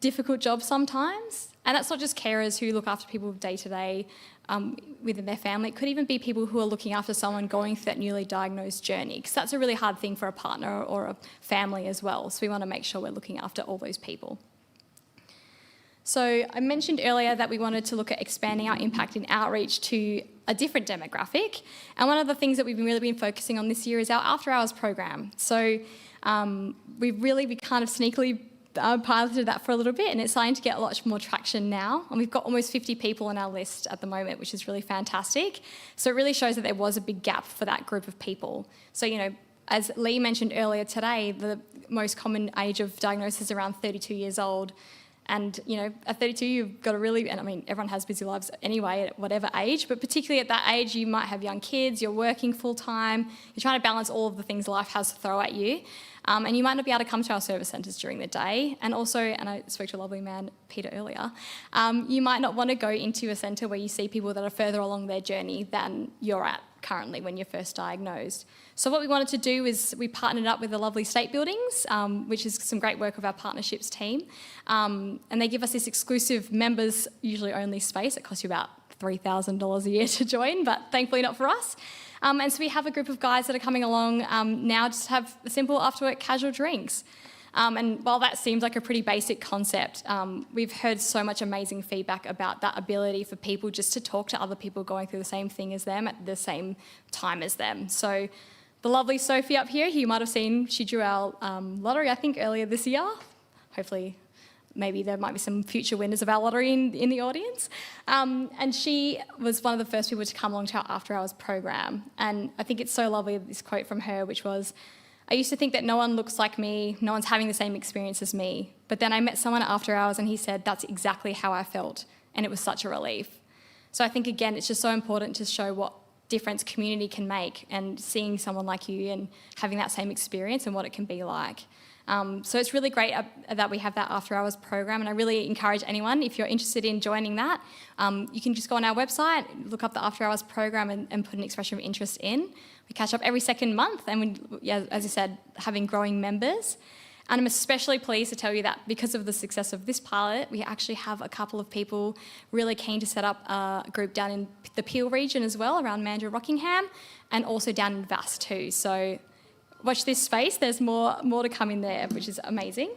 difficult job sometimes. And that's not just carers who look after people day to day within their family. It could even be people who are looking after someone going through that newly diagnosed journey, because that's a really hard thing for a partner or a family as well. So we want to make sure we're looking after all those people. So I mentioned earlier that we wanted to look at expanding our impact in outreach to a different demographic. And one of the things that we've really been focusing on this year is our after hours program. So we kind of sneakily piloted that for a little bit, and it's starting to get a lot more traction now. And we've got almost 50 people on our list at the moment, which is really fantastic. So it really shows that there was a big gap for that group of people. So, as Lee mentioned earlier today, the most common age of diagnosis is around 32 years old. And, at 32, you've got everyone has busy lives anyway at whatever age, but particularly at that age, you might have young kids, you're working full time, you're trying to balance all of the things life has to throw at you. And you might not be able to come to our service centres during the day. And also, and I spoke to a lovely man, Peter, earlier, you might not want to go into a centre where you see people that are further along their journey than you're at currently when you're first diagnosed. So what we wanted to do is we partnered up with the lovely State Buildings, which is some great work of our partnerships team. And they give us this exclusive members, usually only space. It costs you about $3,000 a year to join, but thankfully not for us. And so we have a group of guys that are coming along now just to have simple after-work casual drinks. And while that seems like a pretty basic concept, we've heard so much amazing feedback about that ability for people just to talk to other people going through the same thing as them at the same time as them. So the lovely Sophie up here, who you might have seen, she drew our lottery, I think, earlier this year. Hopefully, maybe there might be some future winners of our lottery in the audience. And she was one of the first people to come along to our after hours program. And I think it's so lovely, this quote from her, which was, I used to think that no one looks like me, no one's having the same experience as me. But then I met someone after hours and he said, that's exactly how I felt. And it was such a relief. So I think, again, it's just so important to show what difference community can make, and seeing someone like you and having that same experience and what it can be like. So it's really great that we have that after hours program, and I really encourage anyone, if you're interested in joining that, you can just go on our website, look up the after hours program and put an expression of interest in. We catch up every second month, and as I said, having growing members. And I'm especially pleased to tell you that because of the success of this pilot, we actually have a couple of people really keen to set up a group down in the Peel region as well, around Mandurah, Rockingham, and also down in Vass too. So watch this space. There's more to come in there, which is amazing.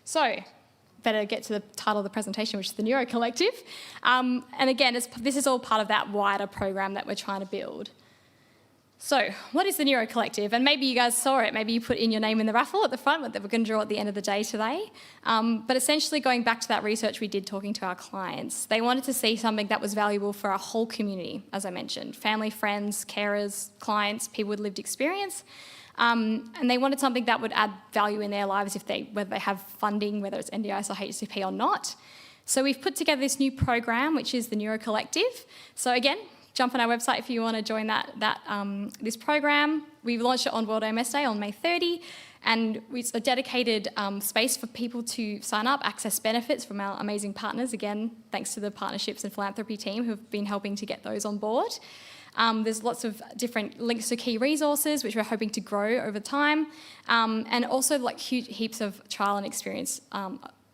So better get to the title of the presentation, which is the Neuro Collective. And again, this is all part of that wider program that we're trying to build. So what is the Neuro Collective? And maybe you guys saw it. Maybe you put in your name in the raffle at the front that we're going to draw at the end of the day today. But essentially, going back to that research we did talking to our clients, they wanted to see something that was valuable for our whole community, as I mentioned, family, friends, carers, clients, people with lived experience. And they wanted something that would add value in their lives whether they have funding, whether it's NDIS or HCP or not. So we've put together this new program, which is the Neuro Collective. So again, jump on our website if you want to join this program. We've launched it on World MS Day on May 30, and it's a dedicated space for people to sign up, access benefits from our amazing partners, again, thanks to the partnerships and philanthropy team who've been helping to get those on board. There's lots of different links to key resources, which we're hoping to grow over time, and also like heaps of trial and experience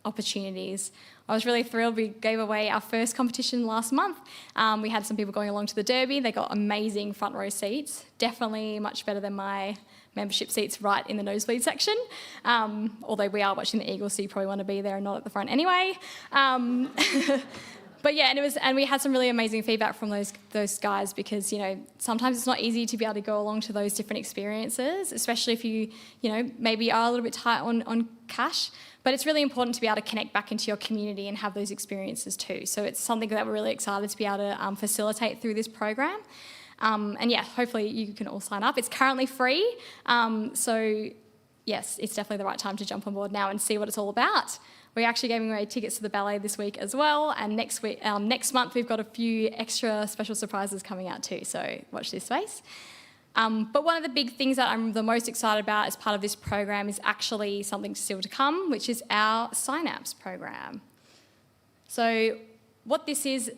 opportunities. I was really thrilled. We gave away our first competition last month. We had some people going along to the Derby. They got amazing front row seats, definitely much better than my membership seats right in the nosebleed section. Although we are watching the Eagles, so you probably want to be there and not at the front anyway. But yeah, and we had some really amazing feedback from those guys, because sometimes it's not easy to be able to go along to those different experiences, especially if you maybe are a little bit tight on cash. But it's really important to be able to connect back into your community and have those experiences too. So it's something that we're really excited to be able to facilitate through this program. And yeah, hopefully you can all sign up. It's currently free. So yes, it's definitely the right time to jump on board now and see what it's all about. We're actually giving away tickets to the ballet this week as well. And next month, we've got a few extra special surprises coming out too. So watch this space. But one of the big things that I'm the most excited about as part of this program is actually something still to come, which is our Synapse program. So what this is,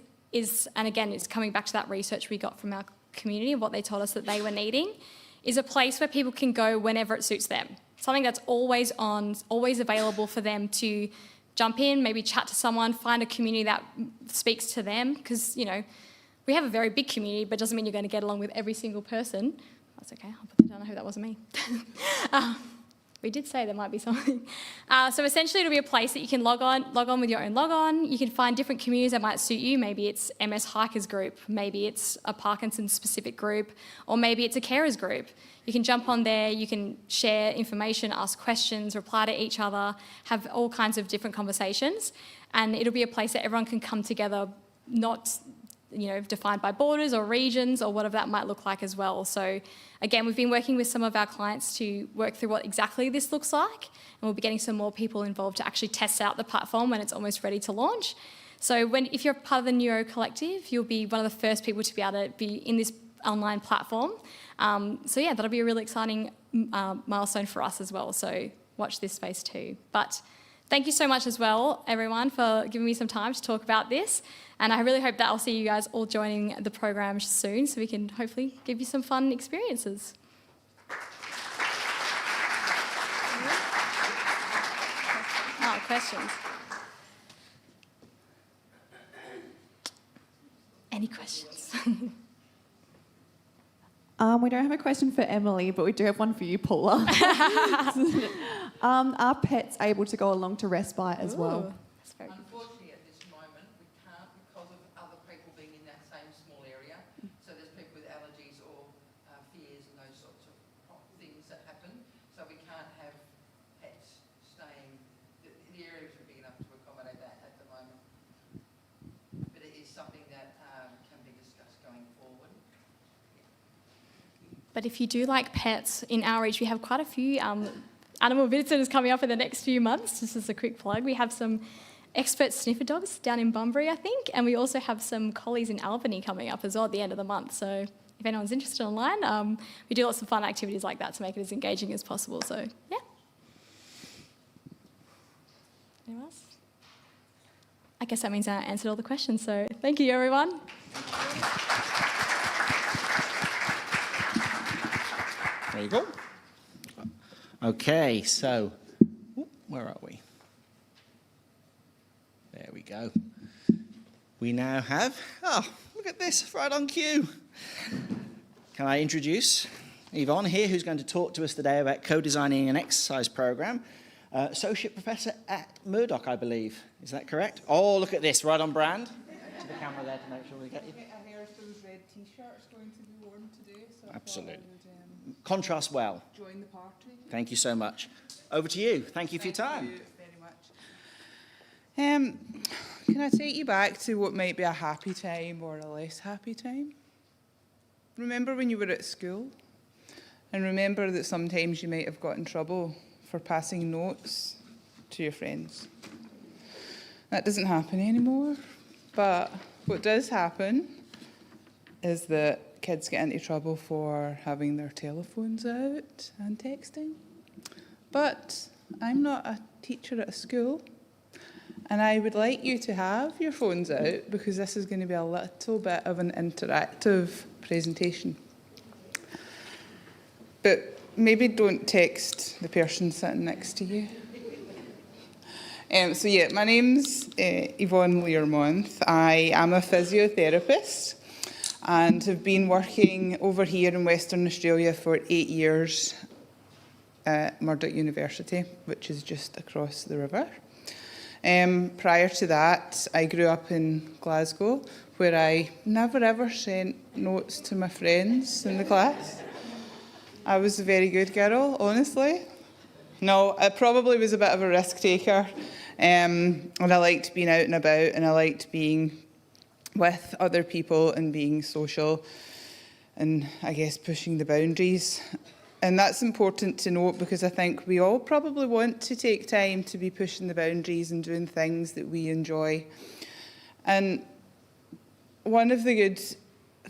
and again, it's coming back to that research we got from our community, what they told us that they were needing, is a place where people can go whenever it suits them. Something that's always on, always available for them to jump in, maybe chat to someone, find a community that speaks to them, because, we have a very big community, but doesn't mean you're going to get along with every single person. That's okay, I'll put that down. I hope that wasn't me. We did say there might be something. So essentially it'll be a place that you can log on with your own logon. You can find different communities that might suit you. Maybe it's MS Hikers group, maybe it's a Parkinson's specific group, or maybe it's a carers group. You can jump on there, you can share information, ask questions, reply to each other, have all kinds of different conversations. And it'll be a place that everyone can come together, not defined by borders or regions or whatever that might look like as well. So again, we've been working with some of our clients to work through what exactly this looks like, and we'll be getting some more people involved to actually test out the platform when it's almost ready to launch. So if you're part of the Neuro Collective, you'll be one of the first people to be able to be in this online platform. So yeah, that'll be a really exciting milestone for us as well. So watch this space too. But thank you so much as well, everyone, for giving me some time to talk about this. And I really hope that I'll see you guys all joining the program soon, so we can hopefully give you some fun experiences. Oh, questions? Any questions? We don't have a question for Emily, but we do have one for you, Paula. Are pets able to go along to respite as well? That's very Unfortunately, at this moment, we can't because of other people being in that same small area. So there's people with allergies or fears and those sorts of things that happen. So we can't have pets staying. The area isn't big enough to accommodate that at the moment. But it is something that can be discussed going forward. But if you do like pets, in our reach, we have quite a few animal visitors coming up in the next few months. Just as a quick plug, we have some expert sniffer dogs down in Bunbury, I think, and we also have some collies in Albany coming up as well at the end of the month. So if anyone's interested online, we do lots of fun activities like that to make it as engaging as possible. So, yeah. Anyone else? I guess that means I answered all the questions. So thank you, everyone. There you go. Okay, so where are we? There we go. We now have, oh, look at this, right on cue. Can I introduce Yvonne here, who's going to talk to us today about co-designing an exercise program. Associate Professor at Murdoch, I believe. Is that correct? Oh, look at this, right on brand. To the camera there to make sure we get you. I hear those red T-shirts going to be worn today. So Absolutely. Contrast well. Join the party. Thank you so much. Over to you. Thank you for your time. Thank you very much. Can I take you back to what might be a happy time or a less happy time? Remember when you were at school? And remember that sometimes you might have got in trouble for passing notes to your friends. That doesn't happen anymore. But what does happen is that kids get into trouble for having their telephones out and texting. But I'm not a teacher at a school, and I would like you to have your phones out because this is going to be a little bit of an interactive presentation. But maybe don't text the person sitting next to you. So yeah, my name's Yvonne Learmonth. I am a physiotherapist and have been working over here in Western Australia for 8 years at Murdoch University, which is just across the river. Prior to that, I grew up in Glasgow, where I never ever sent notes to my friends in the class. I was a very good girl, honestly. No, I probably was a bit of a risk taker, and I liked being out and about, and I liked being with other people and being social, and I guess pushing the boundaries. And that's important to note because I think we all probably want to take time to be pushing the boundaries and doing things that we enjoy. And one of the good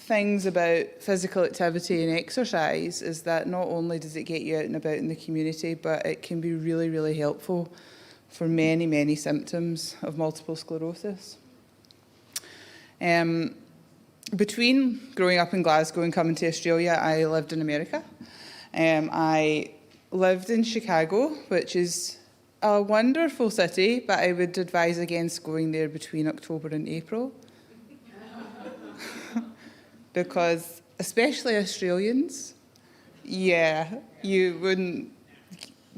things about physical activity and exercise is that not only does it get you out and about in the community, but it can be really, really helpful for many, many symptoms of multiple sclerosis. Between growing up in Glasgow and coming to Australia, I lived in America. I lived in Chicago, which is a wonderful city, but I would advise against going there between October and April. Because, especially Australians, yeah, you wouldn't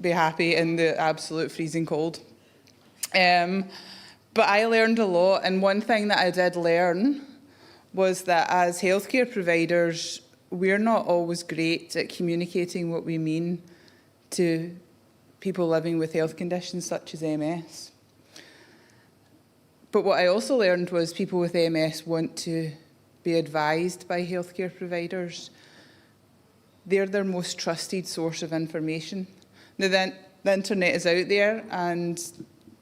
be happy in the absolute freezing cold. But I learned a lot, and one thing that I did learn was that as healthcare providers, we're not always great at communicating what we mean to people living with health conditions such as MS. But what I also learned was people with MS want to be advised by healthcare providers. They're their most trusted source of information. Now, the internet is out there, and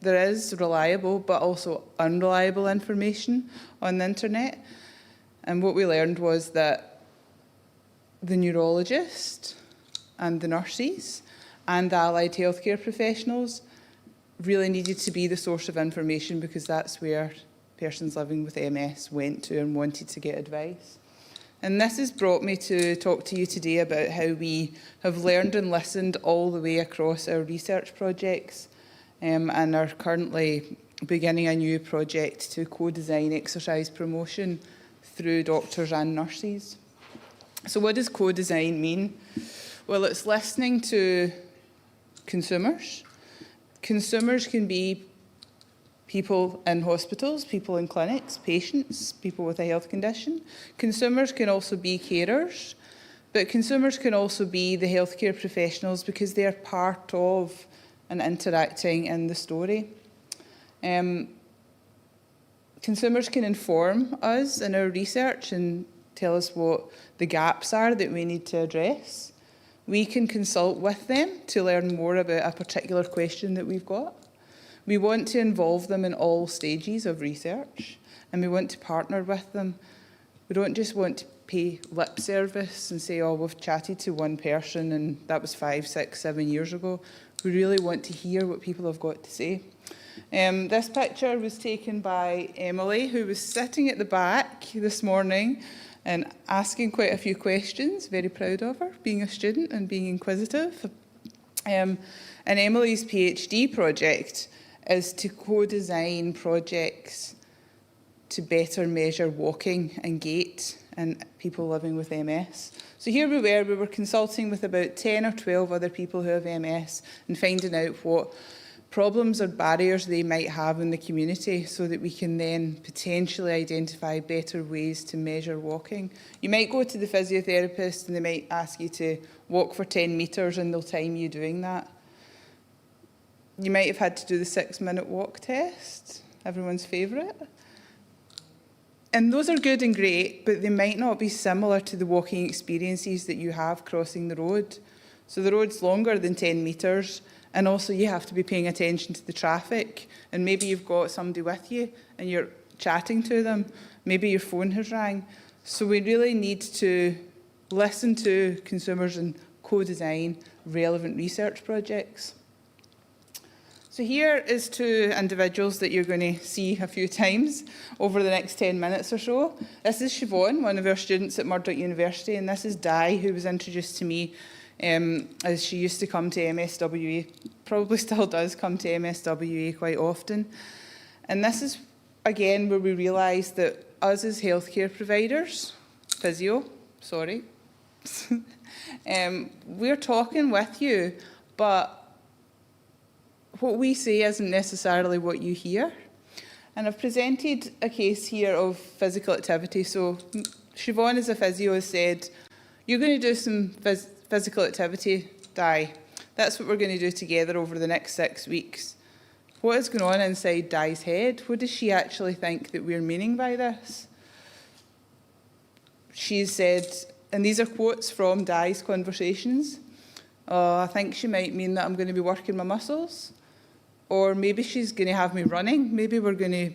there is reliable but also unreliable information on the internet. And what we learned was that the neurologist and the nurses and the allied healthcare professionals really needed to be the source of information because that's where persons living with MS went to and wanted to get advice. And this has brought me to talk to you today about how we have learned and listened all the way across our research projects and are currently beginning a new project to co-design exercise promotion through doctors and nurses. So what does co-design mean? Well, it's listening to consumers. Consumers can be people in hospitals, people in clinics, patients, people with a health condition. Consumers can also be carers, but consumers can also be the healthcare professionals because they are part of and interacting in the story. Consumers can inform us in our research and tell us what the gaps are that we need to address. We can consult with them to learn more about a particular question that we've got. We want to involve them in all stages of research, and we want to partner with them. We don't just want to pay lip service and say, oh, we've chatted to one person and that was 5, 6, 7 years ago. We really want to hear what people have got to say. This picture was taken by Emily, who was sitting at the back this morning and asking quite a few questions. Very proud of her, being a student and being inquisitive. And Emily's PhD project is to co-design projects to better measure walking and gait in people living with MS. So here we were consulting with about 10 or 12 other people who have MS and finding out what problems or barriers they might have in the community so that we can then potentially identify better ways to measure walking. You might go to the physiotherapist and they might ask you to walk for 10 metres and they'll time you doing that. You might have had to do the 6-minute walk test, everyone's favourite. And those are good and great, but they might not be similar to the walking experiences that you have crossing the road. So the road's longer than 10 metres, and also you have to be paying attention to the traffic. And maybe you've got somebody with you and you're chatting to them. Maybe your phone has rang. So we really need to listen to consumers and co-design relevant research projects. So here is 2 individuals that you're going to see a few times over the next 10 minutes or so. This is Siobhan, one of our students at Murdoch University, and this is Di, who was introduced to me as she used to come to MSWA, probably still does come to MSWA quite often. And this is, again, where we realised that us as healthcare providers, we're talking with you, but what we say isn't necessarily what you hear. And I've presented a case here of physical activity. So Siobhan, as a physio, has said, you're going to do some physical activity, Di. That's what we're going to do together over the next 6 weeks. What is going on inside Di's head? What does she actually think that we're meaning by this? She's said, and these are quotes from Di's conversations, I think she might mean that I'm going to be working my muscles. Or maybe she's going to have me running. Maybe we're going to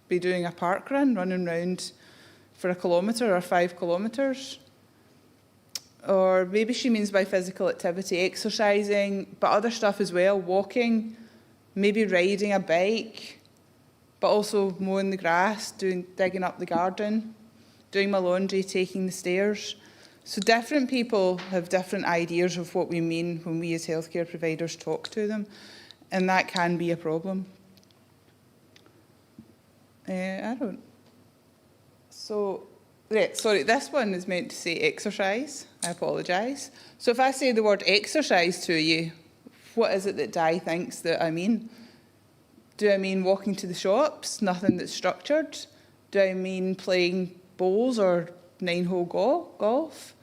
be doing a park run, running around for 1 kilometre or 5 kilometres. Or maybe she means by physical activity, exercising, but other stuff as well, walking, maybe riding a bike, but also mowing the grass, digging up the garden, doing my laundry, taking the stairs. So different people have different ideas of what we mean when we as healthcare providers talk to them. And that can be a problem. Sorry, this one is meant to say exercise. I apologise. So if I say the word exercise to you, what is it that Di thinks that I mean? Do I mean walking to the shops, nothing that's structured? Do I mean playing bowls or 9-hole golf?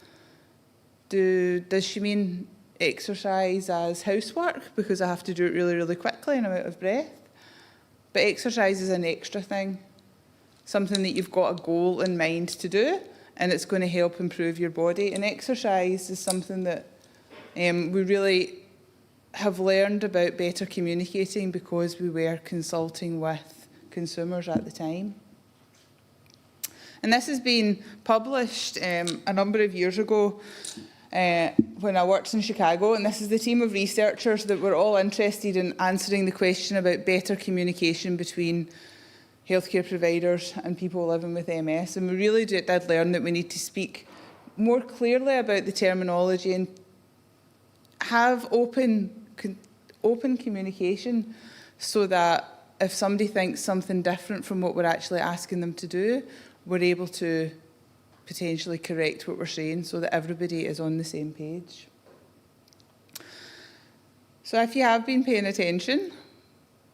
Does she mean exercise as housework because I have to do it really, really quickly and I'm out of breath? But exercise is an extra thing, something that you've got a goal in mind to do and it's going to help improve your body. And exercise is something that we really have learned about better communicating because we were consulting with consumers at the time. And this has been published a number of years ago when I worked in Chicago, and this is the team of researchers that were all interested in answering the question about better communication between healthcare providers and people living with MS. And we really did learn that we need to speak more clearly about the terminology and have open communication so that if somebody thinks something different from what we're actually asking them to do, we're able to potentially correct what we're saying so that everybody is on the same page. So if you have been paying attention,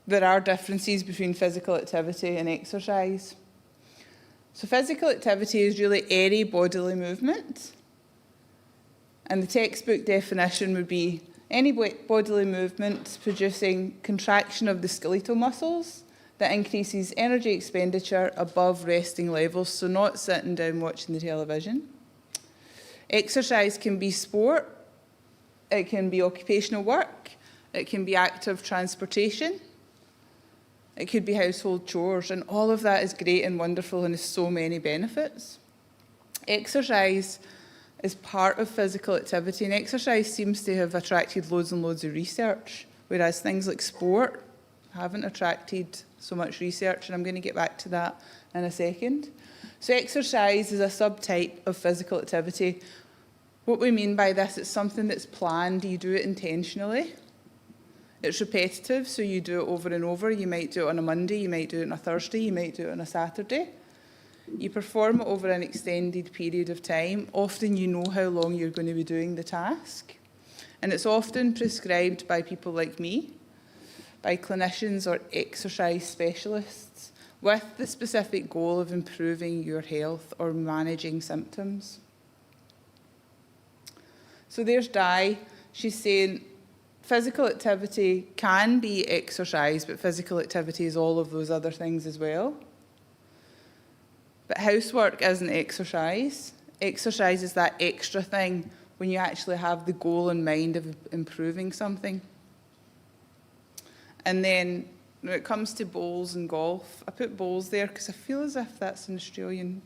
there are differences between physical activity and exercise. So physical activity is really any bodily movement. And the textbook definition would be any bodily movement producing contraction of the skeletal muscles that increases energy expenditure above resting levels, so not sitting down watching the television. Exercise can be sport, it can be occupational work, it can be active transportation, it could be household chores, and all of that is great and wonderful and has so many benefits. Exercise is part of physical activity, and exercise seems to have attracted loads and loads of research, whereas things like sport haven't attracted so much research, and I'm going to get back to that in a second. So exercise is a subtype of physical activity. What we mean by this, it's something that's planned, you do it intentionally. It's repetitive, so you do it over and over. You might do it on a Monday, you might do it on a Thursday, you might do it on a Saturday. You perform it over an extended period of time. Often you know how long you're going to be doing the task. And it's often prescribed by people like me, by clinicians or exercise specialists, with the specific goal of improving your health or managing symptoms. So there's Di. She's saying physical activity can be exercise, but physical activity is all of those other things as well. But housework isn't exercise. Exercise is that extra thing when you actually have the goal in mind of improving something. And then when it comes to bowls and golf, I put bowls there because I feel as if that's an Australian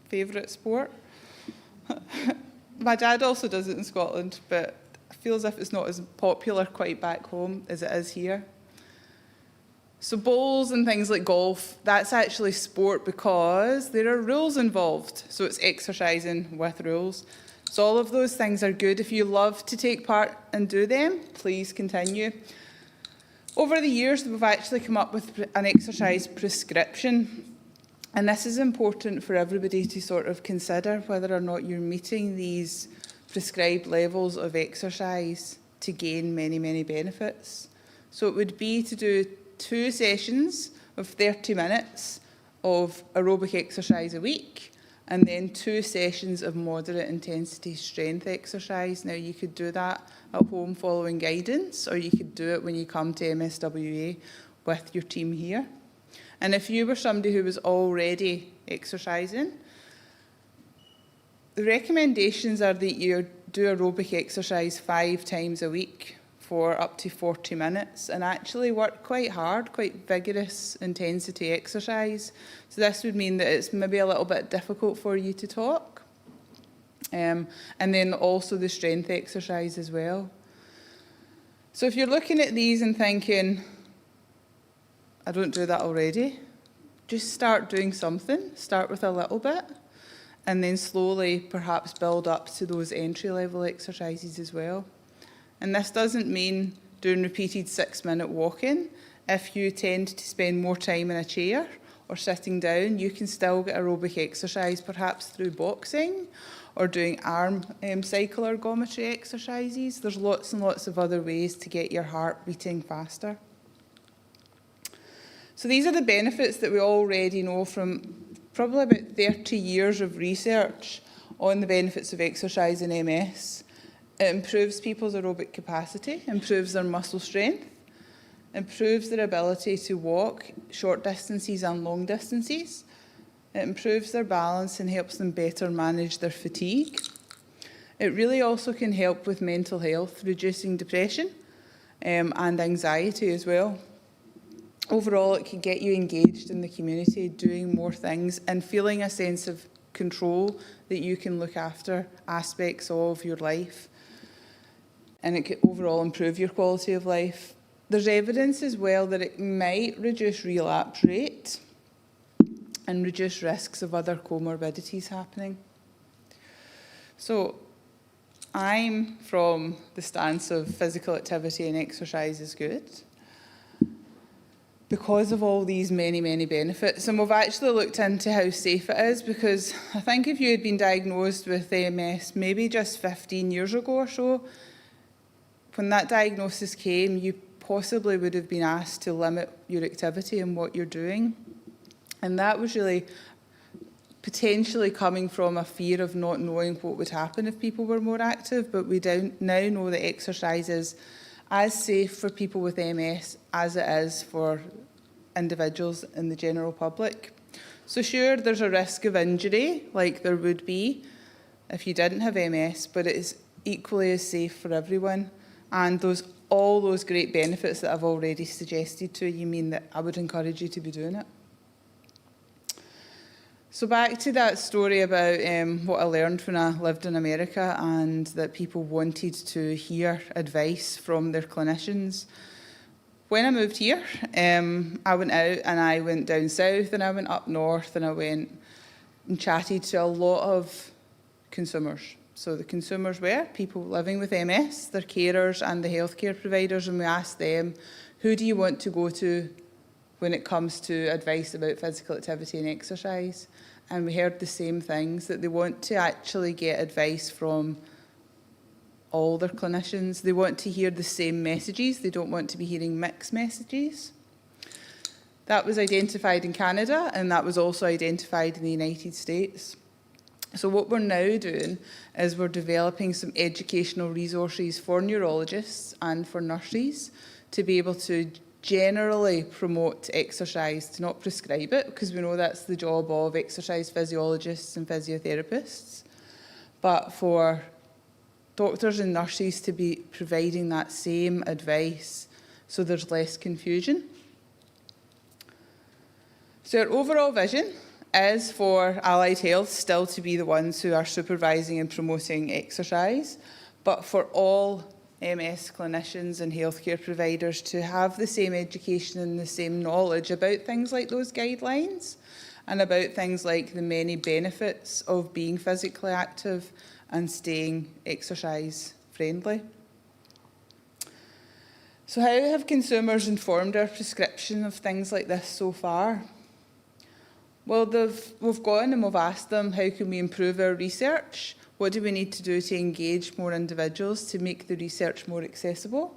favourite sport. My dad also does it in Scotland, but I feel as if it's not as popular quite back home as it is here. So bowls and things like golf, that's actually sport because there are rules involved. So it's exercising with rules. So all of those things are good. If you love to take part and do them, please continue. Over the years, we've actually come up with an exercise prescription. And this is important for everybody to sort of consider whether or not you're meeting these prescribed levels of exercise to gain many, many benefits. So it would be to do 2 sessions of 30 minutes of aerobic exercise a week, and then 2 sessions of moderate intensity strength exercise. Now, you could do that at home following guidance, or you could do it when you come to MSWA with your team here. And if you were somebody who was already exercising, the recommendations are that you do aerobic exercise 5 times a week for up to 40 minutes and actually work quite hard, quite vigorous intensity exercise. So this would mean that it's maybe a little bit difficult for you to talk. And then also the strength exercise as well. So if you're looking at these and thinking, I don't do that already, just start doing something. Start with a little bit and then slowly perhaps build up to those entry-level exercises as well. And this doesn't mean doing repeated 6-minute walking. If you tend to spend more time in a chair or sitting down, you can still get aerobic exercise, perhaps through boxing or doing arm cycle ergometry exercises. There's lots and lots of other ways to get your heart beating faster. So these are the benefits that we already know from probably about 30 years of research on the benefits of exercise in MS. It improves people's aerobic capacity, improves their muscle strength, improves their ability to walk short distances and long distances. It improves their balance and helps them better manage their fatigue. It really also can help with mental health, reducing depression and anxiety as well. Overall, it can get you engaged in the community, doing more things and feeling a sense of control that you can look after aspects of your life. And it can overall improve your quality of life. There's evidence as well that it might reduce relapse rate and reduce risks of other comorbidities happening. So I'm from the stance of physical activity and exercise is good because of all these many, many benefits. And we've actually looked into how safe it is, because I think if you had been diagnosed with MS maybe just 15 years ago or so, when that diagnosis came, you possibly would have been asked to limit your activity and what you're doing. And that was really potentially coming from a fear of not knowing what would happen if people were more active, but we now know that exercise is as safe for people with MS as it is for individuals in the general public. So sure, there's a risk of injury, like there would be if you didn't have MS, but it is equally as safe for everyone. And all those great benefits that I've already suggested to you mean that I would encourage you to be doing it. So back to that story about what I learned when I lived in America and that people wanted to hear advice from their clinicians. When I moved here, I went out and I went down south and I went up north and I went and chatted to a lot of consumers. So the consumers were people living with MS, their carers and the healthcare providers, and we asked them, who do you want to go to when it comes to advice about physical activity and exercise? And we heard the same things, that they want to actually get advice from all their clinicians. They want to hear the same messages. They don't want to be hearing mixed messages. That was identified in Canada, and that was also identified in the United States. So what we're now doing is we're developing some educational resources for neurologists and for nurses to be able to generally promote exercise, to not prescribe it, because we know that's the job of exercise physiologists and physiotherapists, but for doctors and nurses to be providing that same advice so there's less confusion. So our overall vision is for allied health still to be the ones who are supervising and promoting exercise, but for all MS clinicians and healthcare providers to have the same education and the same knowledge about things like those guidelines and about things like the many benefits of being physically active and staying exercise friendly. So how have consumers informed our prescription of things like this so far? Well, we've gone and we've asked them, how can we improve our research? What do we need to do to engage more individuals to make the research more accessible?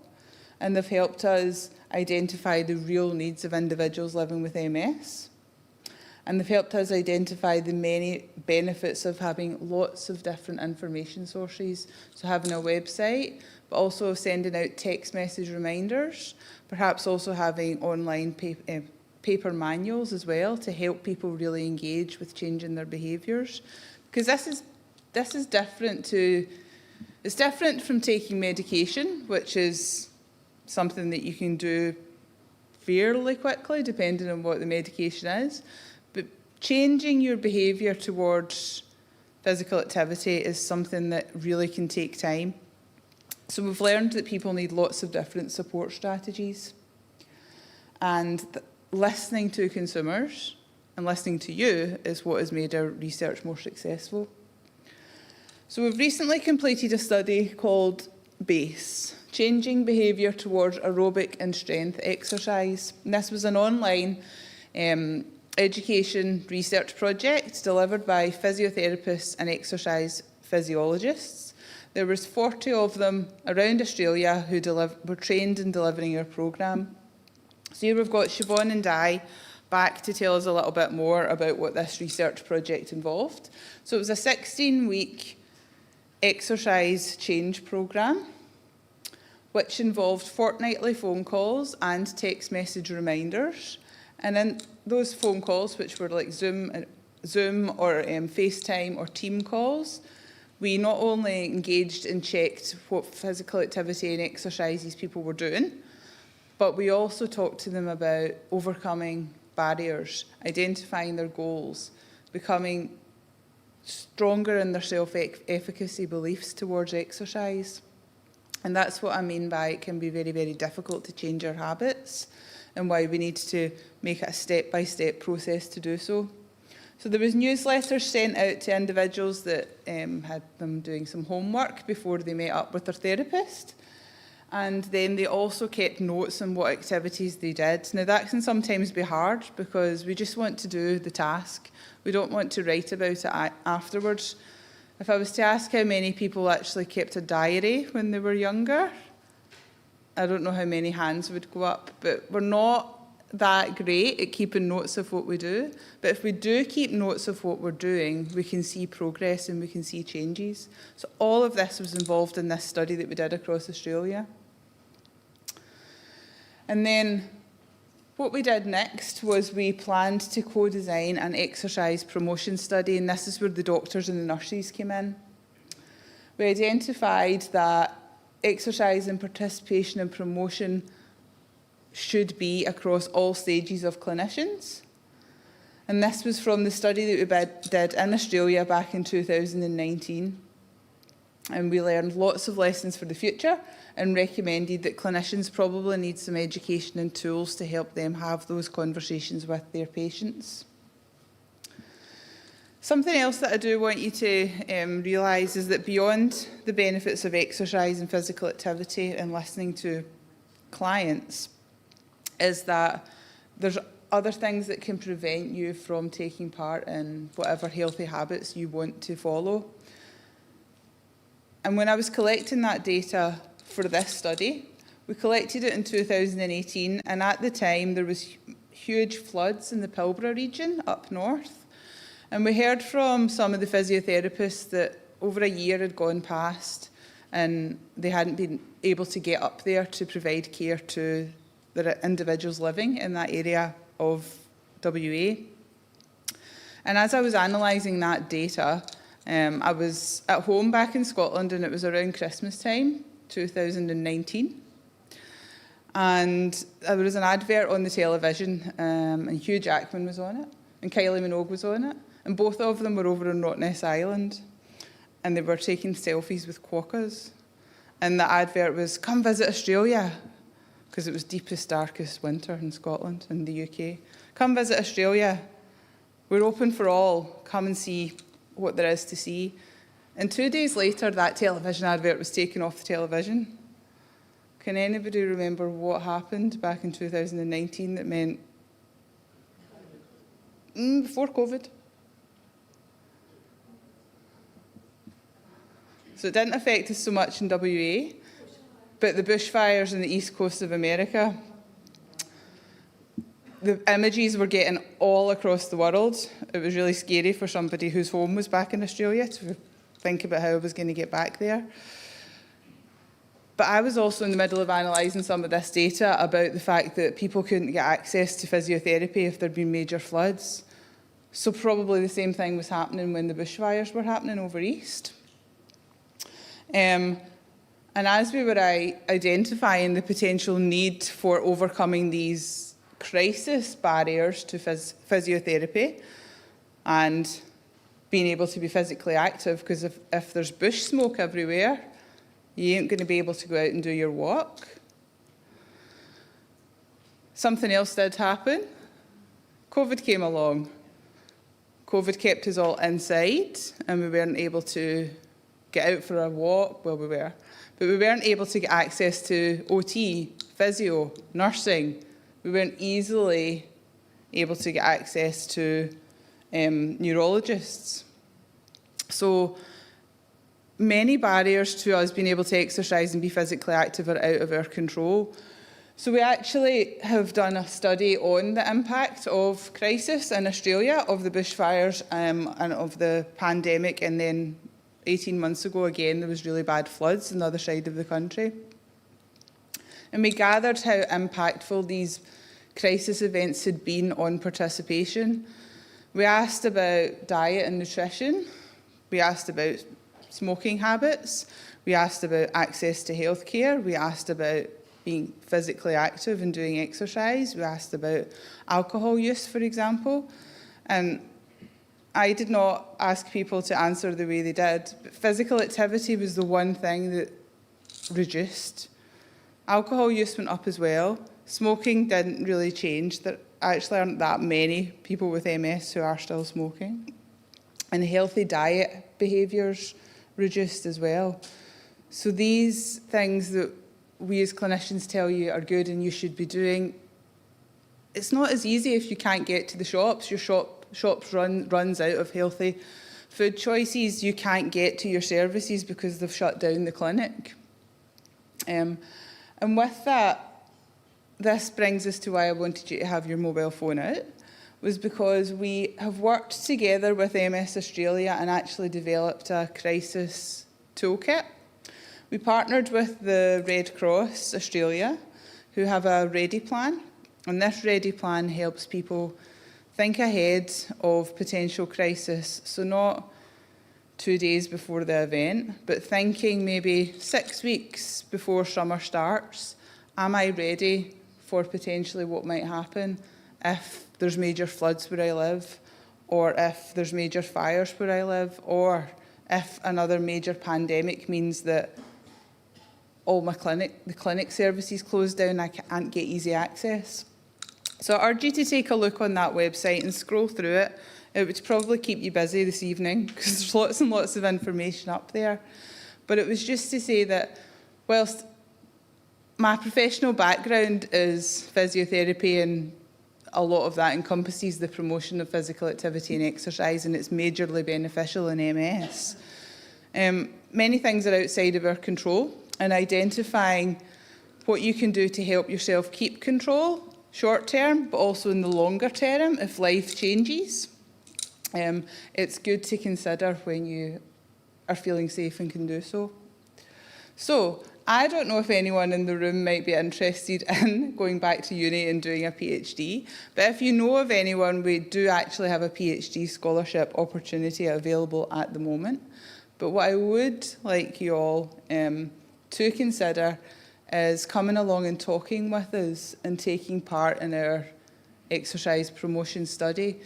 And they've helped us identify the real needs of individuals living with MS. And they've helped us identify the many benefits of having lots of different information sources. So having a website, but also sending out text message reminders, perhaps also having online paper manuals as well to help people really engage with changing their behaviours. Because this is different it's different from taking medication, which is something that you can do fairly quickly depending on what the medication is. But changing your behaviour towards physical activity is something that really can take time. So we've learned that people need lots of different support strategies. And listening to consumers and listening to you is what has made our research more successful. So we've recently completed a study called BASE, Changing Behaviour Towards Aerobic and Strength Exercise. And this was an online education research project delivered by physiotherapists and exercise physiologists. There was 40 of them around Australia who were trained in delivering our programme. So here we've got Siobhan and Di back to tell us a little bit more about what this research project involved. So it was a 16-week exercise change programme, which involved fortnightly phone calls and text message reminders. And in those phone calls, which were like Zoom or FaceTime or team calls, we not only engaged and checked what physical activity and exercises people were doing, but we also talked to them about overcoming barriers, identifying their goals, becoming stronger in their self-efficacy beliefs towards exercise. And that's what I mean by it can be very, very difficult to change our habits and why we need to make it a step-by-step process to do so. So there was newsletters sent out to individuals that had them doing some homework before they met up with their therapist. And then they also kept notes on what activities they did. Now that can sometimes be hard because we just want to do the task. We don't want to write about it afterwards. If I was to ask how many people actually kept a diary when they were younger, I don't know how many hands would go up, but we're not that great at keeping notes of what we do. But if we do keep notes of what we're doing, we can see progress and we can see changes. So all of this was involved in this study that we did across Australia. And then What we did next was we planned to co-design an exercise promotion study, and this is where the doctors and the nurses came in. We identified that exercise and participation and promotion should be across all stages of clinicians. And this was from the study that we did in Australia back in 2019. And we learned lots of lessons for the future and recommended that clinicians probably need some education and tools to help them have those conversations with their patients. Something else that I do want you to realise is that beyond the benefits of exercise and physical activity and listening to clients, is that there's other things that can prevent you from taking part in whatever healthy habits you want to follow. And when I was collecting that data for this study, we collected it in 2018, and at the time there was huge floods in the Pilbara region up north. And we heard from some of the physiotherapists that over a year had gone past and they hadn't been able to get up there to provide care to the individuals living in that area of WA. And as I was analysing that data, I was at home back in Scotland, and it was around Christmas time, 2019. And there was an advert on the television, and Hugh Jackman was on it, and Kylie Minogue was on it. And both of them were over on Rottnest Island, and they were taking selfies with quokkas. And the advert was, "Come visit Australia," because it was deepest, darkest winter in Scotland and the UK. "Come visit Australia. We're open for all. Come and see what there is to see." And 2 days later, that television advert was taken off the television. Can anybody remember what happened back in 2019 that meant before COVID? So it didn't affect us so much in WA, but the bushfires on the east coast of America, the images were getting all across the world. It was really scary for somebody whose home was back in Australia to think about how I was going to get back there. But I was also in the middle of analysing some of this data about the fact that people couldn't get access to physiotherapy if there'd been major floods. So probably the same thing was happening when the bushfires were happening over east. And as we were identifying the potential need for overcoming these crisis barriers to physiotherapy and being able to be physically active, because if there's bush smoke everywhere, you ain't going to be able to go out and do your walk. Something else did happen. COVID came along. COVID kept us all inside, and we weren't able to get out for a walk. Well, we were. But we weren't able to get access to OT, physio, nursing. We weren't easily able to get access to neurologists. So many barriers to us being able to exercise and be physically active are out of our control. So we actually have done a study on the impact of crisis in Australia, of the bushfires and of the pandemic, and then 18 months ago, again, there was really bad floods on the other side of the country. And we gathered how impactful these crisis events had been on participation. We asked about diet and nutrition. We asked about smoking habits. We asked about access to healthcare. We asked about being physically active and doing exercise. We asked about alcohol use, for example. And I did not ask people to answer the way they did, but physical activity was the one thing that reduced. Alcohol use went up as well. Smoking didn't really change. There actually aren't that many people with MS who are still smoking. And healthy diet behaviours reduced as well. So these things that we as clinicians tell you are good and you should be doing, it's not as easy if you can't get to the shops. Your shops runs out of healthy food choices. You can't get to your services because they've shut down the clinic. And with that, this brings us to why I wanted you to have your mobile phone out, was because we have worked together with MS Australia and actually developed a crisis toolkit. We partnered with the Red Cross Australia, who have a Ready plan, And this ready plan helps people think ahead of potential crisis. So not 2 days before the event, but thinking maybe 6 weeks before summer starts. Am I ready for potentially what might happen if there's major floods where I live, or if there's major fires where I live, or if another major pandemic means that all my the clinic services closed down, I can't get easy access. So I urge you to take a look on that website and scroll through it. It would probably keep you busy this evening because there's lots and lots of information up there. But it was just to say that whilst my professional background is physiotherapy, and a lot of that encompasses the promotion of physical activity and exercise, and it's majorly beneficial in MS, many things are outside of our control, and identifying what you can do to help yourself keep control short term, but also in the longer term if life changes. It's good to consider when you are feeling safe and can do so. So, I don't know if anyone in the room might be interested in going back to uni and doing a PhD, but if you know of anyone, we do actually have a PhD scholarship opportunity available at the moment. But what I would like you all to consider is coming along and talking with us and taking part in our exercise promotion study.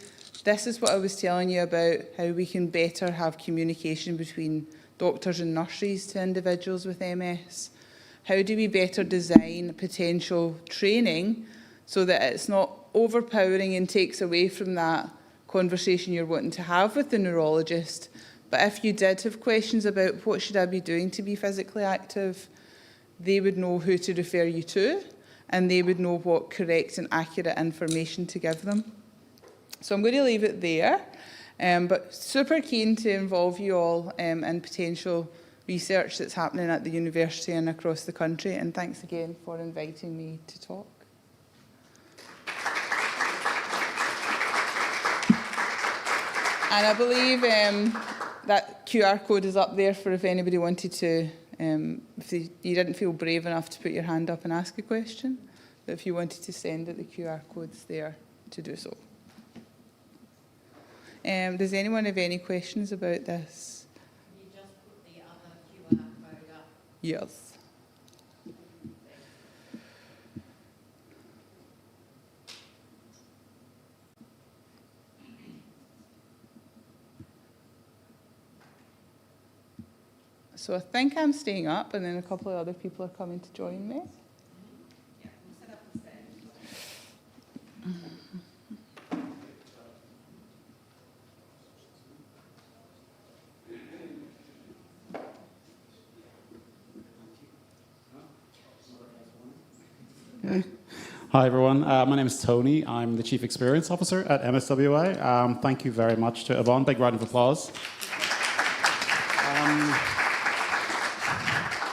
This is what I was telling you about, how we can better have communication between doctors and nurses to individuals with MS. How do we better design potential training so that it's not overpowering and takes away from that conversation you're wanting to have with the neurologist? But if you did have questions about what should I be doing to be physically active, they would know who to refer you to, and they would know what correct and accurate information to give them. So I'm going to leave it there, but super keen to involve you all in potential research that's happening at the university and across the country, and thanks again for inviting me to talk. And I believe that QR code is up there for if anybody wanted to, if you didn't feel brave enough to put your hand up and ask a question, but if you wanted to send it, the QR code's there to do so. Does anyone have any questions about this? You just put the other QR code up. Yes. So I think I'm staying up, and then a couple of other people are coming to join me. Yeah, we'll set up the stage. Okay. Hi everyone, my name is Tony. I'm the Chief Experience Officer at MSWA. Thank you very much to Yvonne. Big round of applause.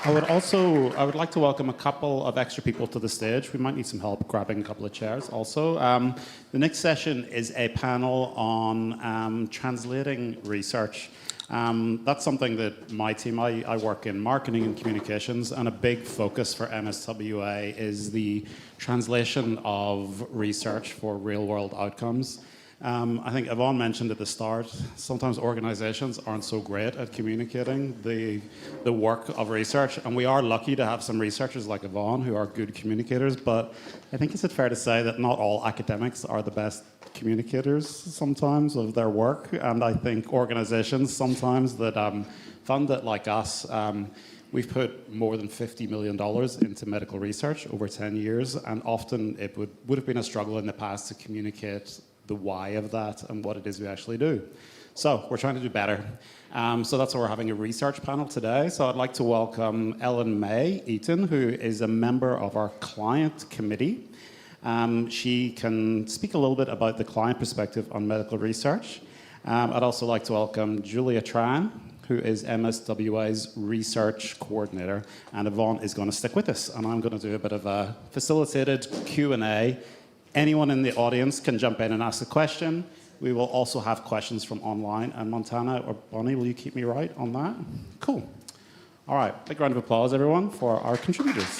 I would like to welcome a couple of extra people to the stage. We might need some help grabbing a couple of chairs also. The next session is a panel on translating research. That's something that my team, I work in marketing and communications, and a big focus for MSWA is the translation of research for real-world outcomes. I think Yvonne mentioned at the start, sometimes organizations aren't so great at communicating the work of research, and we are lucky to have some researchers like Yvonne who are good communicators, but I think it's fair to say that not all academics are the best communicators sometimes of their work, and I think organizations sometimes that fund it like us, we've put more than $50 million into medical research over 10 years, and often it would have been a struggle in the past to communicate the why of that and what it is we actually do. So we're trying to do better. So that's why we're having a research panel today. So I'd like to welcome Ellen May Eaton, who is a member of our client committee. She can speak a little bit about the client perspective on medical research. I'd also like to welcome Julia Tran, who is MSWA's research coordinator, and Yvonne is going to stick with us, and I'm going to do a bit of a facilitated Q&A. Anyone in the audience can jump in and ask a question. We will also have questions from online, and Montana or Bonnie, will you keep me right on that? Cool. All right, big round of applause, everyone, for our contributors.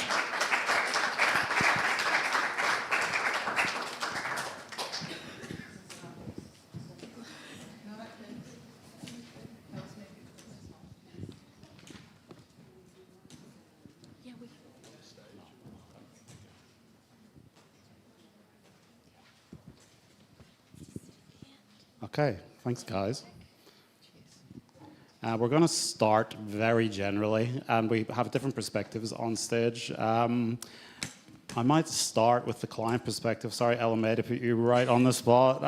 Okay, thanks, guys. We're going to start very generally, and we have different perspectives on stage. I might start with the client perspective. Sorry, LMA, to put you right on the spot.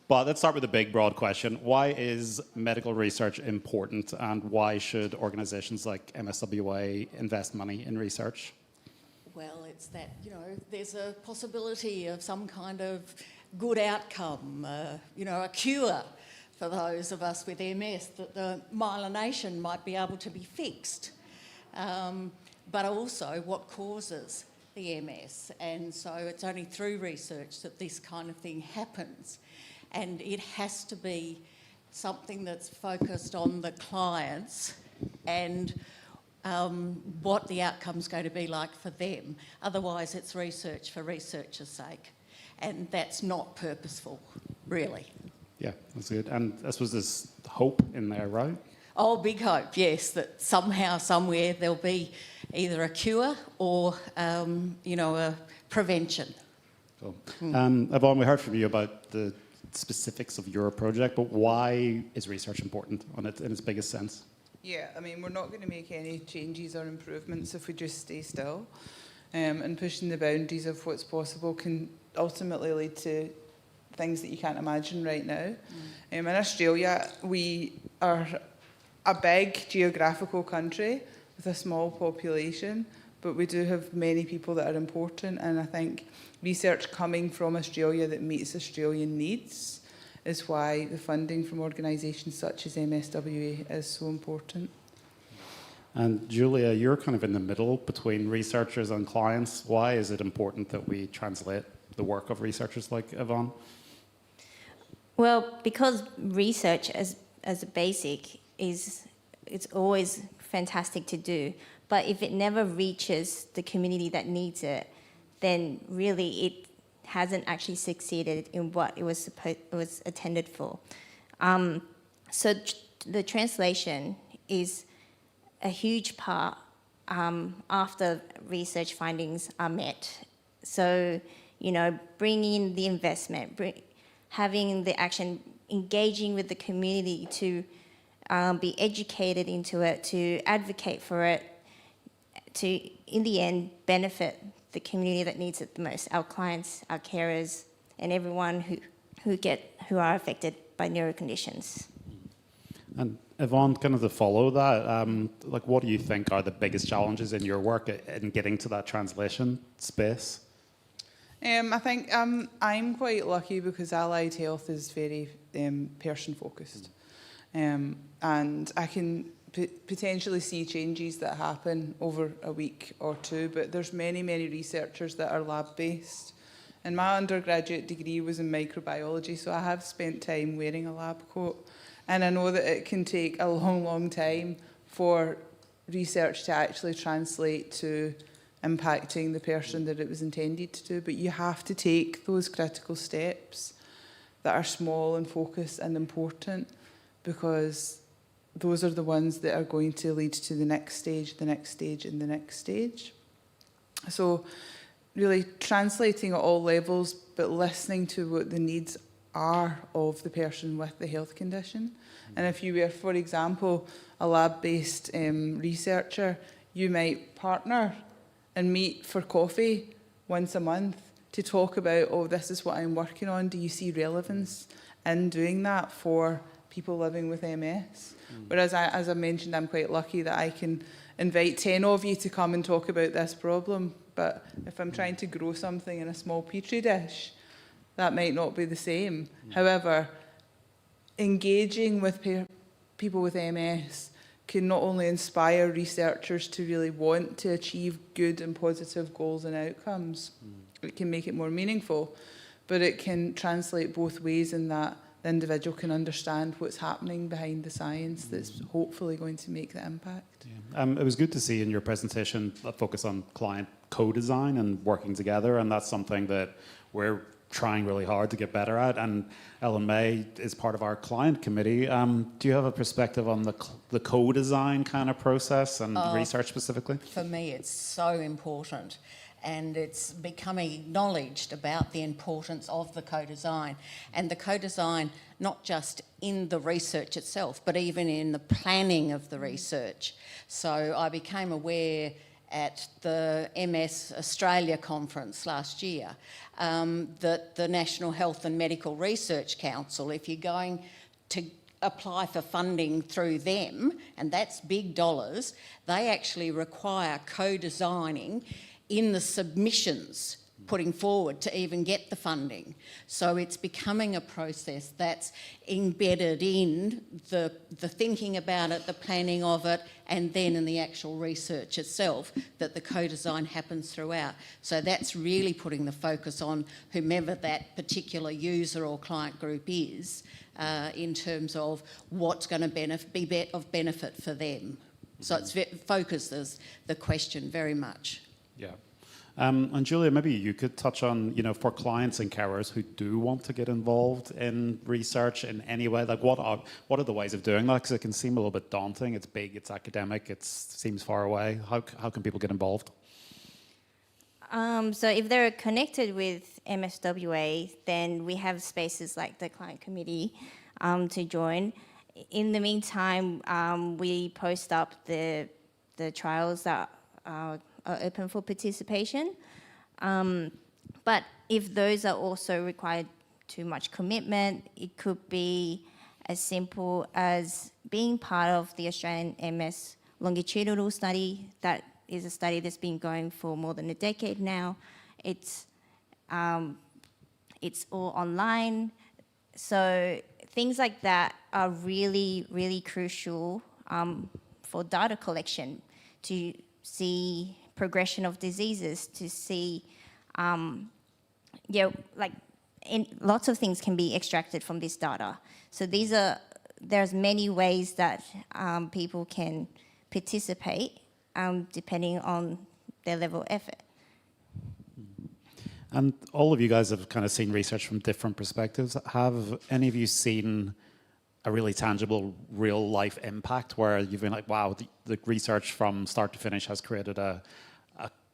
But let's start with the big, broad question. Why is medical research important, and why should organisations like MSWA invest money in research? Well, it's that, there's a possibility of some kind of good outcome, a cure for those of us with MS, that the myelination might be able to be fixed. But also what causes the MS. And so it's only through research that this kind of thing happens. And it has to be something that's focused on the clients and what the outcome's going to be like for them. Otherwise, it's research for research's sake. And that's not purposeful, really. Yeah, that's good. And I suppose there's hope in there, right? Oh, big hope, yes, that somehow, somewhere, there'll be either a cure or, a prevention. Cool. Yvonne, we heard from you about the specifics of your project, but why is research important in its biggest sense? Yeah, I mean, we're not going to make any changes or improvements if we just stay still. And pushing the boundaries of what's possible can ultimately lead to things that you can't imagine right now. In Australia, we are a big geographical country with a small population, but we do have many people that are important, and I think research coming from Australia that meets Australian needs is why the funding from organisations such as MSWA is so important. And Julia, you're kind of in the middle between researchers and clients. Why is it important that we translate the work of researchers like Yvonne? Well, because research as a basic it's always fantastic to do, but if it never reaches the community that needs it, then really it hasn't actually succeeded in what it was intended for. So the translation is a huge part after research findings are met. So, bringing in the investment, having the action, engaging with the community to be educated into it, to advocate for it, to, in the end, benefit the community that needs it the most, our clients, our carers, and everyone who are affected by neuro conditions. And Yvonne, kind of to follow that, what do you think are the biggest challenges in your work in getting to that translation space? I think I'm quite lucky because allied health is very person-focused. And I can potentially see changes that happen over a week or two, but there's many researchers that are lab-based. And my undergraduate degree was in microbiology, so I have spent time wearing a lab coat. And I know that it can take a long time for research to actually translate to impacting the person that it was intended to do, but you have to take those critical steps that are small and focused and important, because those are the ones that are going to lead to the next stage, the next stage, and the next stage. So really translating at all levels, but listening to what the needs are of the person with the health condition. And if you were, for example, a lab-based researcher, you might partner and meet for coffee once a month to talk about, oh, this is what I'm working on. Do you see relevance in doing that for people living with MS? Whereas, as I mentioned, I'm quite lucky that I can invite 10 of you to come and talk about this problem. But if I'm trying to grow something in a small petri dish, that might not be the same. However, engaging with people with MS can not only inspire researchers to really want to achieve good and positive goals and outcomes, it can make it more meaningful, but it can translate both ways in that the individual can understand what's happening behind the science that's hopefully going to make the impact. Yeah. It was good to see in your presentation a focus on client co-design and working together, and that's something that we're trying really hard to get better at, and LMA is part of our client committee. Do you have a perspective on the co-design kind of process and research specifically? For me, it's so important. and it's becoming acknowledged about the importance of the co-design. And the co-design, not just in the research itself, but even in the planning of the research. So I became aware at the MS Australia conference last year that the National Health and Medical Research Council, if you're going to apply for funding through them, and that's big dollars, they actually require co-designing in the submissions putting forward to even get the funding. So it's becoming a process that's embedded in the thinking about it, the planning of it, and then in the actual research itself, that the co-design happens throughout. So that's really putting the focus on whomever that particular user or client group is, in terms of what's going to be of benefit for them. So it focuses the question very much. Yeah. And Julia, maybe you could touch on, for clients and carers who do want to get involved in research in any way, like what are the ways of doing that? Because it can seem a little bit daunting. It's big, it's academic, it seems far away. How can people get involved? So if they're connected with MSWA, then we have spaces like the client committee to join. In the meantime, we post up the trials that are open for participation. But if those are also required too much commitment, it could be as simple as being part of the Australian MS longitudinal study. That is a study that's been going for more than a decade now. It's all online. So things like that are really, really crucial for data collection, to see progression of diseases, to see, lots of things can be extracted from this data. So there's many ways that people can participate depending on their level of effort. And all of you guys have kind of seen research from different perspectives. Have any of you seen a really tangible, real-life impact where you've been like, wow, the research from start to finish has created a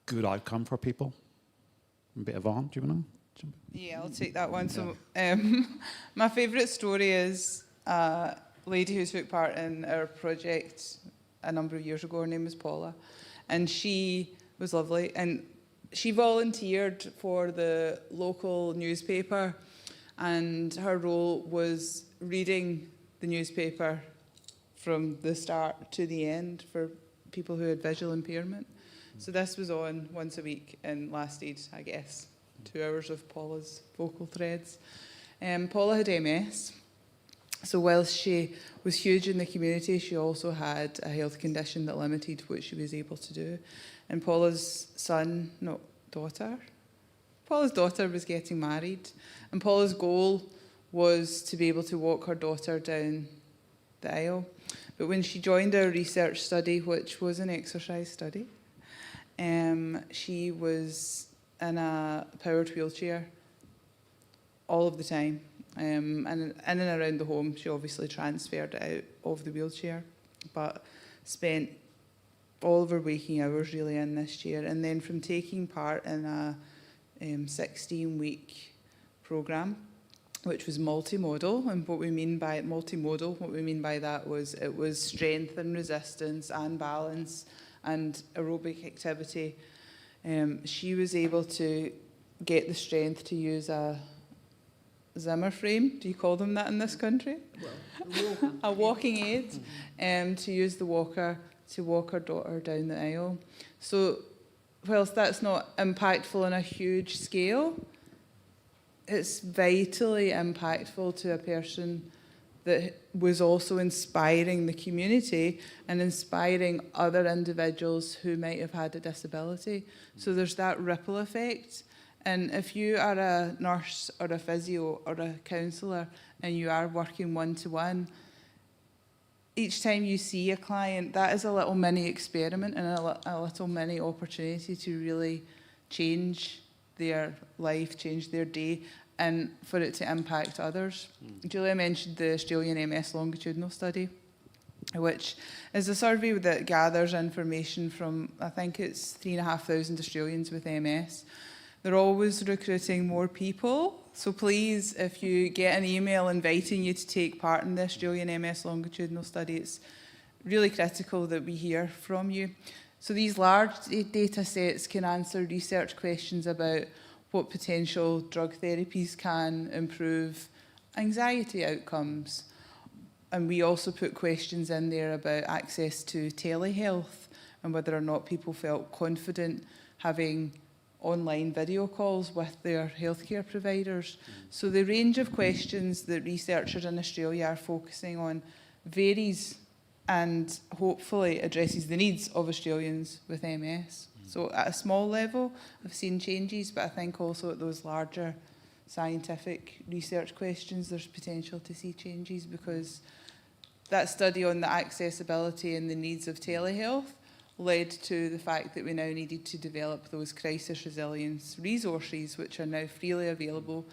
good outcome for people? A bit of Yvonne, do you want to jump in? Yeah, I'll take that one. So my favourite story is a lady who took part in our project a number of years ago. Her name was Paula, and she was lovely. And she volunteered for the local newspaper, and her role was reading the newspaper from the start to the end for people who had visual impairment. So this was on once a week and lasted, I guess, 2 hours of Paula's vocal threads. Paula had MS. So whilst she was huge in the community, she also had a health condition that limited what she was able to do. And Paula's daughter was getting married. And Paula's goal was to be able to walk her daughter down the aisle. But when she joined our research study, which was an exercise study, she was in a powered wheelchair all of the time. And in and around the home, she obviously transferred out of the wheelchair, but spent all of her waking hours really in this chair. And then from taking part in a 16-week programme, which was multimodal, and what we mean by that was it was strength and resistance and balance and aerobic activity. She was able to get the strength to use a Zimmer frame, do you call them that in this country? Well, a walking aid, to use the walker to walk her daughter down the aisle. So whilst that's not impactful on a huge scale, it's vitally impactful to a person that was also inspiring the community and inspiring other individuals who might have had a disability. So there's that ripple effect. And if you are a nurse or a physio or a counsellor and you are working one-to-one, each time you see a client, that is a little mini experiment and a little mini opportunity to really change their life, change their day, and for it to impact others. Julia mentioned the Australian MS longitudinal study. which is a survey that gathers information from, I think it's 3,500 Australians with MS. They're always recruiting more people, so please, if you get an email inviting you to take part in the Australian MS longitudinal study, it's really critical that we hear from you. So these large data sets can answer research questions about what potential drug therapies can improve anxiety outcomes. And we also put questions in there about access to telehealth and whether or not people felt confident having online video calls with their healthcare providers. So the range of questions that researchers in Australia are focusing on varies and hopefully addresses the needs of Australians with MS. So at a small level, I've seen changes, but I think also at those larger scientific research questions, there's potential to see changes, because that study on the accessibility and the needs of telehealth led to the fact that we now needed to develop those crisis resilience resources, which are now freely available.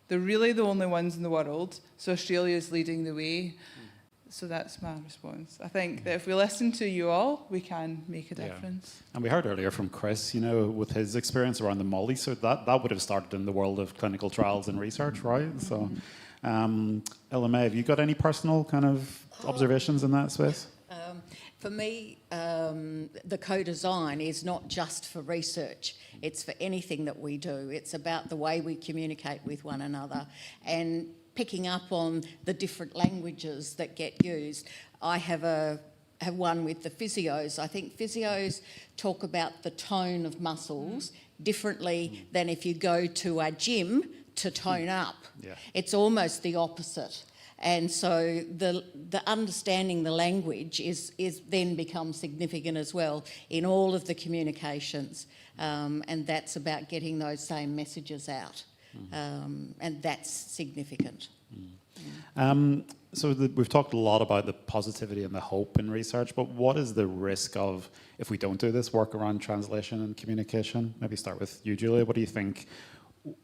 They're really the only ones in the world, so Australia is leading the way. So that's my response. I think that if we listen to you all, we can make a difference. Yeah. And we heard earlier from Chris, you know, with his experience around the Molli Suit, that would have started in the world of clinical trials and research, right? So, LMA, have you got any personal kind of observations in that space? For me, the co-design is not just for research. It's for anything that we do. It's about the way we communicate with one another and picking up on the different languages that get used. I have one with the physios. I think physios talk about the tone of muscles differently than if you go to a gym to tone up. Yeah. It's almost the opposite. And so the understanding the language is then becomes significant as well in all of the communications. And that's about getting those same messages out. And that's significant. So we've talked a lot about the positivity and the hope in research, but what is the risk of, if we don't do this work around translation and communication? Maybe start with you, Julia. What do you think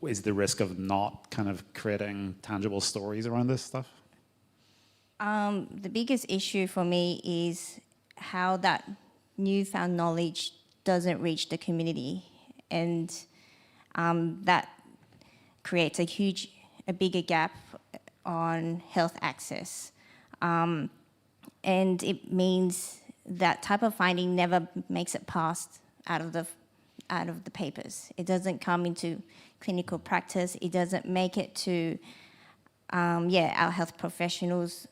is the risk of not kind of creating tangible stories around this stuff? The biggest issue for me is how that newfound knowledge doesn't reach the community, and that creates a bigger gap on health access. And it means that type of finding never makes it past out of the papers. It doesn't come into clinical practice. It doesn't make it to our health professionals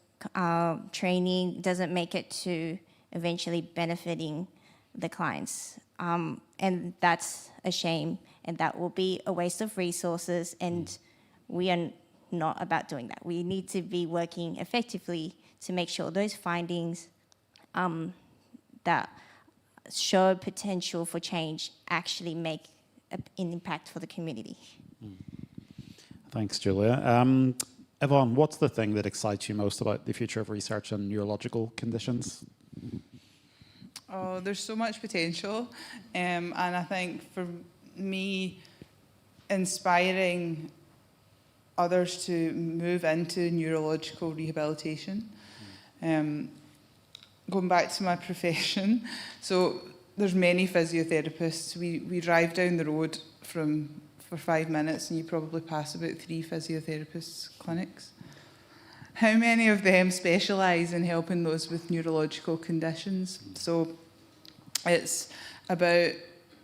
training. It doesn't make it to eventually benefiting the clients. And that's a shame, and that will be a waste of resources, and we are not about doing that. We need to be working effectively to make sure those findings that show potential for change actually make an impact for the community. Thanks, Julia. Yvonne, what's the thing that excites you most about the future of research on neurological conditions? Oh, there's so much potential. And I think for me, inspiring others to move into neurological rehabilitation. Going back to my profession, so there's many physiotherapists. We drive down the road for 5 minutes and you probably pass about 3 physiotherapists' clinics. How many of them specialise in helping those with neurological conditions? So it's about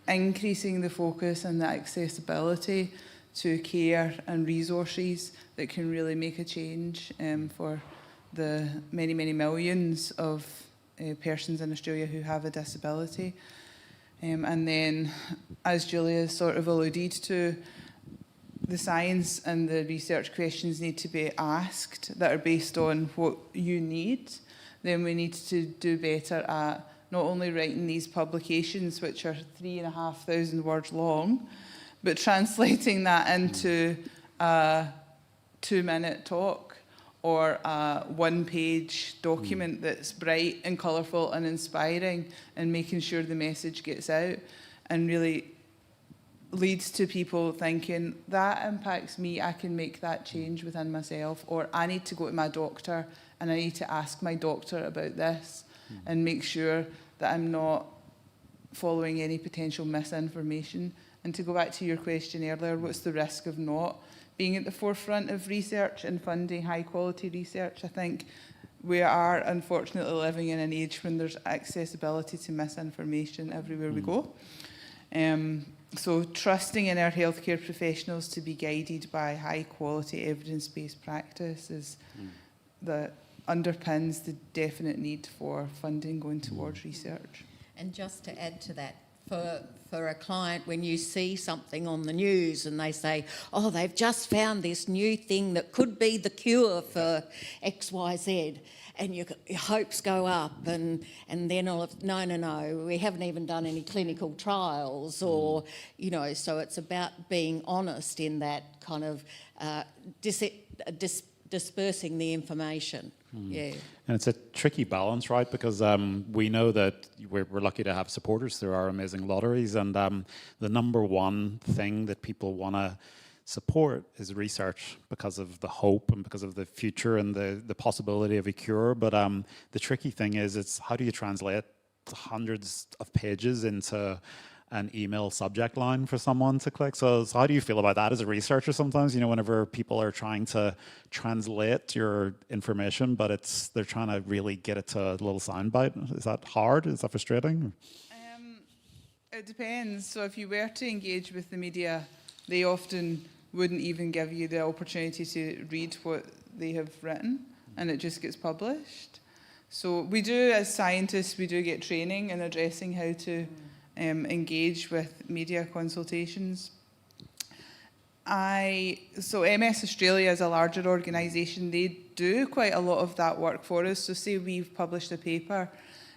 increasing the focus and the accessibility to care and resources that can really make a change for the many, many millions of persons in Australia who have a disability. And then, as Julia sort of alluded to, the science and the research questions need to be asked that are based on what you need. Then we need to do better at not only writing these publications, which are 3,500 words long, but translating that into a 2-minute talk or a 1-page document that's bright and colourful and inspiring, and making sure the message gets out and really leads to people thinking, that impacts me, I can make that change within myself, or I need to go to my doctor and I need to ask my doctor about this and make sure that I'm not following any potential misinformation. And to go back to your question earlier, what's the risk of not being at the forefront of research and funding high quality research? I think we are unfortunately living in an age when there's accessibility to misinformation everywhere we go. So trusting in our healthcare professionals to be guided by high quality evidence-based practice is that underpins the definite need for funding going towards research. And just to add to that, for a client, when you see something on the news and they say, oh, they've just found this new thing that could be the cure for XYZ, and your hopes go up, and then all of, no, we haven't even done any clinical trials, or, you know, so it's about being honest in that kind of dispersing the information. Yeah. And it's a tricky balance, right? Because we know that we're lucky to have supporters through our amazing lotteries, and the number one thing that people want to support is research because of the hope and because of the future and the possibility of a cure. But the tricky thing is, it's how do you translate hundreds of pages into an email subject line for someone to click? So how do you feel about that as a researcher sometimes, you know, whenever people are trying to translate your information, but they're trying to really get it to a little soundbite? Is that hard? Is that frustrating? It depends. So if you were to engage with the media, they often wouldn't even give you the opportunity to read what they have written, and it just gets published. So we do, as scientists, we do get training in addressing how to engage with media consultations. So MS Australia is a larger organisation. They do quite a lot of that work for us. So say we've published a paper,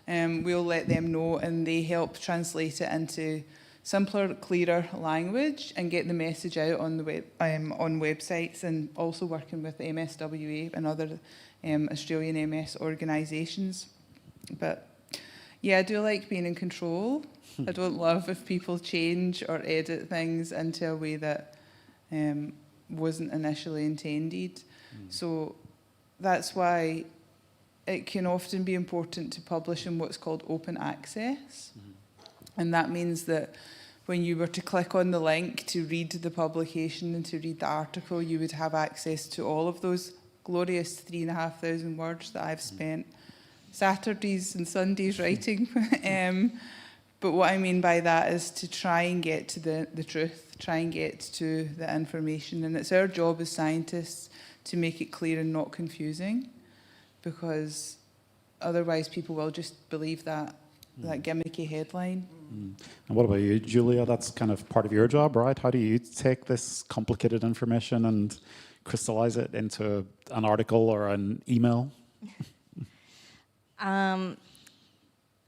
we'll let them know, and they help translate it into simpler, clearer language and get the message out on the web, on websites, and also working with MSWA and other Australian MS organisations. But yeah, I do like being in control. I don't love if people change or edit things into a way that wasn't initially intended. So that's why it can often be important to publish in what's called open access. And that means that when you were to click on the link to read the publication and to read the article, you would have access to all of those glorious 3,500 words that I've spent Saturdays and Sundays writing. But what I mean by that is to try and get to the truth, try and get to the information. And it's our job as scientists to make it clear and not confusing, because otherwise people will just believe that gimmicky headline. And what about you, Julia? That's kind of part of your job, right? How do you take this complicated information and crystallize it into an article or an email?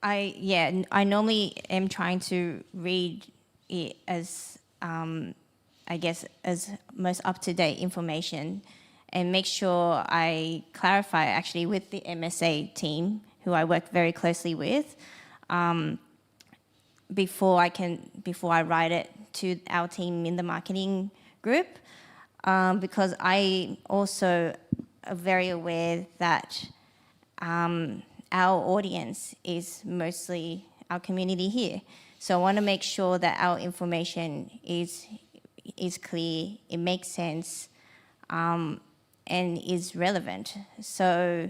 I normally am trying to read it as, I guess, as most up-to-date information, and make sure I clarify actually with the MSA team, who I work very closely with, before I write it to our team in the marketing group, because I also are very aware that our audience is mostly our community here. So I want to make sure that our information is clear, it makes sense, and is relevant. So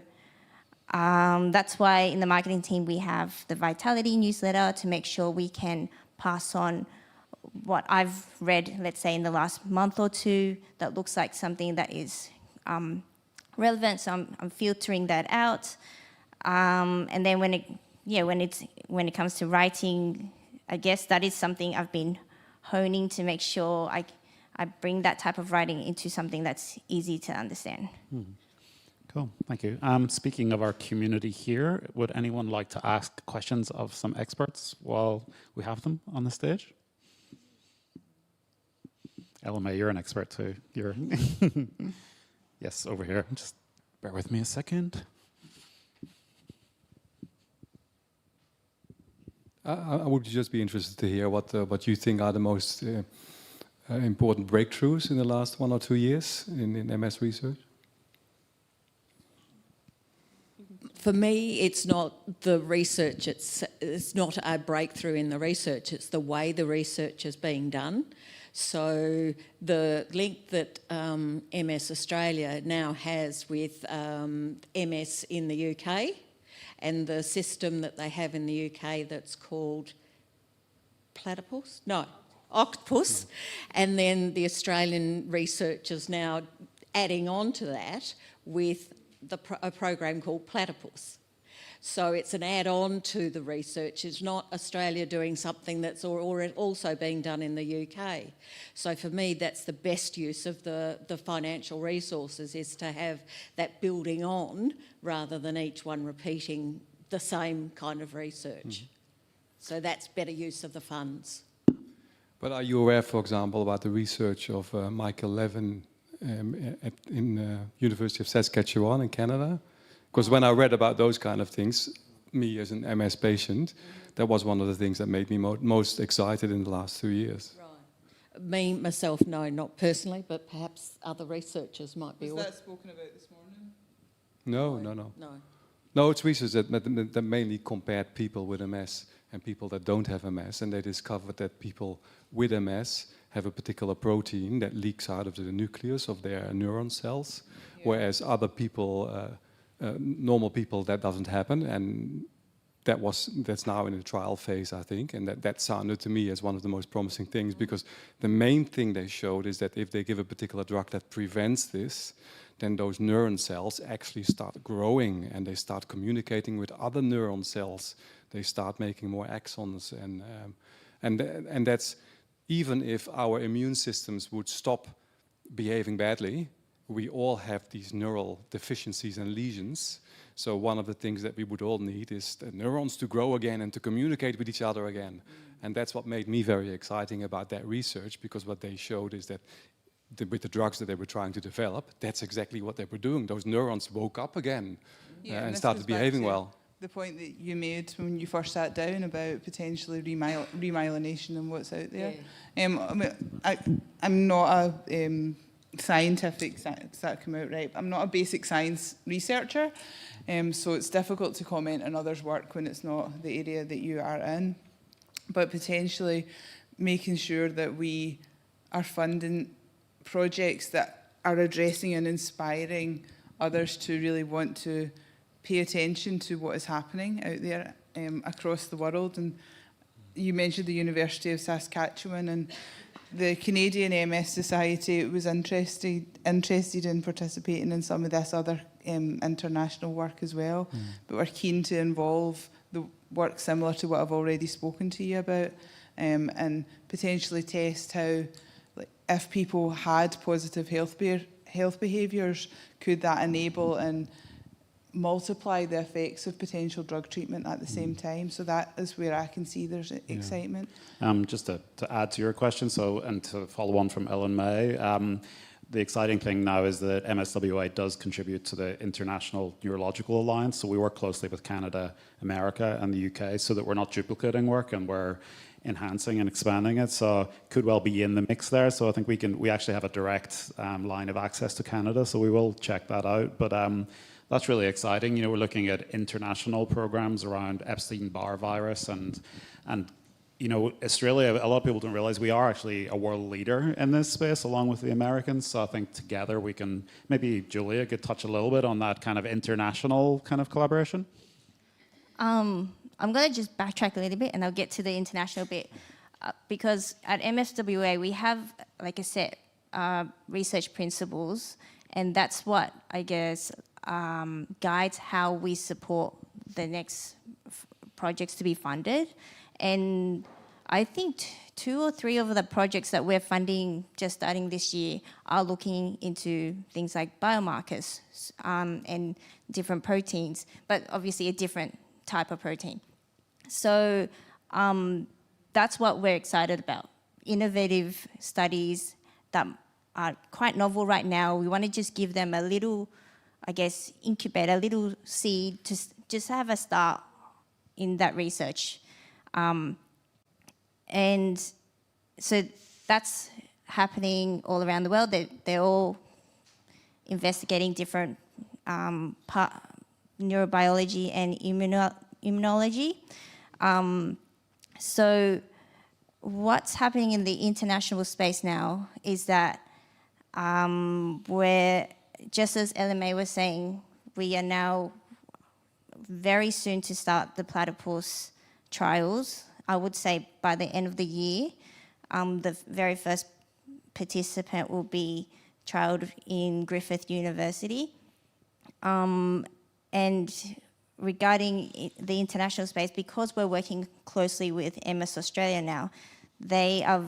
that's why in the marketing team we have the Vitality newsletter to make sure we can pass on what I've read, let's say in the last month or two, that looks like something that is relevant. So I'm filtering that out. And then when it comes to writing, I guess that is something I've been honing to make sure I bring that type of writing into something that's easy to understand. Cool, thank you. Speaking of our community here, would anyone like to ask questions of some experts while we have them on the stage? LMA, you're an expert too. You're yes, over here. Just bear with me a second. I would just be interested to hear what you think are the most important breakthroughs in the last 1 or 2 years in MS research. For me, it's not the research, it's not a breakthrough in the research, it's the way the research is being done. So the link that MS Australia now has with MS in the UK, and the system that they have in the UK that's called platypus? No, octopus. And then the Australian research is now adding on to that with a program called Platypus. So it's an add-on to the research. It's not Australia doing something that's also being done in the UK. So for me, that's the best use of the financial resources, is to have that building on rather than each one repeating the same kind of research. So that's better use of the funds. But are you aware, for example, about the research of Michael Levin in University of Saskatchewan in Canada? Because when I read about those kind of things, me as an MS patient, that was one of the things that made me most excited in the last 2 years. Right. Me, myself, no, not personally, but perhaps other researchers might be. Was that spoken about this morning? No. No, it's research that mainly compared people with MS and people that don't have MS, and they discovered that people with MS have a particular protein that leaks out of the nucleus of their neuron cells, whereas other people, normal people, that doesn't happen. And that's now in the trial phase, I think, and that sounded to me as one of the most promising things, because the main thing they showed is that if they give a particular drug that prevents this, then those neuron cells actually start growing and they start communicating with other neuron cells. They start making more axons, and that's even if our immune systems would stop behaving badly, we all have these neural deficiencies and lesions. So one of the things that we would all need is the neurons to grow again and to communicate with each other again. And that's what made me very exciting about that research, because what they showed is that with the drugs that they were trying to develop, that's exactly what they were doing. Those neurons woke up again and started behaving well. The point that you made when you first sat down about potentially remyelination and what's out there. I'm not a scientific, does that come out right? I'm not a basic science researcher, so it's difficult to comment on others' work when it's not the area that you are in. But potentially making sure that we are funding projects that are addressing and inspiring others to really want to pay attention to what is happening out there across the world. And you mentioned the University of Saskatchewan, and the Canadian MS Society was interested in participating in some of this other international work as well. But we're keen to involve the work similar to what I've already spoken to you about, and potentially test how, like, if people had positive health behaviours, could that enable and multiply the effects of potential drug treatment at the same time? So that is where I can see there's excitement. Just to add to your question, and to follow on from Ellen May, the exciting thing now is that MSWA does contribute to the International Neurological Alliance. So we work closely with Canada, America, and the UK, so that we're not duplicating work and we're enhancing and expanding it. So could well be in the mix there. So I think we actually have a direct line of access to Canada, so we will check that out. But that's really exciting. You know, we're looking at international programs around Epstein-Barr virus, and you know, Australia, a lot of people don't realize we are actually a world leader in this space along with the Americans. So I think together we can, maybe Julia could touch a little bit on that kind of international kind of collaboration. I'm going to just backtrack a little bit and I'll get to the international bit, because at MSWA we have, like I said, research principles, and that's what I guess guides how we support the next projects to be funded. And I think 2 or 3 of the projects that we're funding just starting this year are looking into things like biomarkers and different proteins, but obviously a different type of protein. So that's what we're excited about. Innovative studies that are quite novel right now. We want to just give them a little, I guess, incubate, a little seed to just have a start in that research. And so that's happening all around the world. They're all investigating different neurobiology and immunology. So what's happening in the international space now is that we're, just as LMA was saying, we are now very soon to start the platypus trials. I would say by the end of the year, the very first participant will be trialed in Griffith University. And regarding the international space, because we're working closely with MS Australia now, they are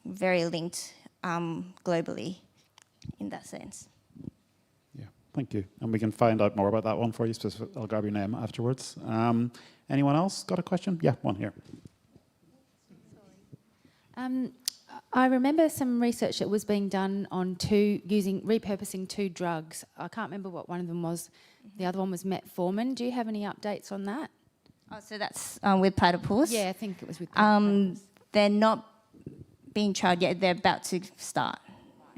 very linked globally in that sense. Yeah, thank you. And we can find out more about that one for you. I'll grab your name afterwards. Anyone else got a question? Yeah, one here. I remember some research that was being done on repurposing two drugs. I can't remember what one of them was. The other one was metformin. Do you have any updates on that? Oh, so that's with platypus? Yeah, I think it was with platypus. They're not being trialled yet. They're about to start.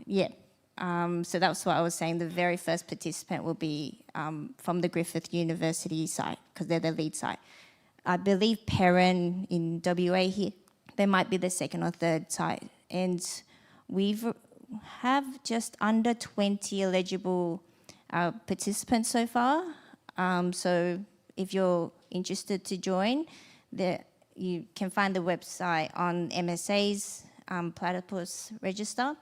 Yeah. So that's what I was saying. The very first participant will be from the Griffith University site, because they're the lead site. I believe Perrin in WA here, they might be the second or third site. And we've have just under 20 eligible participants so far. So if you're interested to join, you can find the website on MSA's platypus register.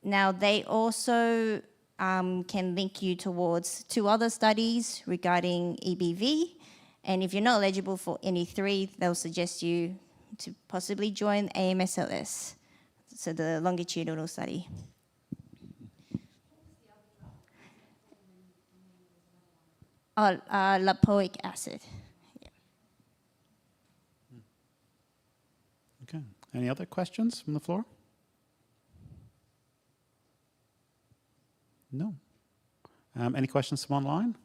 Now, they also can link you towards 2 other studies regarding EBV. And if you're not eligible for any 3, they'll suggest you to possibly join AMSLS, so the longitudinal study. Lipoic acid. Yeah. Okay. Any other questions from the floor? No. Any questions from online?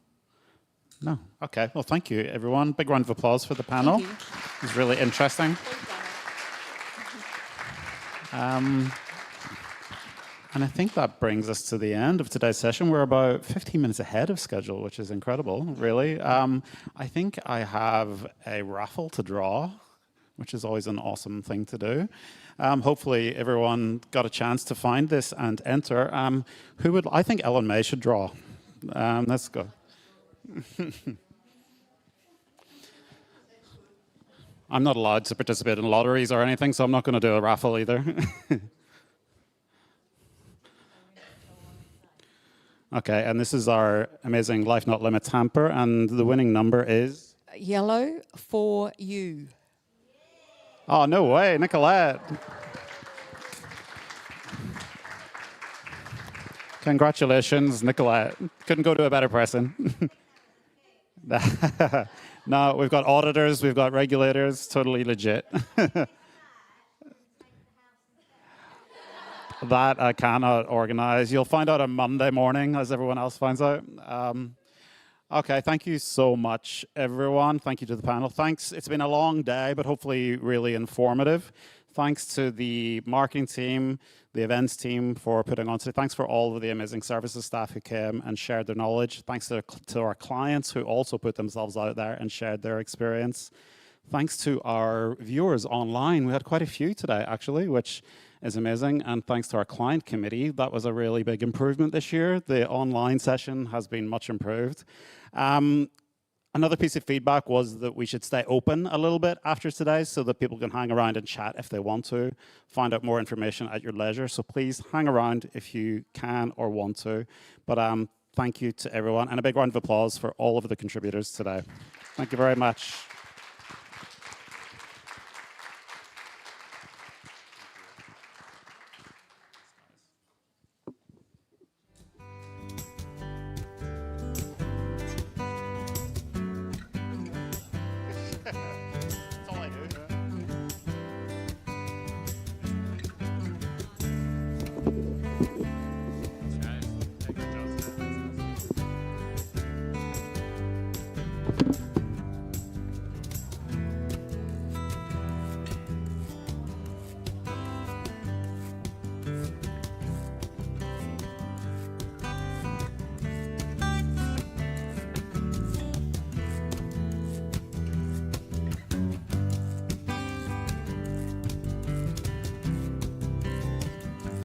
No. Okay. Well, thank you, everyone. Big round of applause for the panel. It was really interesting. And I think that brings us to the end of today's session. We're about 15 minutes ahead of schedule, which is incredible, really. I think I have a raffle to draw, which is always an awesome thing to do. Hopefully everyone got a chance to find this and enter. I think Ellen May should draw. Let's go. I'm not allowed to participate in lotteries or anything, so I'm not going to do a raffle either. Okay, and this is our amazing Life Not Limits hamper, and the winning number is? Yellow for you. Oh, no way, Nicolette. Congratulations, Nicolette. Couldn't go to a better person. No, we've got auditors, we've got regulators, totally legit. That I cannot organize. You'll find out on Monday morning, as everyone else finds out. Okay, thank you so much, everyone. Thank you to the panel. Thanks. It's been a long day, but hopefully really informative. Thanks to the marketing team, the events team for putting on today. Thanks for all of the amazing services staff who came and shared their knowledge. Thanks to our clients who also put themselves out there and shared their experience. Thanks to our viewers online. We had quite a few today, actually, which is amazing. And thanks to our client committee. That was a really big improvement this year. The online session has been much improved. Another piece of feedback was that we should stay open a little bit after today so that people can hang around and chat if they want to, find out more information at your leisure. So please hang around if you can or want to. But thank you to everyone, and a big round of applause for all of the contributors today. Thank you very much. Ha ha.